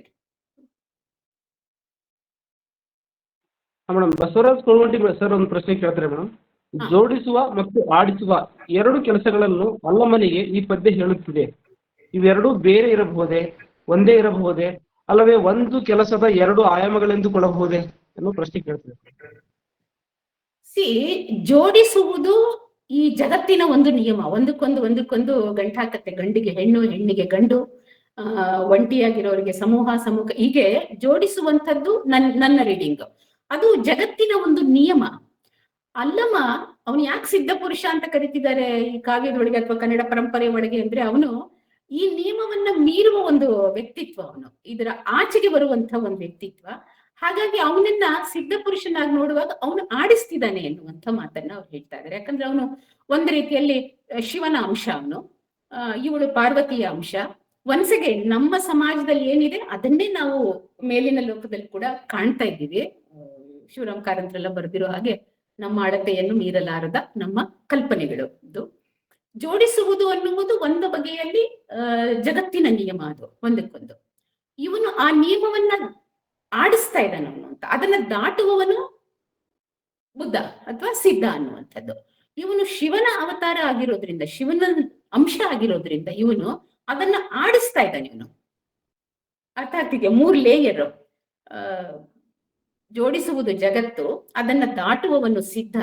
ಮೇಡಮ್, ಬಸವರಾಜ್ ಕೋಳ್ವಂಟಿ ಸರ್ ಒಂದು ಪ್ರಶ್ನೆ ಕೇಳ್ತಾರೆ ಮೇಡಮ್. ಜೋಡಿಸುವ ಮತ್ತು ಆಡಿಸುವ ಎರಡು ಕೆಲಸಗಳನ್ನು ಅಲ್ಲಮನಿಗೆ ಈ ಪದ್ಯ ಹೇಳುತ್ತಿದೆ. ಇವೆರಡೂ ಬೇರೆ ಇರಬಹುದೇ, ಒಂದೇ ಇರಬಹುದೇ, ಅಲ್ಲವೇ ಒಂದು ಕೆಲಸದ ಎರಡು ಆಯಾಮಗಳೆಂದು ಕೊಡಬಹುದೇ ಅನ್ನೋ ಪ್ರಶ್ನೆ ಕೇಳ್ತಾರೆ. ಜೋಡಿಸುವುದು ಈ ಜಗತ್ತಿನ ಒಂದು ನಿಯಮ. ಒಂದಕ್ಕೊಂದು ಗಂಟಾಕತ್ತೆ. ಗಂಡಿಗೆ ಹೆಣ್ಣು, ಹೆಣ್ಣಿಗೆ ಗಂಡು, ಒಂಟಿಯಾಗಿರೋರಿಗೆ ಸಮೂಹ, ಹೀಗೆ ಜೋಡಿಸುವಂಥದ್ದು ನನ್ನ ರೀಡಿಂಗ್. ಅದು ಜಗತ್ತಿನ ಒಂದು ನಿಯಮ. ಅಲ್ಲಮ ಅವನು ಯಾಕೆ ಸಿದ್ಧ ಪುರುಷ ಅಂತ ಕರೀತಿದ್ದಾರೆ ಈ ಕಾವ್ಯದೊಳಗೆ ಅಥವಾ ಕನ್ನಡ ಪರಂಪರೆ ಒಳಗೆ ಅಂದ್ರೆ, ಅವನು ಈ ನಿಯಮವನ್ನ ಮೀರುವ ಒಂದು ವ್ಯಕ್ತಿತ್ವ, ಅವನು ಇದರ ಆಚೆಗೆ ಬರುವಂತ ಒಂದು ವ್ಯಕ್ತಿತ್ವ. ಹಾಗಾಗಿ ಅವನನ್ನ ಸಿದ್ಧ ಪುರುಷನಾಗಿ ನೋಡುವಾಗ ಅವನು ಆಡಿಸ್ತಿದ್ದಾನೆ ಎನ್ನುವಂತ ಮಾತನ್ನ ಅವ್ರು ಹೇಳ್ತಾ ಇದ್ದಾರೆ. ಯಾಕಂದ್ರೆ ಅವನು ಒಂದು ರೀತಿಯಲ್ಲಿ ಶಿವನ ಅಂಶ, ಅವನು ಇವಳು ಪಾರ್ವತಿಯ ಅಂಶ. ಒನ್ಸ್ ಅಗೇನ್ ನಮ್ಮ ಸಮಾಜದಲ್ಲಿ ಏನಿದೆ ಅದನ್ನೇ ನಾವು ಮೇಲಿನ ಲೋಕದಲ್ಲಿ ಕೂಡ ಕಾಣ್ತಾ ಇದ್ದೀವಿ. ಶಿವರಾಮ್ ಕಾರಂತರೆಲ್ಲ ಬರೆದಿರೋ ಹಾಗೆ ನಮ್ಮ ಅಳತೆಯನ್ನು ಮೀರಲಾರದ ನಮ್ಮ ಕಲ್ಪನೆಗಳು. ಇದು ಜೋಡಿಸುವುದು ಅನ್ನುವುದು ಒಂದು ಬಗೆಯಲ್ಲಿ ಜಗತ್ತಿನ ನಿಯಮ, ಅದು ಒಂದಕ್ಕೊಂದು. ಇವನು ಆ ನಿಯಮವನ್ನ ಆಡಿಸ್ತಾ ಇದ್ದಾನೆ ಅವನು ಅಂತ. ಅದನ್ನ ದಾಟುವವನು ಬುದ್ಧ ಅಥವಾ ಸಿದ್ಧ ಅನ್ನುವಂಥದ್ದು. ಇವನು ಶಿವನ ಅವತಾರ ಆಗಿರೋದ್ರಿಂದ, ಶಿವನ ಅಂಶ ಆಗಿರೋದ್ರಿಂದ ಇವನು ಅದನ್ನ ಆಡಿಸ್ತಾ ಇದ್ದಾನೆ. ಇವನು ಅರ್ಥ ಆಗ್ತಿದ್ಯಾ? 3 ಲೇಯರ್. ಜೋಡಿಸುವುದು ಜಗತ್ತು, ಅದನ್ನ ದಾಟುವವನು ಸಿದ್ಧ,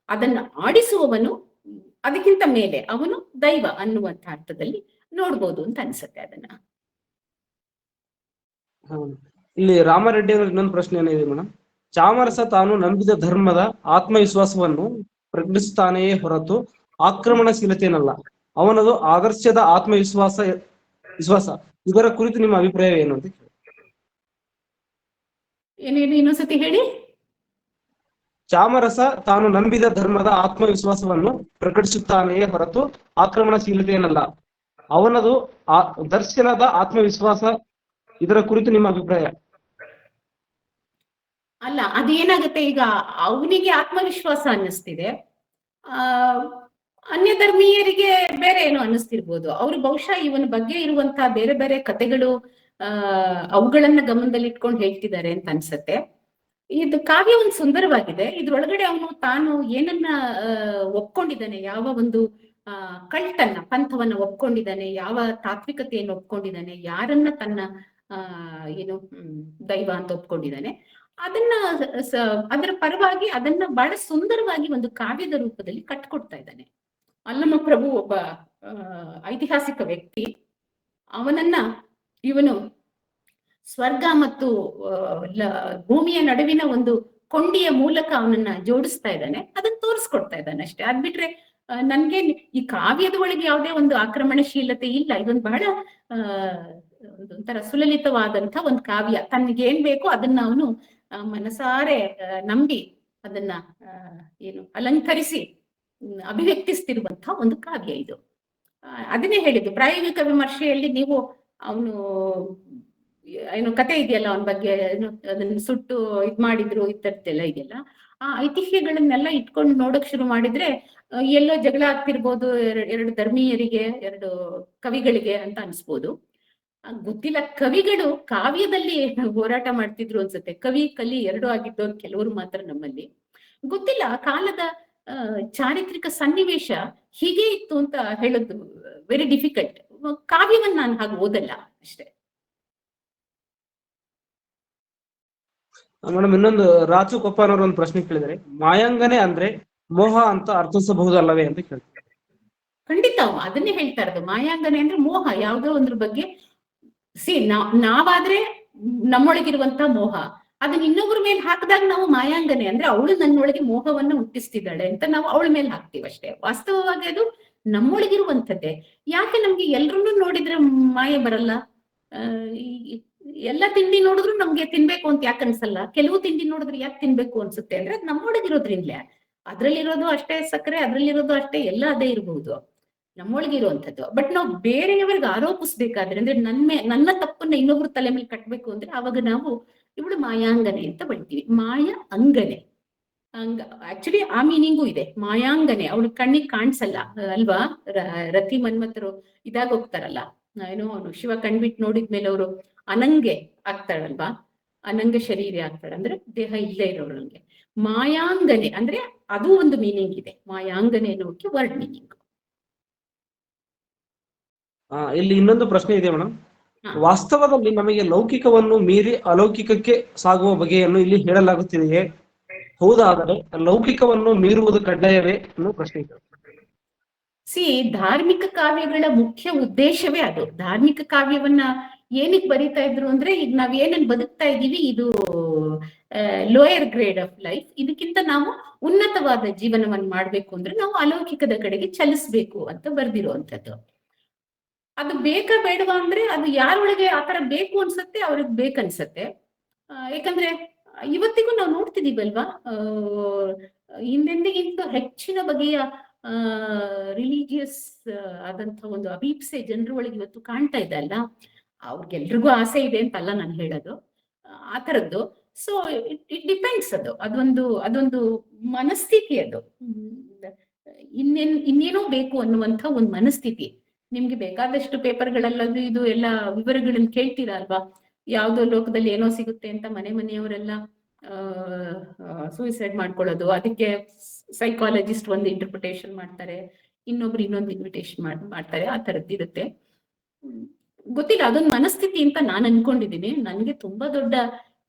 ಅದನ್ನ ಆಡಿಸುವವನು ಅದಕ್ಕಿಂತ ಮೇಲೆ ಅವನು ದೈವ ಅನ್ನುವಂಥ ಅರ್ಥದಲ್ಲಿ ನೋಡ್ಬೋದು ಅಂತ ಅನ್ಸುತ್ತೆ ಅದನ್ನ. ಇಲ್ಲಿ ರಾಮರೆಡ್ಡಿ ಅವರ ಇನ್ನೊಂದು ಪ್ರಶ್ನೆ ಏನಿದೆ ಮೇಡಮ್, ಚಾಮರಸ ತಾನು ನಂಬಿದ ಧರ್ಮದ ಆತ್ಮವಿಶ್ವಾಸವನ್ನು ಪ್ರಕಟಿಸುತ್ತಾನೆಯೇ ಹೊರತು ಆಕ್ರಮಣಶೀಲತೆಯನ್ನಲ್ಲ. ಅವನದು ಆದರ್ಶದ ವಿಶ್ವಾಸ. ಇದರ ಕುರಿತು ನಿಮ್ಮ ಅಭಿಪ್ರಾಯ ಏನು ಅಂತ? ಏನೇನು ಇನ್ನೊಂದ್ಸತಿ ಹೇಳಿ. ಚಾಮರಸ ತಾನು ನಂಬಿದ ಧರ್ಮದ ಆತ್ಮವಿಶ್ವಾಸವನ್ನು ಪ್ರಕಟಿಸುತ್ತಾನೆಯೇ ಹೊರತು ಆಕ್ರಮಣಶೀಲತೆಯನ್ನಲ್ಲ. ಅವನದು ದರ್ಶನದ ಆತ್ಮವಿಶ್ವಾಸ. ಇದರ ಕುರಿತು ನಿಮ್ಮ ಅಭಿಪ್ರಾಯ? ಅಲ್ಲ, ಅದೇನಾಗುತ್ತೆ, ಈಗ ಅವನಿಗೆ ಆತ್ಮವಿಶ್ವಾಸ ಅನ್ನಿಸ್ತಿದೆ, ಅನ್ಯ ಧರ್ಮೀಯರಿಗೆ ಬೇರೆ ಏನೋ ಅನ್ನಿಸ್ತಿರ್ಬೋದು. ಅವ್ರು ಬಹುಶಃ ಇವನ ಬಗ್ಗೆ ಇರುವಂತಹ ಬೇರೆ ಬೇರೆ ಕಥೆಗಳು ಅವುಗಳನ್ನ ಗಮನದಲ್ಲಿ ಇಟ್ಕೊಂಡು ಹೇಳ್ತಿದ್ದಾರೆ ಅಂತ ಅನ್ಸತ್ತೆ. ಇದು ಕಾವ್ಯ ಒಂದು ಸುಂದರವಾಗಿದೆ. ಇದ್ರೊಳಗಡೆ ಅವನು ತಾನು ಏನನ್ನ ಒಪ್ಕೊಂಡಿದ್ದಾನೆ, ಯಾವ ಒಂದು ಕಲ್ಟನ್ನ ಪಂಥವನ್ನ ಒಪ್ಕೊಂಡಿದ್ದಾನೆ, ಯಾವ ತಾತ್ವಿಕತೆಯನ್ನು ಒಪ್ಕೊಂಡಿದ್ದಾನೆ, ಯಾರನ್ನ ತನ್ನ ಏನು ದೈವ ಅಂತ ಒಪ್ಕೊಂಡಿದ್ದಾನೆ, ಅದನ್ನ ಅದರ ಪರವಾಗಿ ಅದನ್ನ ಬಹಳ ಸುಂದರವಾಗಿ ಒಂದು ಕಾವ್ಯದ ರೂಪದಲ್ಲಿ ಕಟ್ಕೊಡ್ತಾ ಇದ್ದಾನೆ. ಅಲ್ಲಮ ಪ್ರಭು ಒಬ್ಬ ಐತಿಹಾಸಿಕ ವ್ಯಕ್ತಿ. ಅವನನ್ನ ಇವನು ಸ್ವರ್ಗ ಮತ್ತು ಭೂಮಿಯ ನಡುವಿನ ಒಂದು ಕೊಂಡಿಯ ಮೂಲಕ ಅವನನ್ನ ಜೋಡಿಸ್ತಾ ಇದ್ದಾನೆ, ಅದನ್ನ ತೋರಿಸ್ಕೊಡ್ತಾ ಇದ್ದಾನೆ ಅಷ್ಟೇ. ಅದ್ ಬಿಟ್ರೆ ನನ್ಗೆ ಈ ಕಾವ್ಯದ ಒಳಗೆ ಯಾವುದೇ ಒಂದು ಆಕ್ರಮಣಶೀಲತೆ ಇಲ್ಲ. ಇದೊಂದು ಬಹಳ ಒಂಥರ ಸುಲಲಿತವಾದಂತ ಒಂದು ಕಾವ್ಯ. ತನ್ಗೇನ್ ಬೇಕೋ ಅದನ್ನ ಅವನು ಮನಸಾರೆ ನಂಬಿ ಅದನ್ನ ಏನು ಅಲಂಕರಿಸಿ ಅಭಿವ್ಯಕ್ತಿಸ್ತಿರುವಂತಹ ಒಂದು ಕಾವ್ಯ ಇದು. ಅದನ್ನೇ ಹೇಳಿದ್ದು ಪ್ರಾಯೋಗಿಕ ವಿಮರ್ಶೆಯಲ್ಲಿ. ನೀವು ಅವನು ಏನು ಕತೆ ಇದೆಯಲ್ಲ ಅವನ ಬಗ್ಗೆ, ಅದನ್ನ ಸುಟ್ಟು ಇದ್ ಮಾಡಿದ್ರು ಇದ್ದದ್ದೆಲ್ಲ ಇದೆಯಲ್ಲ, ಆ ಐತಿಹ್ಯಗಳನ್ನೆಲ್ಲ ಇಟ್ಕೊಂಡು ನೋಡಕ್ ಶುರು ಮಾಡಿದ್ರೆ ಎಲ್ಲೋ ಜಗಳ ಆಗ್ತಿರ್ಬೋದು ಎರಡು ಧರ್ಮೀಯರಿಗೆ, ಎರಡು ಕವಿಗಳಿಗೆ ಅಂತ ಅನ್ಸ್ಬೋದು. ಗೊತ್ತಿಲ್ಲ, ಕವಿಗಳು ಕಾವ್ಯದಲ್ಲಿ ಹೋರಾಟ ಮಾಡ್ತಿದ್ರು ಅನ್ಸುತ್ತೆ. ಕವಿ ಕಲಿ ಎರಡು ಆಗಿದ್ದವ್ರು ಕೆಲವರು ಮಾತ್ರ ನಮ್ಮಲ್ಲಿ. ಗೊತ್ತಿಲ್ಲ, ಕಾಲದ ಚಾರಿತ್ರಿಕ ಸನ್ನಿವೇಶ ಹೀಗೆ ಇತ್ತು ಅಂತ ಹೇಳೋದು ವೆರಿ ಡಿಫಿಕಲ್ಟ್. ಕಾವ್ಯವನ್ನ ನಾನು ಹಾಗೆ ಓದಲ್ಲ ಅಷ್ಟೇ. ಮೇಡಮ್, ಇನ್ನೊಂದು ರಾಜು ಕೊಪ್ಪನವರು ಒಂದು ಪ್ರಶ್ನೆ ಕೇಳಿದರೆ, ಮಾಯಾಂಗನೆ ಅಂದ್ರೆ ಮೋಹ ಅಂತ ಅರ್ಥಿಸಬಹುದಲ್ಲವೇ ಅಂತ ಕೇಳ್ತಾರೆ. ಖಂಡಿತ ಅದನ್ನೇ ಹೇಳ್ತಾ ಇರೋದು. ಮಾಯಾಂಗನೆ ಅಂದ್ರೆ ಮೋಹ, ಯಾವುದೋ ಒಂದ್ರ ಬಗ್ಗೆ ನಾವಾದ್ರೆ ನಮ್ಮೊಳಗಿರುವಂತ ಮೋಹ, ಅದನ್ನ ಇನ್ನೊಬ್ಬರ ಮೇಲೆ ಹಾಕಿದಾಗ ನಾವು ಮಾಯಾಂಗನೆ ಅಂದ್ರೆ ಅವಳು ನನ್ನೊಳಗೆ ಮೋಹವನ್ನ ಹುಟ್ಟಿಸ್ತಿದ್ದಾಳೆ ಅಂತ ನಾವು ಅವಳ ಮೇಲೆ ಹಾಕ್ತೀವಿ ಅಷ್ಟೇ. ವಾಸ್ತವವಾಗಿ ಅದು ನಮ್ಮೊಳಗಿರುವಂಥದ್ದೇ. ಯಾಕೆ ನಮ್ಗೆ ಎಲ್ರನ್ನೂ ನೋಡಿದ್ರೆ ಮಾಯೆ ಬರಲ್ಲ? ಎಲ್ಲ ತಿಂಡಿ ನೋಡಿದ್ರು ನಮ್ಗೆ ತಿನ್ಬೇಕು ಅಂತ ಯಾಕೆ ಅನ್ಸಲ್ಲ? ಕೆಲವು ತಿಂಡಿ ನೋಡಿದ್ರೆ ಯಾಕೆ ತಿನ್ಬೇಕು ಅನ್ಸುತ್ತೆ ಅಂದ್ರೆ ಅದು ನಮ್ಮೊಳಗಿರೋದ್ರಿಂದಲೇ. ಅದ್ರಲ್ಲಿರೋದು ಅಷ್ಟೇ ಸಕ್ಕರೆ, ಅದ್ರಲ್ಲಿರೋದು ಅಷ್ಟೇ, ಎಲ್ಲ ಅದೇ ಇರಬಹುದು, ನಮ್ಮೊಳಗಿರುವಂಥದ್ದು. ಬಟ್ ನಾವು ಬೇರೆಯವರಿಗೆ ಆರೋಪಿಸ್ಬೇಕಾದ್ರೆ ಅಂದ್ರೆ ನನ್ನ ತಪ್ಪನ್ನ ಇನ್ನೊಬ್ರು ತಲೆ ಮೇಲೆ ಕಟ್ಬೇಕು ಅಂದ್ರೆ ಅವಾಗ ನಾವು ಇವಳು ಮಾಯಾಂಗನೆ ಅಂತ ಬಳ್ತೀವಿ. ಮಾಯ ಅಂಗನೆ ಆಕ್ಚುಲಿ ಆ ಮೀನಿಂಗು ಇದೆ. ಮಾಯಾಂಗನೆ ಅವಳು ಕಣ್ಣಿಗೆ ಕಾಣಿಸಲ್ಲ ಅಲ್ವಾ? ರತಿ ಮನ್ಮಥರು ಇದಾಗ ಹೋಗ್ತಾರಲ್ಲ, ಏನೋ ಅವನು ಶಿವ ಕಣ್ಬಿಟ್ಟು ನೋಡಿದ್ಮೇಲೆ ಅವರು ಅನಂಗೆ ಆಗ್ತಾಳಲ್ವಾ, ಅನಂಗ ಶರೀರ ಆಗ್ತಾಳೆ ಅಂದ್ರೆ ದೇಹ ಇಲ್ಲೇ ಇರೋರಂಗೆ. ಮಾಯಾಂಗನೆ ಅಂದ್ರೆ ಅದು ಒಂದು ಮೀನಿಂಗ್ ಇದೆ. ಮಾಯಾಂಗನೆ ಅನ್ನೋಕೆ ವರ್ಡ್ ಮೀನಿಂಗ್. ಇಲ್ಲಿ ಇನ್ನೊಂದು ಪ್ರಶ್ನೆ ಇದೆ ಮೇಡಮ್. ವಾಸ್ತವದಲ್ಲಿ ನಮಗೆ ಲೌಕಿಕವನ್ನು ಮೀರಿ ಅಲೌಕಿಕಕ್ಕೆ ಸಾಗುವ ಬಗೆಯನ್ನು ಇಲ್ಲಿ ಹೇಳಲಾಗುತ್ತಿದೆಯೇ? ಹೌದಾದರೆ ಲೌಕಿಕವನ್ನು ಮೀರುವುದು ಕಡ್ಡಾಯವೇ ಅನ್ನೋ ಪ್ರಶ್ನೆ ಇದೆ. ಧಾರ್ಮಿಕ ಕಾವ್ಯಗಳ ಮುಖ್ಯ ಉದ್ದೇಶವೇ ಅದು. ಧಾರ್ಮಿಕ ಕಾವ್ಯವನ್ನ ಏನಕ್ಕೆ ಬರೀತಾ ಇದ್ರು ಅಂದ್ರೆ, ಈಗ ನಾವ್ ಏನನ್ನ ಬದುಕ್ತಾ ಇದೀವಿ ಇದು ಲೋಯರ್ ಗ್ರೇಡ್ ಆಫ್ ಲೈಫ್, ಇದಕ್ಕಿಂತ ನಾವು ಉನ್ನತವಾದ ಜೀವನವನ್ನು ಮಾಡ್ಬೇಕು ಅಂದ್ರೆ ನಾವು ಅಲೌಕಿಕದ ಕಡೆಗೆ ಚಲಿಸ್ಬೇಕು ಅಂತ ಬರ್ದಿರುವಂತದ್ದು. ಅದು ಬೇಕಾ ಬೇಡವಾ ಅಂದ್ರೆ ಅದು ಯಾರೊಳಗೆ ಆತರ ಬೇಕು ಅನ್ಸತ್ತೆ ಅವ್ರಿಗೆ ಬೇಕನ್ಸತ್ತೆ. ಯಾಕಂದ್ರೆ ಇವತ್ತಿಗೂ ನಾವು ನೋಡ್ತಿದೀವಲ್ವಾ, ಹಿಂದೆಂದಿಗಿಂತ ಹೆಚ್ಚಿನ ಬಗೆಯ ರಿಲಿಜಿಯಸ್ ಆದಂತ ಒಂದು ಅಭೀಪ್ಸೆ ಜನರ ಒಳಗೆ ಇವತ್ತು ಕಾಣ್ತಾ ಇದೆ ಅಲ್ಲ. ಅವ್ರಿಗೆಲ್ರಿಗೂ ಆಸೆ ಇದೆ ಅಂತಲ್ಲ ನಾನು ಹೇಳೋದು, ಆ ತರದ್ದು. So it depends. ಅದೊಂದು ಮನಸ್ಥಿತಿ. ಅದು ಇನ್ನೇನೋ ಬೇಕು ಅನ್ನುವಂಥ ಒಂದು ಮನಸ್ಥಿತಿ. ನಿಮ್ಗೆ ಬೇಕಾದಷ್ಟು ಪೇಪರ್ಗಳಲ್ಲದು ಇದು ಎಲ್ಲ ವಿವರಗಳನ್ನ ಕೇಳ್ತೀರಾ ಅಲ್ವಾ? ಯಾವ್ದೋ ಲೋಕದಲ್ಲಿ ಏನೋ ಸಿಗುತ್ತೆ ಅಂತ ಮನೆಯವರೆಲ್ಲ ಸೂಯಿಸೈಡ್ ಮಾಡ್ಕೊಳ್ಳೋದು, ಅದಕ್ಕೆ ಸೈಕಾಲಜಿಸ್ಟ್ ಒಂದು ಇಂಟರ್ಪ್ರಿಟೇಷನ್ ಮಾಡ್ತಾರೆ, ಇನ್ನೊಬ್ರು ಇನ್ನೊಂದು ಇನ್ವಿಟೇಷನ್ ಮಾಡ್ತಾರೆ, ಆ ತರದ್ದಿರುತ್ತೆ. ಗೊತ್ತಿಲ್ಲ, ಅದೊಂದು ಮನಸ್ಥಿತಿ ಅಂತ ನಾನು ಅನ್ಕೊಂಡಿದ್ದೀನಿ. ನನ್ಗೆ ತುಂಬಾ ದೊಡ್ಡ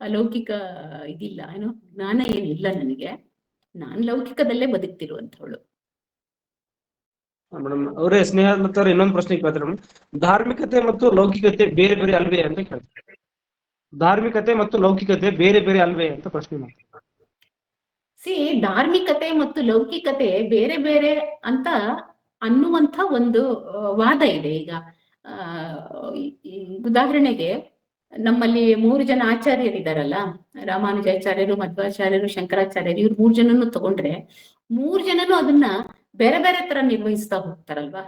ಅಲೌಕಿಕ ಇದಿಲ್ಲ, ಏನೋ ಜ್ಞಾನ ಏನಿಲ್ಲ ನನಗೆ. ನಾನ್ ಲೌಕಿಕದಲ್ಲೇ ಬದುಕ್ತಿರುವಂಥವಳು. ಮೇಡಮ್ ಅವರೇ ಸ್ನೇಹಲತಾ ಅವ್ರು ಇನ್ನೊಂದು ಪ್ರಶ್ನೆ ಕೇಳ್ತಾರೆ ಮೇಡಮ್. ಧಾರ್ಮಿಕತೆ ಮತ್ತು ಲೌಕಿಕತೆ ಬೇರೆ ಬೇರೆ ಅಲ್ವೇ ಅಂತ ಕೇಳ್ತಾರೆ. ಧಾರ್ಮಿಕತೆ ಮತ್ತು ಲೌಕಿಕತೆ ಬೇರೆ ಬೇರೆ ಅಲ್ವೇ ಅಂತ ಪ್ರಶ್ನೆ ಮಾಡ್ತಾರೆ. ಧಾರ್ಮಿಕತೆ ಮತ್ತು ಲೌಕಿಕತೆ ಬೇರೆ ಬೇರೆ ಅಂತ ಅನ್ನುವಂಥ ಒಂದು ವಾದ ಇದೆ. ಈಗ ಉದಾಹರಣೆಗೆ ನಮ್ಮಲ್ಲಿ 3 ಜನ ಆಚಾರ್ಯರಿದಾರಲ್ಲ, ರಾಮಾನುಜಾಚಾರ್ಯರು, ಮಧ್ವಾಚಾರ್ಯರು, ಶಂಕರಾಚಾರ್ಯರು, ಇವ್ರು 3 ಜನನು ತಗೊಂಡ್ರೆ 3 ಜನನು ಅದನ್ನ ಬೇರೆ ಬೇರೆ ತರ ನಿರ್ವಹಿಸ್ತಾ ಹೋಗ್ತಾರಲ್ವಾ.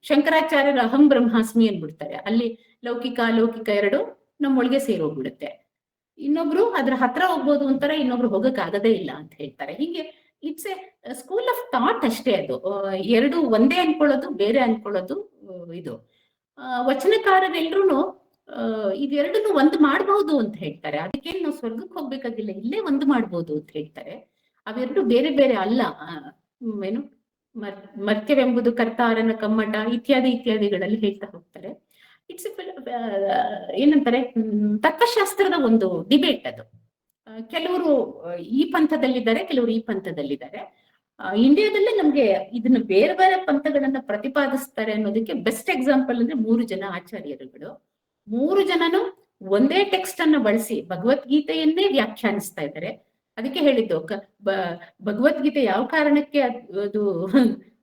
ಶಂಕರಾಚಾರ್ಯರು ಅಹಂ ಬ್ರಹ್ಮಾಸ್ಮಿ ಅಂದ್ಬಿಡ್ತಾರೆ. ಅಲ್ಲಿ ಲೌಕಿಕ ಅಲೌಕಿಕ ಎರಡು ನಮ್ಮೊಳಗೆ ಸೇರೋಗ್ಬಿಡುತ್ತೆ. ಇನ್ನೊಬ್ರು ಅದ್ರ ಹತ್ರ ಹೋಗ್ಬೋದು ಅಂತಾರೆ, ಇನ್ನೊಬ್ರು ಹೋಗಕ್ ಆಗದೇ ಇಲ್ಲ ಅಂತ ಹೇಳ್ತಾರೆ. ಹೀಗೆ it's A school of thought ಅಷ್ಟೇ ಅದು. ಎರಡು ಒಂದೇ ಅನ್ಕೊಳ್ಳೋದು, ಬೇರೆ ಅನ್ಕೊಳ್ಳೋದು ಇದು. ವಚನಕಾರರೆಲ್ರು ಇದೆರಡನ್ನು ಒಂದು ಮಾಡಬಹುದು ಅಂತ ಹೇಳ್ತಾರೆ. ಅದಕ್ಕೇನು ನಾವು ಸ್ವರ್ಗಕ್ಕೆ ಹೋಗ್ಬೇಕಾಗಿಲ್ಲ, ಇಲ್ಲೇ ಒಂದು ಮಾಡ್ಬೋದು ಅಂತ ಹೇಳ್ತಾರೆ. ಅವೆರಡು ಬೇರೆ ಬೇರೆ ಅಲ್ಲ. ಏನು ಮರ್ತ್ಯವೆಂಬುದು ಕರ್ತಾರನ ಕಮ್ಮಟ ಇತ್ಯಾದಿ ಇತ್ಯಾದಿಗಳಲ್ಲಿ ಹೇಳ್ತಾ ಹೋಗ್ತಾರೆ. ಇಟ್ಸ್ ಏನಂತಾರೆ, ತತ್ವಶಾಸ್ತ್ರದ ಒಂದು ಡಿಬೇಟ್ ಅದು. ಕೆಲವರು ಈ ಪಂಥದಲ್ಲಿದ್ದಾರೆ, ಕೆಲವರು ಈ ಪಂಥದಲ್ಲಿದ್ದಾರೆ. ಇಂಡಿಯಾದಲ್ಲೇ ನಮ್ಗೆ ಇದನ್ನ ಬೇರೆ ಬೇರೆ ಪಂಥಗಳನ್ನ ಪ್ರತಿಪಾದಿಸ್ತಾರೆ ಅನ್ನೋದಕ್ಕೆ ಬೆಸ್ಟ್ ಎಕ್ಸಾಂಪಲ್ ಅಂದ್ರೆ 3 ಜನ ಆಚಾರ್ಯರುಗಳು. 3 ಜನನು ಒಂದೇ ಟೆಕ್ಸ್ಟ್ ಅನ್ನ ಬಳಸಿ ಭಗವದ್ಗೀತೆಯನ್ನೇ ವ್ಯಾಖ್ಯಾನಿಸ್ತಾ ಇದ್ದಾರೆ. ಅದಕ್ಕೆ ಹೇಳಿದ್ದು ಭಗವದ್ಗೀತೆ ಯಾವ ಕಾರಣಕ್ಕೆ ಅದು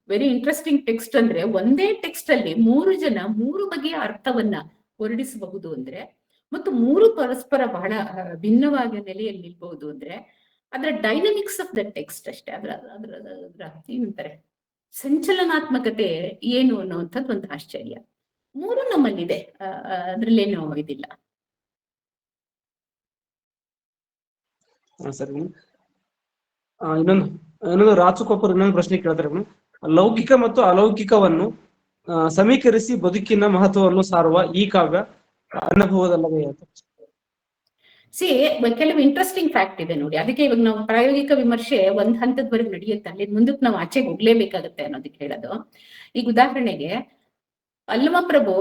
ವೆರಿ ಇಂಟ್ರೆಸ್ಟಿಂಗ್ ಟೆಕ್ಸ್ಟ್ ಅಂದ್ರೆ, ಒಂದೇ ಟೆಕ್ಸ್ಟ್ ಅಲ್ಲಿ 3 ಜನ 3 ಬಗೆಯ ಅರ್ಥವನ್ನ ಹೊರಡಿಸಬಹುದು ಅಂದ್ರೆ, ಮತ್ತು 3 ಪರಸ್ಪರ ಬಹಳ ಭಿನ್ನವಾದ ನೆಲೆಯಲ್ಲಿ ನಿಲ್ಬಹುದು ಅಂದ್ರೆ, ಅದರ ಡೈನಮಿಕ್ಸ್ ಆಫ್ ದ ಟೆಕ್ಸ್ಟ್ ಅಷ್ಟೇ. ಅದ್ರ ಏನಂತಾರೆ, ಸಂಚಲನಾತ್ಮಕತೆ ಏನು ಅನ್ನುವಂಥದ್ದು ಒಂದು ಆಶ್ಚರ್ಯ. 3 ನಮ್ಮಲ್ಲಿದೆ, ಅದ್ರಲ್ಲೇನು ಇದಿಲ್ಲ. ಸರಿ. ಇನ್ನೊಂದು ರಾಚುಕೊಪ್ಪರು ಇನ್ನೊಂದು ಪ್ರಶ್ನೆ ಕೇಳ್ತಾರೆ. ಲೌಕಿಕ ಮತ್ತು ಅಲೌಕಿಕವನ್ನು ಸಮೀಕರಿಸಿ ಬದುಕಿನ ಮಹತ್ವವನ್ನು ಸಾರುವ ಈ ಕಾವ್ಯ ಅನುಭವದಲ್ಲವೇ ಅಂತ. ಕೆಲವು ಇಂಟ್ರೆಸ್ಟಿಂಗ್ ಫ್ಯಾಕ್ಟ್ ಇದೆ ನೋಡಿ. ಅದಕ್ಕೆ ಇವಾಗ ನಾವು ಪ್ರಾಯೋಗಿಕ ವಿಮರ್ಶೆ ಒಂದ್ ಹಂತದವರೆಗೆ ನಡೆಯುತ್ತೆ, ಅಲ್ಲಿ ಮುಂದಕ್ಕೆ ನಾವು ಆಚೆಗೆ ಹೋಗ್ಲೇಬೇಕಾಗತ್ತೆ ಅನ್ನೋದಕ್ಕೆ ಹೇಳೋದು. ಈಗ ಉದಾಹರಣೆಗೆ ಅಲ್ಲಮಪ್ರಭು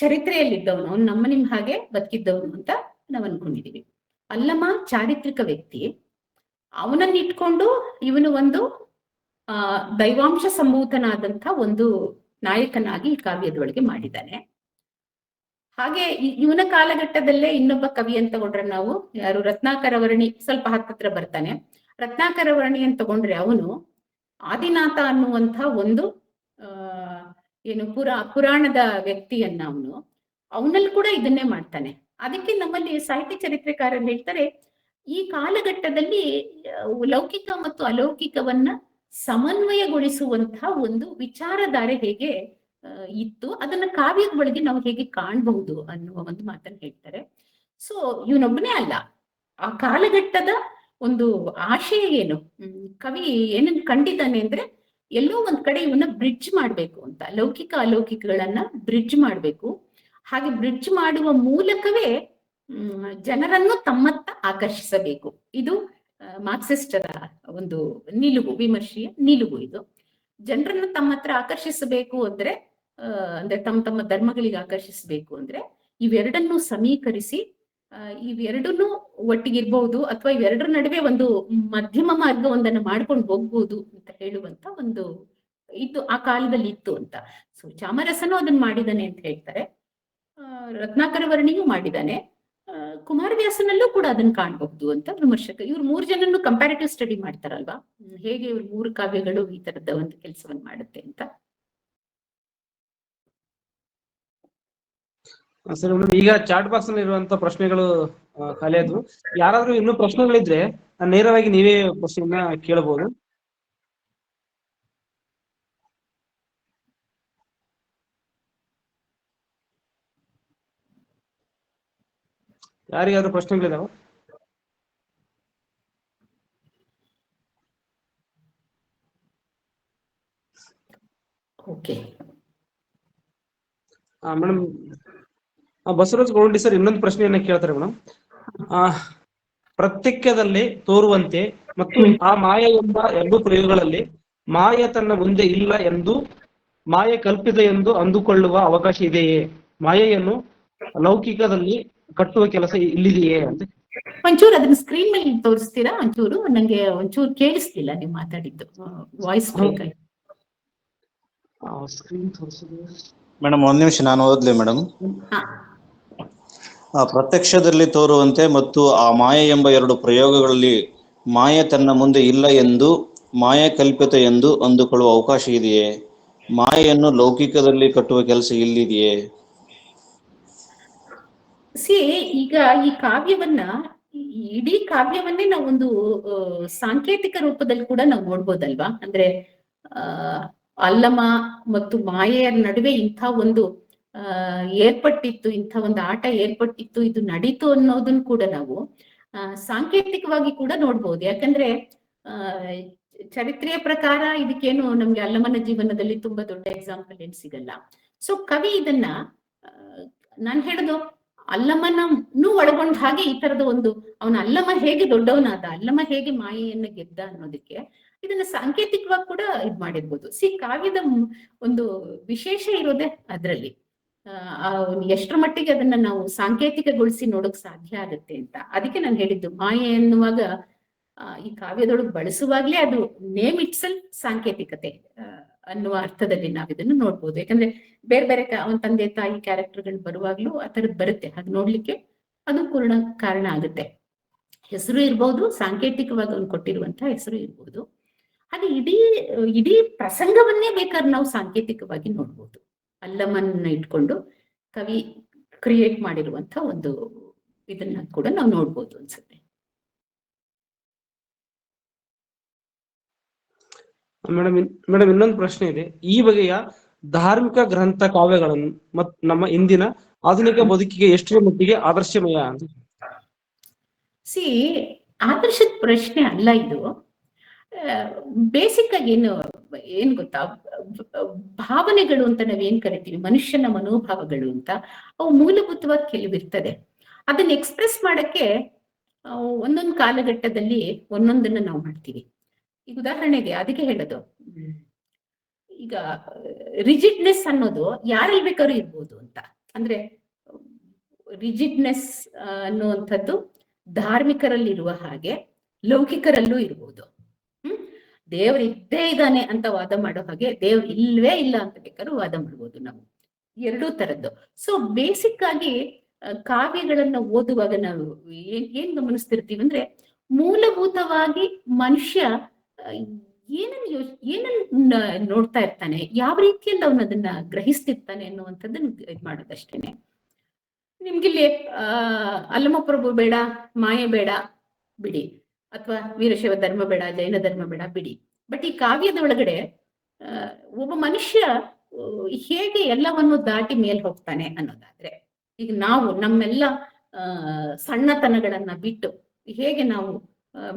ಚರಿತ್ರೆಯಲ್ಲಿದ್ದವನು, ನಮ್ಮ ನಿಮ್ ಹಾಗೆ ಬದುಕಿದ್ದವನು ಅಂತ ನಾವ್ ಅನ್ಕೊಂಡಿದೀವಿ. ಅಲ್ಲಮ ಚಾರಿತ್ರಿಕ ವ್ಯಕ್ತಿ. ಅವನನ್ನ ಇಟ್ಕೊಂಡು ಇವನು ಒಂದು ದೈವಾಂಶ ಸಂಭೂತನಾದಂಥ ಒಂದು ನಾಯಕನಾಗಿ ಈ ಕಾವ್ಯದೊಳಗೆ ಮಾಡಿದ್ದಾನೆ. ಹಾಗೆ ಇವನ ಕಾಲಘಟ್ಟದಲ್ಲೇ ಇನ್ನೊಬ್ಬ ಕವಿ ಅಂತ ತಗೊಂಡ್ರೆ ನಾವು ಯಾರು, ರತ್ನಾಕರ ವರ್ಣಿ ಸ್ವಲ್ಪ ಹತ್ತತ್ರ ಬರ್ತಾನೆ. ರತ್ನಾಕರ ವರ್ಣಿ ಅಂತ ತಗೊಂಡ್ರೆ ಅವನು ಆದಿನಾಥ ಅನ್ನುವಂಥ ಒಂದು ಏನು ಪುರಾಣದ ವ್ಯಕ್ತಿಯನ್ನ ಅವನಲ್ಲಿ ಕೂಡ ಇದನ್ನೇ ಮಾಡ್ತಾನೆ. ಅದಕ್ಕೆ ನಮ್ಮಲ್ಲಿ ಸಾಹಿತ್ಯ ಚರಿತ್ರೆಕಾರರು ಹೇಳ್ತಾರೆ, ಈ ಕಾಲಘಟ್ಟದಲ್ಲಿ ಲೌಕಿಕ ಮತ್ತು ಅಲೌಕಿಕವನ್ನ ಸಮನ್ವಯಗೊಳಿಸುವಂತಹ ಒಂದು ವಿಚಾರಧಾರೆ ಹೇಗೆ ಇತ್ತು, ಅದನ್ನ ಕಾವ್ಯದ ಒಳಗೆ ನಾವು ಹೇಗೆ ಕಾಣಬಹುದು ಅನ್ನುವ ಒಂದು ಮಾತನ್ನು ಹೇಳ್ತಾರೆ. ಸೊ ಇವನೊಬ್ಬನೇ ಅಲ್ಲ, ಆ ಕಾಲಘಟ್ಟದ ಒಂದು ಆಶಯ ಏನು, ಕವಿ ಏನನ್ನ ಕಂಡಿದ್ದಾನೆ ಅಂದ್ರೆ, ಎಲ್ಲೋ ಒಂದ್ ಕಡೆ ಇವನ್ನ ಬ್ರಿಡ್ಜ್ ಮಾಡ್ಬೇಕು ಅಂತ, ಲೌಕಿಕ ಅಲೌಕಿಕಗಳನ್ನ ಬ್ರಿಡ್ಜ್ ಮಾಡ್ಬೇಕು. ಹಾಗೆ ಬ್ರಿಡ್ಜ್ ಮಾಡುವ ಮೂಲಕವೇ ಜನರನ್ನು ತಮ್ಮತ್ತ ಆಕರ್ಷಿಸಬೇಕು. ಇದು ಮಾರ್ಕ್ಸಿಸ್ಟರ ಒಂದು ನಿಲುವು, ವಿಮರ್ಶೆಯ ನಿಲುವು. ಇದು ಜನರನ್ನು ತಮ್ಮ ಹತ್ರ ಆಕರ್ಷಿಸಬೇಕು ಅಂದ್ರೆ ತಮ್ಮ ಧರ್ಮಗಳಿಗೆ ಆಕರ್ಷಿಸಬೇಕು ಅಂದ್ರೆ ಇವೆರಡನ್ನು ಸಮೀಕರಿಸಿ ಇವೆರಡನ್ನು ಒಟ್ಟಿಗಿರ್ಬಹುದು, ಅಥವಾ ಇವೆರಡರ ನಡುವೆ ಒಂದು ಮಧ್ಯಮ ಮಾರ್ಗವೊಂದನ್ನು ಮಾಡ್ಕೊಂಡು ಹೋಗ್ಬೋದು ಅಂತ ಹೇಳುವಂತ ಒಂದು ಇತ್ತು, ಆ ಕಾಲದಲ್ಲಿ ಇತ್ತು ಅಂತ. ಸೊ ಚಾಮರಸನು ಅದನ್ನ ಮಾಡಿದಾನೆ ಅಂತ ಹೇಳ್ತಾರೆ, ರತ್ನಾಕರ ವರ್ಣಿಯೂ ಮಾಡಿದಾನೆ, ಕುಮಾರವ್ಯಾಸನಲ್ಲೂ ಕೂಡ ಅದನ್ನ ಕಾಣಬಹುದು ಅಂತ ವಿಮರ್ಶಕ. ಇವ್ರು 3 ಜನನ್ನು ಕಂಪ್ಯಾರಿಟಿವ್ ಸ್ಟಡಿ ಮಾಡ್ತಾರಲ್ವಾ, ಹೇಗೆ ಇವ್ರು 3 ಕಾವ್ಯಗಳು ಈ ತರದ ಒಂದು ಕೆಲಸವನ್ನು ಮಾಡುತ್ತೆ ಅಂತ. ಸರಿ, ಈಗ ಚಾಟ್ ಬಾಕ್ಸ್ ನಲ್ಲಿ ಇರುವಂತ ಪ್ರಶ್ನೆಗಳು ಖಾಲಿ ಆದ್ವು. ಯಾರಾದ್ರೂ ಇನ್ನೂ ಪ್ರಶ್ನೆಗಳಿದ್ರೆ ನೇರವಾಗಿ ನೀವೇ ಪ್ರಶ್ನೆಯನ್ನ ಕೇಳಬಹುದು. ಯಾರಿಗಾದ್ರೂ ಪ್ರಶ್ನೆಗಳಿದಾವ? Okay madam, Basavaraj Goldi sir ಇನ್ನೊಂದು ಪ್ರಶ್ನೆಯನ್ನ ಕೇಳ್ತಾರೆ ಮೇಡಮ್. ಪ್ರತ್ಯಕ್ಷದಲ್ಲಿ ತೋರುವಂತೆ ಮತ್ತು ಆ ಮಾಯ ಎಂಬ 2 ಪ್ರಯೋಗಗಳಲ್ಲಿ ಮಾಯ ತನ್ನ ಮುಂದೆ ಇಲ್ಲ ಎಂದು, ಮಾಯ ಕಲ್ಪಿತ ಎಂದು ಅಂದುಕೊಳ್ಳುವ ಅವಕಾಶ ಇದೆಯೇ? ಮಾಯೆಯನ್ನು ಲೌಕಿಕದಲ್ಲಿ ಕಟ್ಟುವ ಕೆಲಸ ಇಲ್ಲಿದೆಯೇ ಅಂತ. ಒಂಚೂರು ಅದನ್ನ ಸ್ಕ್ರೀನ್ ಮೇಲೆ ತೋರಿಸ್ತೀರಾ? ನಂಗೆ ಒಂಚೂರು ಕೇಳಿಸ್ತಿಲ್ಲ ನೀವು ಮಾತಾಡಿದ್ದು, ವಾಯ್ಸ್ ಬ್ರೇಕ್ ಆಯ್ತು. ಸ್ಕ್ರೀನ್ ತೋರಿಸಿದೆ. ಮೇಡಮ್ ಒಂದ್ ನಿಮಿಷ ನಾನು ಓದ್ಲಿ ಮೇಡಮ್. ಹಾ. ಪ್ರತ್ಯಕ್ಷದಲ್ಲಿ ತೋರುವಂತೆ ಮತ್ತು ಆ ಮಾಯೆ ಎಂಬ ಎರಡು ಪ್ರಯೋಗಗಳಲ್ಲಿ ಮಾಯೆ ತನ್ನ ಮುಂದೆ ಇಲ್ಲ ಎಂದು ಮಾಯೆ ಕಲ್ಪಿತ ಎಂದು ಅಂದುಕೊಳ್ಳುವ ಅವಕಾಶ ಇದೆಯೇ? ಮಾಯೆಯನ್ನು ಲೌಕಿಕದಲ್ಲಿ ಕಟ್ಟುವ ಕೆಲಸ ಇಲ್ಲಿದೆಯೇ? ಈಗ ಈ ಕಾವ್ಯವನ್ನ, ಇಡೀ ಕಾವ್ಯವನ್ನೇ ನಾವೊಂದು ಸಾಂಕೇತಿಕ ರೂಪದಲ್ಲಿ ಕೂಡ ನಾವು ನೋಡ್ಬೋದಲ್ವಾ? ಅಂದ್ರೆ ಅಲ್ಲಮ ಮತ್ತು ಮಾಯೆಯ ನಡುವೆ ಇಂಥ ಒಂದು ಏರ್ಪಟ್ಟಿತ್ತು, ಇಂಥ ಒಂದು ಆಟ ಏರ್ಪಟ್ಟಿತ್ತು, ಇದು ನಡೀತು ಅನ್ನೋದನ್ನ ಕೂಡ ನಾವು ಸಾಂಕೇತಿಕವಾಗಿ ಕೂಡ ನೋಡ್ಬೋದು. ಯಾಕಂದ್ರೆ ಚರಿತ್ರೆಯ ಪ್ರಕಾರ ಇದಕ್ಕೇನು ನಮ್ಗೆ ಅಲ್ಲಮನ ಜೀವನದಲ್ಲಿ ತುಂಬಾ ದೊಡ್ಡ ಎಕ್ಸಾಂಪಲ್ ಏನ್ ಸಿಗಲ್ಲ. ಸೊ ಕವಿ ಇದನ್ನ ನಾನ್ ಹೇಳುದು ಅಲ್ಲಮನೂ ಒಳಗೊಂಡ ಹಾಗೆ ಈ ತರದ ಒಂದು, ಅವನ ಅಲ್ಲಮ ಹೇಗೆ ದೊಡ್ಡವನಾದ, ಅಲ್ಲಮ ಹೇಗೆ ಮಾಯೆಯನ್ನ ಗೆದ್ದ ಅನ್ನೋದಕ್ಕೆ ಇದನ್ನ ಸಾಂಕೇತಿಕವಾಗಿ ಕೂಡ ಇದ್ ಮಾಡಿರ್ಬೋದು. ಕಾವ್ಯದ ಒಂದು ವಿಶೇಷ ಇರೋದೇ ಅದ್ರಲ್ಲಿ. ಎಷ್ಟರ ಮಟ್ಟಿಗೆ ಅದನ್ನ ನಾವು ಸಾಂಕೇತಿಕಗೊಳಿಸಿ ನೋಡಕ್ ಸಾಧ್ಯ ಆಗುತ್ತೆ ಅಂತ. ಅದಕ್ಕೆ ನಾನು ಹೇಳಿದ್ದು ಮಾಯೆ ಎನ್ನುವಾಗ ಈ ಕಾವ್ಯದೊಳಗೆ ಬಳಸುವಾಗ್ಲೇ ಅದು ನೇಮ್ ಇಟ್ ಸೆಲ್ಫ್ ಸಾಂಕೇತಿಕತೆ ಅನ್ನುವ ಅರ್ಥದಲ್ಲಿ ನಾವ್ ಇದನ್ನು ನೋಡ್ಬೋದು. ಯಾಕಂದ್ರೆ ಬೇರೆ ಬೇರೆ ಅವನ ತಂದೆ ತಾಯಿ ಕ್ಯಾರೆಕ್ಟರ್ಗಳು ಬರುವಾಗ್ಲೂ ಆ ಥರದ್ದು ಬರುತ್ತೆ. ಅದು ನೋಡ್ಲಿಕ್ಕೆ ಅದು ಪೂರ್ಣ ಕಾರಣ ಆಗುತ್ತೆ. ಹೆಸರು ಇರ್ಬೋದು, ಸಾಂಕೇತಿಕವಾಗಿ ಅವ್ನು ಕೊಟ್ಟಿರುವಂತಹ ಹೆಸರು ಇರ್ಬೋದು. ಹಾಗೆ ಇಡೀ ಪ್ರಸಂಗವನ್ನೇ ಬೇಕಾದ್ರೆ ನಾವು ಸಾಂಕೇತಿಕವಾಗಿ ನೋಡ್ಬೋದು. ಅಲ್ಲಮನ್ನ ಇಟ್ಕೊಂಡು ಕವಿ ಕ್ರಿಯೇಟ್ ಮಾಡಿರುವಂತ ಒಂದು ಇದನ್ನ ಕೂಡ ನಾವು ನೋಡ್ಬೋದು ಅನ್ಸುತ್ತೆ. ಮೇಡಮ್ ಇನ್ನೊಂದು ಪ್ರಶ್ನೆ ಇದೆ. ಈ ಬಗೆಯ ಧಾರ್ಮಿಕ ಗ್ರಂಥ ಕಾವ್ಯಗಳನ್ನು ಮತ್ತು ನಮ್ಮ ಇಂದಿನ ಆಧುನಿಕ ಬದುಕಿಗೆ ಎಷ್ಟರ ಮಟ್ಟಿಗೆ ಆದರ್ಶಮಯ? ಆದರ್ಶದ ಪ್ರಶ್ನೆ ಅಲ್ಲ ಇದು. ಬೇಸಿಕ್ ಆಗಿ ಏನ್ ಗೊತ್ತಾ, ಭಾವನೆಗಳು ಅಂತ ನಾವೇನ್ ಕರಿತೀವಿ, ಮನುಷ್ಯನ ಮನೋಭಾವಗಳು ಅಂತ, ಅವು ಮೂಲಭೂತವಾಗಿ ಕೆಲವಿರ್ತದೆ. ಅದನ್ನ ಎಕ್ಸ್ಪ್ರೆಸ್ ಮಾಡಕ್ಕೆ ಒಂದೊಂದು ಕಾಲಘಟ್ಟದಲ್ಲಿ ಒಂದೊಂದನ್ನ ನಾವು ಮಾಡ್ತೀವಿ. ಈಗ ಉದಾಹರಣೆಗೆ ಅದಕ್ಕೆ ಹೇಳೋದು, ಈಗ ರಿಜಿಡ್ನೆಸ್ ಅನ್ನೋದು ಯಾರಲ್ಲಿ ಬೇಕಾದ್ರೂ ಇರ್ಬೋದು ಅಂತ. ಅಂದ್ರೆ ರಿಜಿಡ್ನೆಸ್ ಅನ್ನುವಂಥದ್ದು ಧಾರ್ಮಿಕರಲ್ಲಿ ಇರುವ ಹಾಗೆ ಲೌಕಿಕರಲ್ಲೂ ಇರ್ಬೋದು. ದೇವ್ರು ಇದ್ದೇ ಇದ್ದಾನೆ ಅಂತ ವಾದ ಮಾಡೋ ಹಾಗೆ ದೇವ್ರು ಇಲ್ವೇ ಇಲ್ಲ ಅಂತ ಬೇಕಾದ್ರೂ ವಾದ ಮಾಡ್ಬೋದು ನಾವು. ಎರಡೂ ತರದ್ದು. ಸೊ ಬೇಸಿಕ್ ಆಗಿ ಕಾವ್ಯಗಳನ್ನ ಓದುವಾಗ ನಾವು ಏನ್ ಗಮನಿಸ್ತಿರ್ತೀವಿ ಅಂದ್ರೆ, ಮೂಲಭೂತವಾಗಿ ಮನುಷ್ಯ ಏನನ್ನ ನೋಡ್ತಾ ಇರ್ತಾನೆ, ಯಾವ ರೀತಿಯಲ್ಲಿ ಅವನು ಅದನ್ನ ಗ್ರಹಿಸ್ತಿರ್ತಾನೆ ಅನ್ನುವಂಥದ್ದನ್ನ ಇದ್ ಮಾಡೋದಷ್ಟೇನೆ. ನಿಮ್ಗಿಲ್ಲಿ ಅಲ್ಲಮಪ್ರಭು ಬೇಡ, ಮಾಯೆ ಬೇಡ ಬಿಡಿ, ಅಥವಾ ವೀರಶೈವ ಧರ್ಮ ಬೇಡ, ಜೈನ ಧರ್ಮ ಬೇಡ ಬಿಡಿ. ಬಟ್ ಈ ಕಾವ್ಯದ ಒಳಗಡೆ ಒಬ್ಬ ಮನುಷ್ಯ ಹೇಗೆ ಎಲ್ಲವನ್ನು ದಾಟಿ ಮೇಲ್ ಹೋಗ್ತಾನೆ ಅನ್ನೋದಾದ್ರೆ, ಈಗ ನಾವು ನಮ್ಮೆಲ್ಲ ಸಣ್ಣತನಗಳನ್ನ ಬಿಟ್ಟು ಹೇಗೆ ನಾವು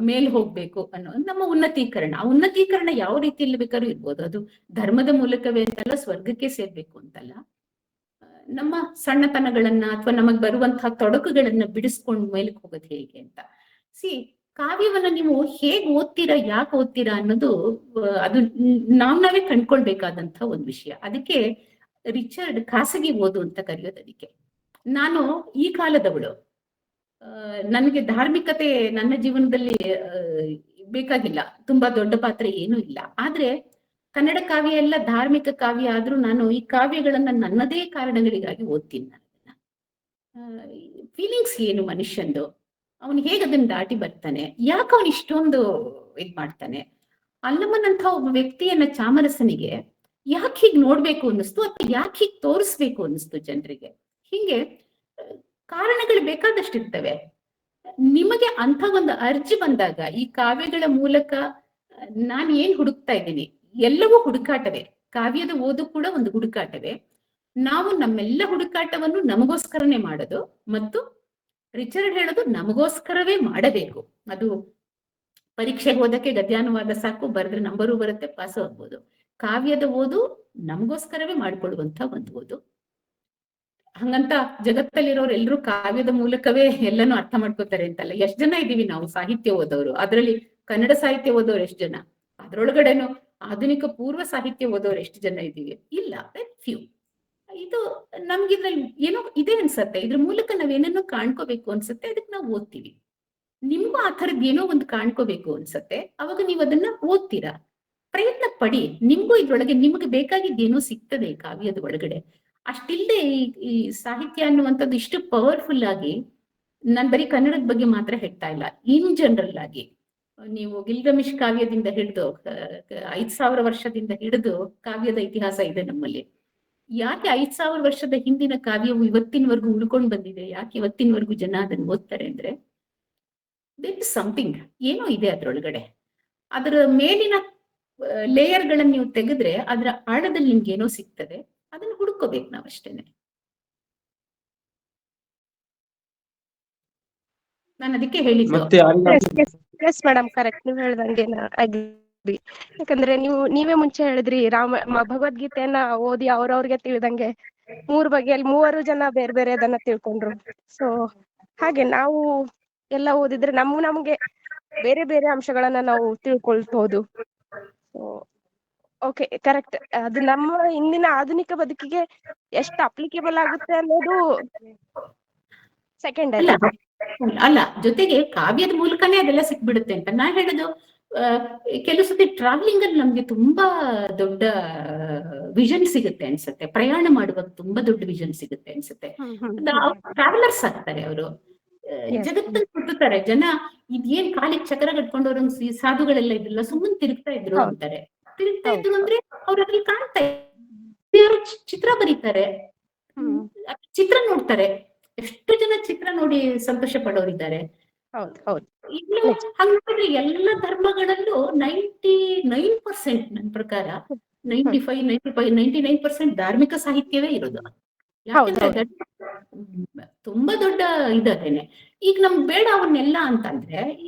ಮೇಲ್ ಹೋಗ್ಬೇಕು ಅನ್ನೋ ನಮ್ಮ ಉನ್ನತೀಕರಣ. ಆ ಉನ್ನತೀಕರಣ ಯಾವ ರೀತಿಯಲ್ಲಿ ಬೇಕಾದ್ರೂ ಇರ್ಬೋದು. ಅದು ಧರ್ಮದ ಮೂಲಕವೇ ಅಂತಲ್ಲ, ಸ್ವರ್ಗಕ್ಕೆ ಸೇರ್ಬೇಕು ಅಂತಲ್ಲ. ನಮ್ಮ ಸಣ್ಣತನಗಳನ್ನ ಅಥವಾ ನಮಗ್ ಬರುವಂತಹ ತೊಡಕುಗಳನ್ನ ಬಿಡಿಸ್ಕೊಂಡು ಮೇಲಕ್ಕೆ ಹೋಗೋದು ಹೇಗೆ ಅಂತ. ಕಾವ್ಯವನ್ನ ನೀವು ಹೇಗ್ ಓದ್ತೀರಾ, ಯಾಕೆ ಓದ್ತೀರಾ ಅನ್ನೋದು ಅದು ನಾವೇ ಕಂಡ್ಕೊಳ್ಬೇಕಾದಂತ ಒಂದು ವಿಷಯ. ಅದಕ್ಕೆ ರಿಚರ್ಡ್ ಖಾಸಗಿ ಓದು ಅಂತ ಕರೆಯೋದು. ಅದಕ್ಕೆ ನಾನು ಈ ಕಾಲದವಳು, ನನಗೆ ಧಾರ್ಮಿಕತೆ ನನ್ನ ಜೀವನದಲ್ಲಿ ಬೇಕಾಗಿಲ್ಲ, ತುಂಬಾ ದೊಡ್ಡ ಪಾತ್ರ ಏನೂ ಇಲ್ಲ. ಆದ್ರೆ ಕನ್ನಡ ಕಾವ್ಯ ಎಲ್ಲ ಧಾರ್ಮಿಕ ಕಾವ್ಯ ಆದ್ರೂ ನಾನು ಈ ಕಾವ್ಯಗಳನ್ನ ನನ್ನದೇ ಕಾರಣಗಳಿಗಾಗಿ ಓದ್ತೀನಿ. ನಾನು ಫೀಲಿಂಗ್ಸ್ ಏನು ಮನುಷ್ಯಂದು, ಅವನು ಹೇಗೆ ಅದನ್ನ ದಾಟಿ ಬರ್ತಾನೆ, ಯಾಕೆ ಅವನು ಇಷ್ಟೊಂದು ಇದ್ ಮಾಡ್ತಾನೆ. ಅಲ್ಲಮನಂಥ ಒಬ್ಬ ವ್ಯಕ್ತಿಯನ್ನ ಚಾಮರಸನಿಗೆ ಯಾಕೆ ಹೀಗ್ ನೋಡ್ಬೇಕು ಅನ್ನಿಸ್ತು, ಅಥವಾ ಯಾಕೆ ಹೀಗ್ ತೋರಿಸ್ಬೇಕು ಅನ್ನಿಸ್ತು ಜನರಿಗೆ, ಹಿಂಗೆ ಕಾರಣಗಳು ಬೇಕಾದಷ್ಟಿರ್ತವೆ. ನಿಮಗೆ ಅಂಥ ಒಂದು ಅರ್ಜಿ ಬಂದಾಗ ಈ ಕಾವ್ಯಗಳ ಮೂಲಕ ನಾನು ಏನ್ ಹುಡುಕ್ತಾ ಇದ್ದೀನಿ, ಎಲ್ಲವೂ ಹುಡುಕಾಟವೇ. ಕಾವ್ಯದ ಓದು ಕೂಡ ಒಂದು ಹುಡುಕಾಟವೇ. ನಾವು ನಮ್ಮೆಲ್ಲ ಹುಡುಕಾಟವನ್ನು ನಮಗೋಸ್ಕರನೇ ಮಾಡೋದು, ಮತ್ತು ರಿಚರ್ಡ್ ಹೇಳೋದು ನಮಗೋಸ್ಕರವೇ ಮಾಡಬೇಕು. ಅದು ಪರೀಕ್ಷೆಗೆ ಓದಕ್ಕೆ ಗದ್ಯಾನುವಾದ ಸಾಕು, ಬರೆದ್ರೆ ನಂಬರು ಬರುತ್ತೆ, ಪಾಸ್ ಆಗ್ಬೋದು. ಕಾವ್ಯದ ಓದು ನಮಗೋಸ್ಕರವೇ ಮಾಡ್ಕೊಳ್ಳುವಂತ ಒಂದು ಓದು. ಹಂಗಂತ ಜಗತ್ತಲ್ಲಿರೋರು ಎಲ್ರು ಕಾವ್ಯದ ಮೂಲಕವೇ ಎಲ್ಲನೂ ಅರ್ಥ ಮಾಡ್ಕೋತಾರೆ ಅಂತಲ್ಲ. ಎಷ್ಟ್ ಜನ ಇದೀವಿ ನಾವು ಸಾಹಿತ್ಯ ಓದೋರು, ಅದರಲ್ಲಿ ಕನ್ನಡ ಸಾಹಿತ್ಯ ಓದೋರು ಎಷ್ಟು ಜನ, ಅದ್ರೊಳಗಡೆನು ಆಧುನಿಕ ಪೂರ್ವ ಸಾಹಿತ್ಯ ಓದೋರು ಎಷ್ಟು ಜನ ಇದೀವಿ? ಇಲ್ಲ, ಫ್ಯೂ. ಇದು ನಮ್ಗಿದ್ರಲ್ಲಿ ಏನೋ ಇದೆ ಅನ್ಸತ್ತೆ, ಇದ್ರ ಮೂಲಕ ನಾವೇನೇನೋ ಕಾಣ್ಕೋಬೇಕು ಅನ್ಸತ್ತೆ, ಅದಕ್ಕೆ ನಾವು ಓದ್ತೀವಿ. ನಿಮ್ಗೂ ಆ ಥರದ್ದು ಏನೋ ಒಂದು ಕಾಣ್ಕೋಬೇಕು ಅನ್ಸತ್ತೆ, ಅವಾಗ ನೀವು ಅದನ್ನ ಓದ್ತೀರಾ. ಪ್ರಯತ್ನ ಪಡಿ. ನಿಮ್ಗೂ ಇದ್ರೊಳಗೆ ನಿಮ್ಗೆ ಬೇಕಾಗಿದ್ದೇನೋ ಸಿಗ್ತದೆ ಈ ಕಾವ್ಯದ ಒಳಗಡೆ. ಅಷ್ಟಿಲ್ಲದೆ ಈ ಸಾಹಿತ್ಯ ಅನ್ನುವಂಥದ್ದು ಇಷ್ಟು ಪವರ್ಫುಲ್ ಆಗಿ, ನಾನ್ ಬರೀ ಕನ್ನಡದ ಬಗ್ಗೆ ಮಾತ್ರ ಹೇಳ್ತಾ ಇಲ್ಲ, ಇನ್ ಜನರಲ್ ಆಗಿ ನೀವು ಗಿಲ್ಗಮಿಶ್ ಕಾವ್ಯದಿಂದ ಹಿಡಿದು 5,000 ವರ್ಷದಿಂದ ಹಿಡಿದು ಕಾವ್ಯದ ಇತಿಹಾಸ ಇದೆ ನಮ್ಮಲ್ಲಿ. ಯಾಕೆ 5,000 ವರ್ಷದ ಹಿಂದಿನ ಕಾವ್ಯವು ಇವತ್ತಿನವರೆಗೂ ಉಳ್ಕೊಂಡು ಬಂದಿದೆ, ಯಾಕೆ ಇವತ್ತಿನವರೆಗೂ ಜನ ಅದನ್ನು ಓದ್ತಾರೆ ಅಂದ್ರೆ ದೇರ್ ಇಸ್ ಸಮಥಿಂಗ್, ಏನೋ ಇದೆ ಅದ್ರೊಳಗಡೆ. ಅದರ ಮೇಲಿನ ಲೇಯರ್ಗಳನ್ನ ನೀವು ತೆಗೆದ್ರೆ ಅದರ ಆಳದಲ್ಲಿ ನಿಮ್ಗೆ ಏನೋ ಸಿಗ್ತದೆ, ಅದನ್ನ ಹುಡುಕೋಬೇಕು ನಾವ್ ಅಷ್ಟೇನೆ. ನಾನು ಅದಕ್ಕೆ ಹೇಳಿದ್ದು. ಮತ್ತೆ ಎಸ್ ಮೇಡಮ್, ಕರೆಕ್ಟ್. ನೀವು ಹೇಳ್ದಂಗೆ ಅಗ್ರಿ. ಯಾಕಂದ್ರೆ ನೀವೇ ಮುಂಚೆ ಹೇಳಿದ್ರಿ, ಭಗವದ್ಗೀತೆಯನ್ನ ಓದಿ ಅವ್ರವ್ರಿಗೆ ತಿಳಿದಂಗೆ 3 ಬಗೆಯಲ್ಲಿ 3 ಜನ ಬೇರೆ ಬೇರೆ ಅದನ್ನ ತಿಳ್ಕೊಂಡ್ರು. ಸೊ ಹಾಗೆ ನಾವು ಎಲ್ಲ ಓದಿದ್ರೆ ನಮ್ಗೆ ಬೇರೆ ಬೇರೆ ಅಂಶಗಳನ್ನ ನಾವು ತಿಳ್ಕೊಳ್ಬಹುದು. So okay, correct. ಅದು ನಮ್ಮ ಇಂದಿನ ಆಧುನಿಕ ಬದುಕಿಗೆ ಎಷ್ಟು ಅಪ್ಲಿಕೇಬಲ್ ಆಗುತ್ತೆ ಅನ್ನೋದು ಸೆಕೆಂಡ್ ಅಲ್ಲ ಅಲ್ಲ ಜೊತೆಗೆ ಕಾವ್ಯದ ಮೂಲಕನೇ ಅದೆಲ್ಲ ಸಿಕ್ಬಿಡುತ್ತೆ ಅಂತ ನಾ ಹೇಳುದು. ಕೆಲವು ಸತಿ ಟ್ರಾವೆಲಿಂಗ್ ಅಲ್ಲಿ ನಮ್ಗೆ ತುಂಬಾ ದೊಡ್ಡ ವಿಷನ್ ಸಿಗುತ್ತೆ ಅನ್ಸುತ್ತೆ, ಪ್ರಯಾಣ ಮಾಡುವಾಗ ತುಂಬಾ ದೊಡ್ಡ ವಿಷನ್ ಸಿಗುತ್ತೆ ಅನ್ಸುತ್ತೆ. ಟ್ರಾವೆಲರ್ಸ್ ಆಗ್ತಾರೆ ಅವರು, ಜಗತ್ತಲ್ಲಿ ಸುತ್ತುತ್ತಾರೆ. ಜನ ಇದೇನ್ ಕಾಲಿಗೆ ಚಕ್ರ ಕಟ್ಕೊಂಡವ್ರಂಗ್ ಸಾಧುಗಳೆಲ್ಲ ಇದ್ರಲ್ಲ, ಸುಮ್ಮನೆ ತಿರುಗ್ತಾ ಇದ್ರು ಅಂತಾರೆ. ತಿರುಗ್ತಾ ಇದ್ರು ಅಂದ್ರೆ ಅವ್ರ ಅದ್ರಲ್ಲಿ ಕಾಣ್ತಾ ಇದ್ರು, ಚಿತ್ರ ಬರೀತಾರೆ, ಚಿತ್ರ ನೋಡ್ತಾರೆ. ಎಷ್ಟು ಜನ ಚಿತ್ರ ನೋಡಿ ಸಂತೋಷ ಪಡೋರಿದ್ದಾರೆ. ಇನ್ನು ಹಂಗಾದ್ರೆ ಎಲ್ಲ ಧರ್ಮಗಳಲ್ಲೂ 99% ನನ್ನ ಪ್ರಕಾರ 99% ಧಾರ್ಮಿಕ ಸಾಹಿತ್ಯವೇ ಇರೋದು. ಯಾಕಂದ್ರೆ ತುಂಬಾ ದೊಡ್ಡ ಇದೇನೆ. ಈಗ ನಮ್ಗೆ ಬೇಡ ಅವನ್ನೆಲ್ಲ ಅಂತಂದ್ರೆ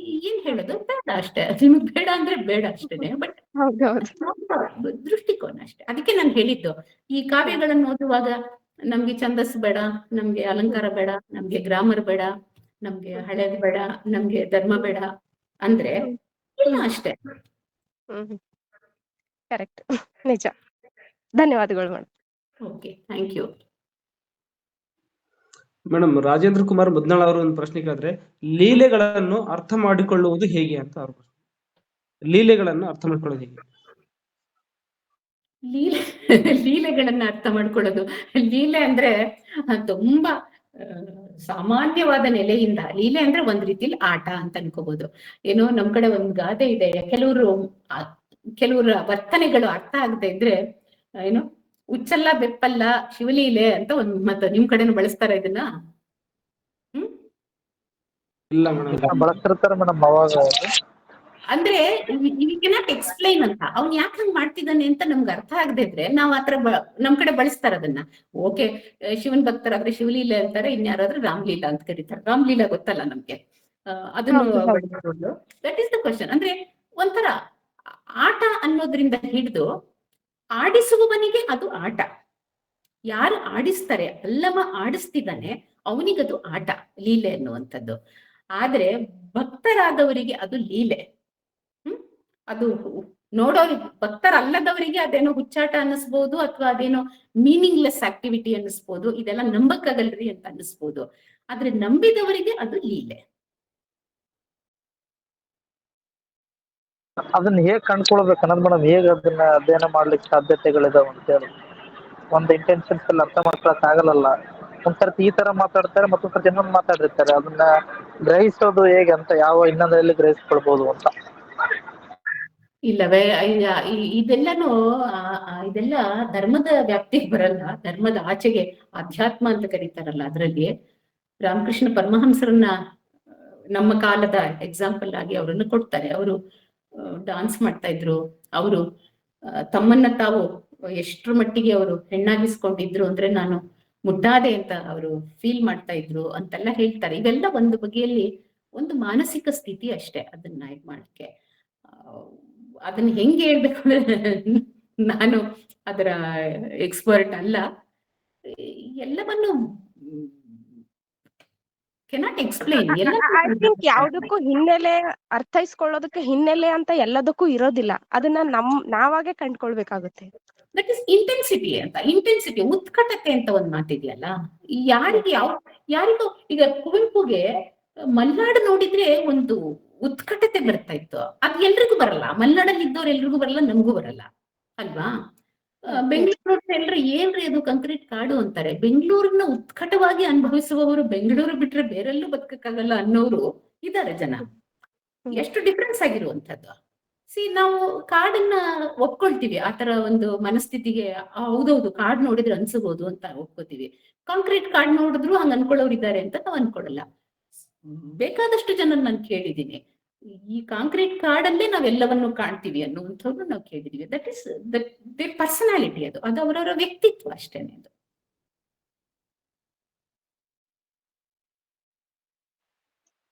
ಏನ್ ಹೇಳೋದು, ಬೇಡ ಅಷ್ಟೇ. ನಿಮ್ಗೆ ಬೇಡ ಅಂದ್ರೆ ಬೇಡ ಅಷ್ಟೇನೆ. ಬಟ್ ದೃಷ್ಟಿಕೋನ ಅಷ್ಟೇ. ಅದಕ್ಕೆ ನಾನು ಹೇಳಿದ್ದು, ಈ ಕಾವ್ಯಗಳನ್ನು ಓದುವಾಗ ನಮ್ಗೆ ಛಂದಸ್ಸು ಬೇಡ, ನಮ್ಗೆ ಅಲಂಕಾರ ಬೇಡ, ನಮ್ಗೆ ಗ್ರಾಮರ್ ಬೇಡ, ನಮ್ಗೆ ಹಳೇದು ಬೇಡ, ನಮ್ಗೆ ಧರ್ಮ ಬೇಡ ಅಂದ್ರೆ ಇಲ್ಲ ಅಷ್ಟೇ. ಕರೆಕ್ಟ್, ನಿಜ. ಧನ್ಯವಾದಗಳು madam. Okay, thank you madam. Rajendra Kumar Mudnal ಅವರು ಒಂದು ಪ್ರಶ್ನೆ ಕೇಳಿದ್ರೆ, ಲೀಲೆಗಳನ್ನು ಅರ್ಥ ಮಾಡಿಕೊಳ್ಳುವುದು ಹೇಗೆ ಅಂತ ಅವ್ರ ಪ್ರಶ್ನೆ. ಲೀಲೆಗಳನ್ನು ಅರ್ಥ ಮಾಡ್ಕೊಳ್ಳೋದು ಹೇಗೆ? ಲೀಲೆಗಳನ್ನ ಅರ್ಥ ಮಾಡ್ಕೊಳ್ಳೋದು, ಲೀಲೆ ಅಂದ್ರೆ ತುಂಬಾ ಸಾಮಾನ್ಯವಾದ ನೆಲೆಯಿಂದ, ಲೀಲೆ ಅಂದ್ರೆ ಒಂದ್ ರೀತಿಲಿ ಆಟ ಅಂತ ಅನ್ಕೋಬಹುದು. ಏನೋ ನಮ್ ಕಡೆ ಒಂದ್ ಗಾದೆ ಇದೆ, ಕೆಲವ್ರ ವರ್ತನೆಗಳು ಅರ್ಥ ಆಗದೆ ಇದ್ರೆ ಏನು ಉಚ್ಚಲ್ಲ ಬೆಪ್ಪಲ್ಲ ಶಿವಲೀಲೆ ಅಂತ ಒಂದ್ ಮತ್ತ ನಿಮ್ ಕಡೆನೂ ಬಳಸ್ತಾರ ಇದನ್ನ? ಇಲ್ಲ ಮೇಡಮ್, ಬಳಸ್ತಿರ್ತಾರೆ ಮೇಡಮ್. ಅವಾಗ ಅಂದ್ರೆ ಯು ಕೆನಾಟ್ ಎಕ್ಸ್ಪ್ಲೈನ್ ಅಂತ, ಅವ್ನ್ ಯಾಕೆ ಹಂಗ್ ಮಾಡ್ತಿದ್ದಾನೆ ಅಂತ ನಮ್ಗೆ ಅರ್ಥ ಆಗದೆ ಇದ್ರೆ ನಾವ್ ಆತರ ನಮ್ ಕಡೆ ಬಳಸ್ತಾರ ಅದನ್ನ. ಓಕೆ, ಶಿವನ್ ಭಕ್ತರಾದ್ರೆ ಶಿವಲೀಲೆ ಅಂತಾರೆ, ಇನ್ಯಾರಾದ್ರೆ ರಾಮ್ಲೀಲಾ ಅಂತ ಕರೀತಾರೆ. ರಾಮ್ಲೀಲಾ ಗೊತ್ತಲ್ಲ ನಮ್ಗೆ, ಅದನ್ನು ದಟ್ ಈಸ್ ದ ಕ್ವಶನ್. ಅಂದ್ರೆ ಒಂಥರ ಆಟ ಅನ್ನೋದ್ರಿಂದ ಹಿಡಿದು ಆಡಿಸುವವನಿಗೆ ಅದು ಆಟ. ಯಾರು ಆಡಿಸ್ತಾರೆ, ಅಲ್ಲವ ಆಡಿಸ್ತಿದ್ದಾನೆ ಅವನಿಗದು ಆಟ, ಲೀಲೆ ಅನ್ನುವಂಥದ್ದು. ಆದ್ರೆ ಭಕ್ತರಾದವರಿಗೆ ಅದು ಲೀಲೆ. ಅದು ನೋಡೋರಿಗೆ, ಭಕ್ತರಲ್ಲದವರಿಗೆ ಅದೇನೋ ಹುಚ್ಚಾಟ ಅನ್ನಿಸ್ಬೋದು, ಅಥವಾ ಅದೇನೋ ಮೀನಿಂಗ್ಲೆಸ್ ಆಕ್ಟಿವಿಟಿ ಅನ್ನಿಸ್ಬೋದು, ಇದೆಲ್ಲ ನಂಬಕ್ಕಾಗಲ್ರಿ ಅಂತ ಅನ್ನಿಸ್ಬೋದು. ಆದ್ರೆ ನಂಬಿದವರಿಗೆ ಅದು ಲೀಲೆ. ಅದನ್ನ ಹೇಗ್ ಕಂಡ್ಕೊಳ್ಬೇಕು ಅನ್ನೋದು ಮೇಡಮ್, ಹೇಗ್ ಅದನ್ನ ಅಧ್ಯಯನ ಮಾಡ್ಲಿಕ್ಕೆ ಸಾಧ್ಯತೆಗಳಿದಾವ ಅಂತ ಹೇಳಿ ಒಂದು ಇಂಟೆನ್ಷನ್ಸ್ ಎಲ್ಲ ಅರ್ಥ ಮಾಡ್ಕೊಳಕ್ ಆಗಲ್ಲ. ಒಂದ್ಸರ್ತಿ ಈ ತರ ಮಾತಾಡ್ತಾರೆ, ಮತ್ತೊಂದ್ಸರ್ತಿ ಇನ್ನೊಂದು ಮಾತಾಡಿರ್ತಾರೆ. ಅದನ್ನ ಗ್ರಹಿಸೋದು ಹೇಗೆ ಅಂತ, ಯಾವ ಇನ್ನೊಂದರಲ್ಲಿ ಗ್ರಹಿಸ್ಕೊಳ್ಬಹುದು ಅಂತ. ಇಲ್ಲವೇ ಇದೆಲ್ಲಾನು ಇದೆಲ್ಲ ಧರ್ಮದ ವ್ಯಾಪ್ತಿಗೆ ಬರಲ್ಲ, ಧರ್ಮದ ಆಚೆಗೆ ಅಧ್ಯಾತ್ಮ ಅಂತ ಕರೀತಾರಲ್ಲ, ಅದರಲ್ಲಿ ರಾಮಕೃಷ್ಣ ಪರಮಹಂಸರನ್ನ ನಮ್ಮ ಕಾಲದ ಎಕ್ಸಾಂಪಲ್ ಆಗಿ ಅವರನ್ನು ಕೊಡ್ತಾರೆ. ಅವರು ಡಾನ್ಸ್ ಮಾಡ್ತಾ ಇದ್ರು, ಅವರು ತಮ್ಮನ್ನ ತಾವು ಎಷ್ಟರ ಮಟ್ಟಿಗೆ ಅವರು ಹೆಣ್ಣಾಗಿಸ್ಕೊಂಡಿದ್ರು ಅಂದ್ರೆ ನಾನು ಮುಟ್ಟಾದೆ ಅಂತ ಅವರು ಫೀಲ್ ಮಾಡ್ತಾ ಇದ್ರು ಅಂತೆಲ್ಲ ಹೇಳ್ತಾರೆ. ಇವೆಲ್ಲ ಒಂದು ಬಗೆಯಲ್ಲಿ ಒಂದು ಮಾನಸಿಕ ಸ್ಥಿತಿ ಅಷ್ಟೇ. ಅದನ್ನ ಇದು ಮಾಡಕ್ಕೆ ಅದನ್ನ ಹೆಂಗೆ ಹೇಳ್ಬೇಕು ಅಂದ್ರೆ ನಾನು ಅದರ ಎಕ್ಸ್ಪರ್ಟ್ ಅಲ್ಲ. ಎಲ್ಲವನ್ನು ಕೆನಾಟ್ ಎಕ್ಸ್ಪ್ಲೈನ್. ಐ ಥಿಂಕ್ ಯಾವ್ದಕ್ಕೂ ಹಿನ್ನೆಲೆ, ಅರ್ಥೈಸ್ಕೊಳ್ಳೋದಕ್ಕೆ ಹಿನ್ನೆಲೆ ಅಂತ ಎಲ್ಲದಕ್ಕೂ ಇರೋದಿಲ್ಲ. ಅದನ್ನ ನಾವಾಗೆ ಕಂಡ್ಕೊಳ್ಬೇಕಾಗುತ್ತೆ. ದಟ್ ಇಸ್ ಇಂಟೆನ್ಸಿಟಿ ಅಂತ. ಇಂಟೆನ್ಸಿಟಿ, ಉತ್ಕಟತೆ ಅಂತ ಒಂದ್ ಮಾತಿದೆಯಲ್ಲ. ಯಾರಿಗೋ ಈಗ ಕುವೆಂಪುಗೆ ಮಲ್ನಾಡು ನೋಡಿದ್ರೆ ಒಂದು ಉತ್ಕಟತೆ ಬರ್ತಾ ಇತ್ತು. ಅದ್ ಎಲ್ರಿಗೂ ಬರಲ್ಲ, ಮಲೆನಾಡಲ್ಲಿ ಇದ್ದವ್ರು ಎಲ್ರಿಗೂ ಬರಲ್ಲ, ನಮಗೂ ಬರಲ್ಲ ಅಲ್ವಾ. ಬೆಂಗಳೂರು ಎಲ್ರು ಏನ್ರಿ ಅದು ಕಾಂಕ್ರೀಟ್ ಕಾಡು ಅಂತಾರೆ. ಬೆಂಗಳೂರನ್ನ ಉತ್ಕಟವಾಗಿ ಅನುಭವಿಸುವವರು ಬೆಂಗಳೂರು ಬಿಟ್ರೆ ಬೇರೆಲ್ಲೂ ಬದುಕಕ್ಕಾಗಲ್ಲ ಅನ್ನೋರು ಇದಾರೆ ಜನ. ಎಷ್ಟು ಡಿಫ್ರೆನ್ಸ್ ಆಗಿರುವಂತದ್ದು. ನಾವು ಕಾಡನ್ನ ಒಪ್ಕೊಳ್ತೀವಿ, ಆತರ ಒಂದು ಮನಸ್ಥಿತಿಗೆ ಹೌದೌದು ಕಾಡ್ ನೋಡಿದ್ರೆ ಅನ್ಸಬಹುದು ಅಂತ ಒಪ್ಕೋತೀವಿ. ಕಾಂಕ್ರೀಟ್ ಕಾಡ್ ನೋಡಿದ್ರು ಹಂಗ ಅನ್ಕೊಳ್ಳೋರು ಇದ್ದಾರೆ ಅಂತ ನಾವು ಅನ್ಕೊಳಲ್ಲ. ಬೇಕಾದಷ್ಟು ಜನ ನಾನು ಕೇಳಿದ್ದೀನಿ, ಈ ಕಾಂಕ್ರೀಟ್ ಕಾಡಲ್ಲೇ ನಾವೆಲ್ಲವನ್ನು ಕಾಣ್ತೀವಿ ಅನ್ನುವಂಥವ್ರು ನಾವು ಕೇಳಿದೀವಿ. ದಟ್ ಇಸ್ ದ ಪರ್ಸನಾಲಿಟಿ, ಅದು ಅವರವರ ವ್ಯಕ್ತಿತ್ವ ಅಷ್ಟೇನೆ. ಅದು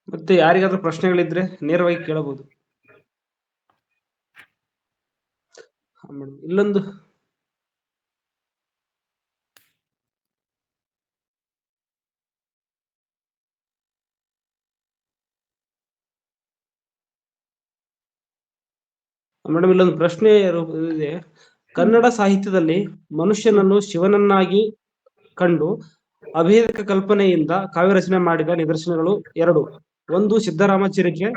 ಮತ್ತೆ ಯಾರಿಗಾದ್ರೂ ಪ್ರಶ್ನೆಗಳಿದ್ರೆ ನೇರವಾಗಿ ಕೇಳಬಹುದು. ಇಲ್ಲೊಂದು ಮೇಡಮ್, ಇಲ್ಲೊಂದು ಪ್ರಶ್ನೆ ಇದೆ. ಕನ್ನಡ ಸಾಹಿತ್ಯದಲ್ಲಿ ಮನುಷ್ಯನನ್ನು ಶಿವನನ್ನಾಗಿ ಕಂಡು ಅಭೇದಕ ಕಲ್ಪನೆಯಿಂದ ಕಾವ್ಯ ರಚನೆ ಮಾಡಿದ ನಿದರ್ಶನಗಳು 2. 1 ಸಿದ್ದರಾಮ ಚರಿತ್ರೆ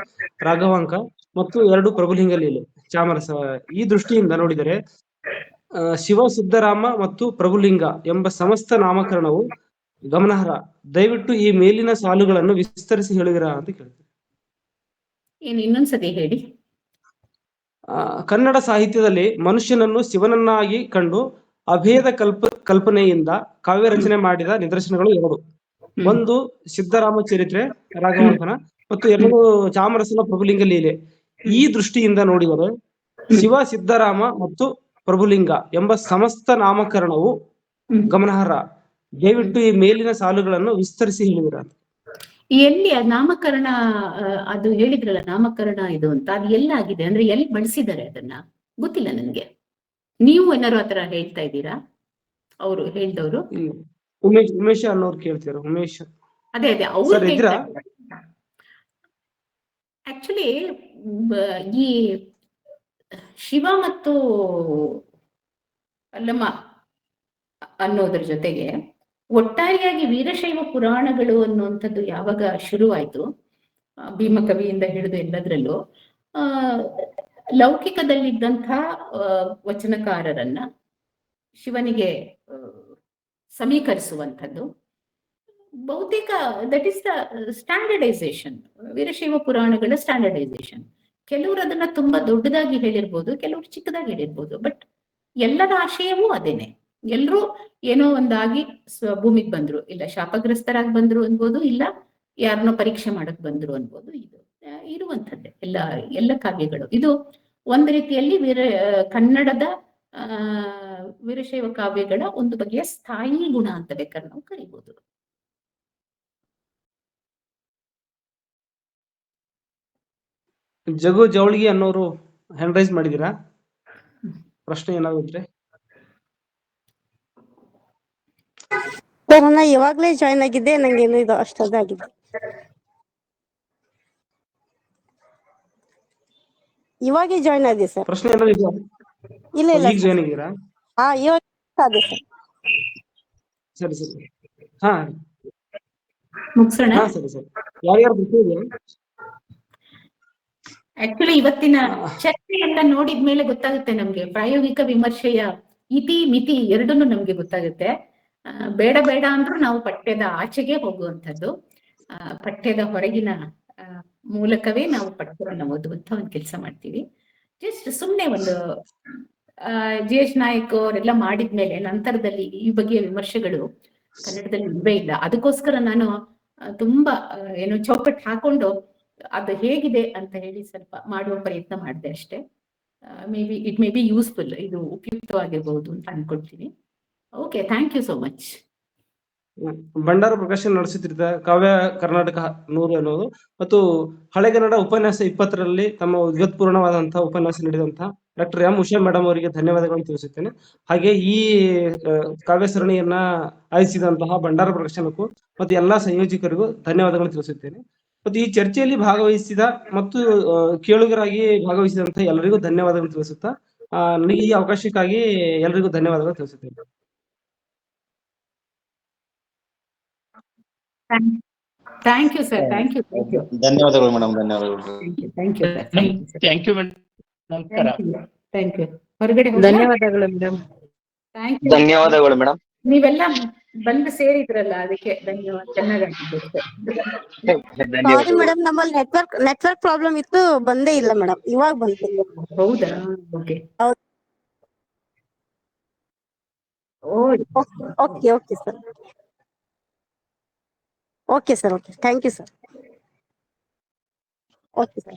ರಾಘವಾಂಕ ಮತ್ತು 2 ಪ್ರಭುಲಿಂಗ ಲೀಲೆ ಚಾಮರಸ. ಈ ದೃಷ್ಟಿಯಿಂದ ನೋಡಿದರೆ ಶಿವ, ಸಿದ್ದರಾಮ ಮತ್ತು ಪ್ರಭುಲಿಂಗ ಎಂಬ ಸಮಸ್ತ ನಾಮಕರಣವು ಗಮನಾರ್ಹ. ದಯವಿಟ್ಟು ಈ ಮೇಲಿನ ಸಾಲುಗಳನ್ನು ವಿಸ್ತರಿಸಿ ಹೇಳುವಿರಾ ಅಂತ ಕೇಳ್ತಾರೆ. ಏನ್ ಇನ್ನೊಂದ್ಸತಿ ಹೇಳಿ. ಕನ್ನಡ ಸಾಹಿತ್ಯದಲ್ಲಿ ಮನುಷ್ಯನನ್ನು ಶಿವನನ್ನಾಗಿ ಕಂಡು ಅಭೇದ ಕಲ್ಪನೆಯಿಂದ ಕಾವ್ಯ ರಚನೆ ಮಾಡಿದ ನಿದರ್ಶನಗಳು 2. 1 ಸಿದ್ದರಾಮ ಚರಿತ್ರೆ ರಾಘವಾಂಕನ ಮತ್ತು 2 ಚಾಮರಸನ ಪ್ರಭುಲಿಂಗ ಲೀಲೆ. ಈ ದೃಷ್ಟಿಯಿಂದ ನೋಡಿದರೆ ಶಿವ, ಸಿದ್ದರಾಮ ಮತ್ತು ಪ್ರಭುಲಿಂಗ ಎಂಬ ಸಮಸ್ತ ನಾಮಕರಣವು ಗಮನಾರ್ಹ. ದಯವಿಟ್ಟು ಈ ಮೇಲಿನ ಸಾಲುಗಳನ್ನು ವಿಸ್ತರಿಸಿ ಹೇಳಿದಿರ. ಎಲ್ಲಿ ನಾಮಕರಣ ಅದು ಹೇಳಿದ್ರಲ್ಲ, ನಾಮಕರಣ ಇದು ಅಂತ, ಅದು ಎಲ್ಲಾಗಿದೆ ಅಂದ್ರೆ ಎಲ್ಲಿ ಬಳಸಿದ್ದಾರೆ ಅದನ್ನ ಗೊತ್ತಿಲ್ಲ ನನ್ಗೆ. ನೀವು ಏನಾರು ಆತರ ಹೇಳ್ತಾ ಇದ್ದೀರಾ? ಅವರು ಹೇಳ್ದವ್ರು ಉಮೇಶ್ ಅನ್ನೋರು ಕೇಳ್ತೀರ. ಉಮೇಶ್ ಅದೇ ಅವ್ರು ಆಕ್ಚುಲಿ ಈ ಶಿವ ಮತ್ತು ಅಲ್ಲಮ್ಮ ಅನ್ನೋದ್ರ ಜೊತೆಗೆ ಒಟ್ಟಾರೆಯಾಗಿ ವೀರಶೈವ ಪುರಾಣಗಳು ಅನ್ನುವಂಥದ್ದು ಯಾವಾಗ ಶುರುವಾಯ್ತು, ಭೀಮಕವಿಯಿಂದ ಹಿಡಿದು ಎಲ್ಲದರಲ್ಲೂ ಲೌಕಿಕದಲ್ಲಿದ್ದಂಥ ವಚನಕಾರರನ್ನ ಶಿವನಿಗೆ ಸಮೀಕರಿಸುವಂಥದ್ದು ಬಹುತೇಕ that is the standardization, Veerashaiva ಪುರಾಣಗಳ ಸ್ಟ್ಯಾಂಡರ್ಡೈಸೇಷನ್. ಕೆಲವರು ಅದನ್ನ ತುಂಬಾ ದೊಡ್ಡದಾಗಿ ಹೇಳಿರ್ಬೋದು, ಕೆಲವರು ಚಿಕ್ಕದಾಗಿ ಹೇಳಿರ್ಬೋದು, ಬಟ್ ಎಲ್ಲರ ಆಶಯವೂ ಅದೇನೆ. ಎಲ್ರೂ ಏನೋ ಒಂದಾಗಿ ಭೂಮಿಗೆ ಬಂದ್ರು, ಇಲ್ಲ ಶಾಪಗ್ರಸ್ತರಾಗಿ ಬಂದ್ರು ಅನ್ಬೋದು, ಇಲ್ಲ ಯಾರನ್ನೋ ಪರೀಕ್ಷೆ ಮಾಡಕ್ ಬಂದ್ರು ಅನ್ಬೋದು. ಇದು ಇರುವಂಥದ್ದೇ ಎಲ್ಲ ಕಾವ್ಯಗಳು. ಇದು ಒಂದು ರೀತಿಯಲ್ಲಿ ಕನ್ನಡದ ವೀರಶೈವ ಕಾವ್ಯಗಳ ಒಂದು ಬಗೆಯ ಸ್ಥಾಯಿ ಗುಣ ಅಂತ ಬೇಕಾದ್ರೆ ನಾವು ಕರಿಬಹುದು. ಜಗು ಜವಳಿಗೆ ಅನ್ನೋರು ಹ್ಯಾಂಡ್ ರೈಸ್ ಮಾಡಿದೀರಾ? ಪ್ರಶ್ನೆ ಏನಾಗುತ್ತೆ? ಸರ್, ನಾ ಇವಾಗ್ಲೇ ಜಾಯ್ನ್ ಆಗಿದ್ದೆ, ನಂಗೇನು ಇದು ಅಷ್ಟಾಗಿದೆ. ಇವಾಗೇ ಜಾಯ್ನ್ ಆಗಿದೆ ಸರ್. ಪ್ರಶ್ನೆ ಏನಾದ್ರು ಇದೆಯಾ? ಇಲ್ಲ ಈಗ ಜಾಯ್ನ್ ಆಗಿದ್ದೀರಾ? ಇವಾಗ ಆಗಿದೆ ಸರ್. ಸರಿ. ಹಾ ಮುಗಿಸೋಣ. ಸರಿ. ಯಾರ್ಯಾರು ಬಿಟ್ಟಿದೆಯಾ? ಆಕ್ಚುಲಿ ಇವತ್ತಿನ ಚರ್ಚೆಯನ್ನ ನೋಡಿದ್ಮೇಲೆ ಗೊತ್ತಾಗುತ್ತೆ ನಮ್ಗೆ, ಪ್ರಾಯೋಗಿಕ ವಿಮರ್ಶೆಯ ಇತಿ ಮಿತಿ ಎರಡನ್ನೂ ನಮ್ಗೆ ಗೊತ್ತಾಗುತ್ತೆ. ಬೇಡ ಅಂದ್ರೂ ನಾವು ಪಠ್ಯದ ಆಚೆಗೆ ಹೋಗುವಂಥದ್ದು, ಪಠ್ಯದ ಹೊರಗಿನ ಮೂಲಕವೇ ನಾವು ಪಠ್ಯವನ್ನು ಓದುವಂತ ಒಂದು ಕೆಲಸ ಮಾಡ್ತೀವಿ. ಜಸ್ಟ್ ಸುಮ್ಮನೆ ಒಂದು ಜಿ.ಎಚ್. ನಾಯಕ್ ಅವರೆಲ್ಲ ಮಾಡಿದ್ಮೇಲೆ ನಂತರದಲ್ಲಿ ಈ ಬಗೆಯ ವಿಮರ್ಶೆಗಳು ಕನ್ನಡದಲ್ಲಿ ಇಲ್ವೇ ಇಲ್ಲ. ಅದಕ್ಕೋಸ್ಕರ ನಾನು ತುಂಬಾ ಚೌಕಟ್ಟು ಹಾಕೊಂಡು ಅದು ಹೇಗಿದೆ ಅಂತ ಹೇಳಿ ಸ್ವಲ್ಪ ಮಾಡುವ ಪ್ರಯತ್ನ ಮಾಡಿದೆ ಅಷ್ಟೇ. ಇಟ್ ಮೇ ಬಿ ಯೂಸ್ಫುಲ್, ಇದು ಉಪಯುಕ್ತವಾಗಿರ್ಬಹುದು ಅಂತ ಅನ್ಕೊಳ್ತೀನಿ. Okay, thank you so much. Bhandara Prakashana ನಡೆಸುತ್ತಿದ್ದ ಕಾವ್ಯ ಕರ್ನಾಟಕ 100 ಅನ್ನೋದು ಮತ್ತು ಹಳೆಗನ್ನಡ ಉಪನ್ಯಾಸ 20ರಲ್ಲಿ ತಮ್ಮ ವಿದ್ವತ್ಪೂರ್ಣವಾದಂತಹ ಉಪನ್ಯಾಸ ನೀಡಿದಂತಹ ಡಾಕ್ಟರ್ ಎಂ ಉಷಾ ಮೇಡಮ್ ಅವರಿಗೆ ಧನ್ಯವಾದಗಳನ್ನು ತಿಳಿಸುತ್ತೇನೆ. ಹಾಗೆ ಈ ಕಾವ್ಯ ಸರಣಿಯನ್ನ ಆಯೋಜಿಸಿದಂತಹ ಭಂಡಾರ ಪ್ರಕಾಶನಕ್ಕೂ ಮತ್ತು ಎಲ್ಲಾ ಸಂಯೋಜಕರಿಗೂ ಧನ್ಯವಾದಗಳನ್ನು ತಿಳಿಸುತ್ತೇನೆ. ಮತ್ತು ಈ ಚರ್ಚೆಯಲ್ಲಿ ಭಾಗವಹಿಸಿದ ಮತ್ತು ಕೇಳುಗರಾಗಿ ಭಾಗವಹಿಸಿದಂತಹ ಎಲ್ಲರಿಗೂ ಧನ್ಯವಾದಗಳು ತಿಳಿಸುತ್ತಾ ನನಗೆ ಈ ಅವಕಾಶಕ್ಕಾಗಿ ಎಲ್ಲರಿಗೂ ಧನ್ಯವಾದಗಳು ತಿಳಿಸುತ್ತೇನೆ. Thank you sir, thank you, thank you, ಧನ್ಯವಾದಗಳು ಮೇಡಮ್, ಧನ್ಯವಾದಗಳು. Thank you sir, thank you sir, thank you madam. ನಮಸ್ಕಾರ. Thank you. ಹೊರಗಡೆ ಧನ್ಯವಾದಗಳು ಮೇಡಮ್. Thank you. ಧನ್ಯವಾದಗಳು ಮೇಡಮ್. ನೀವೆಲ್ಲ ಬಂದು ಸೇರಿದ್ರಲ್ಲ ಅದಕ್ಕೆ ಧನ್ಯವಾದ. ಚೆನ್ನಾಗಾಗಿದೆ ಸರ್. ಸಾರಿ ಮೇಡಮ್, ನಮ್ಮಲ್ಲಿ ನೆಟ್ವರ್ಕ್ ಪ್ರಾಬ್ಲಮ್ ಇತ್ತು, ಬಂದೇ ಇಲ್ಲ ಮೇಡಮ್, ಇವಾಗ ಬಂತು. ಹೌದಾ? ಓಕೆ. ಹೌದು. Okay okay sir. Okay sir, okay, thank you sir. Okay sir.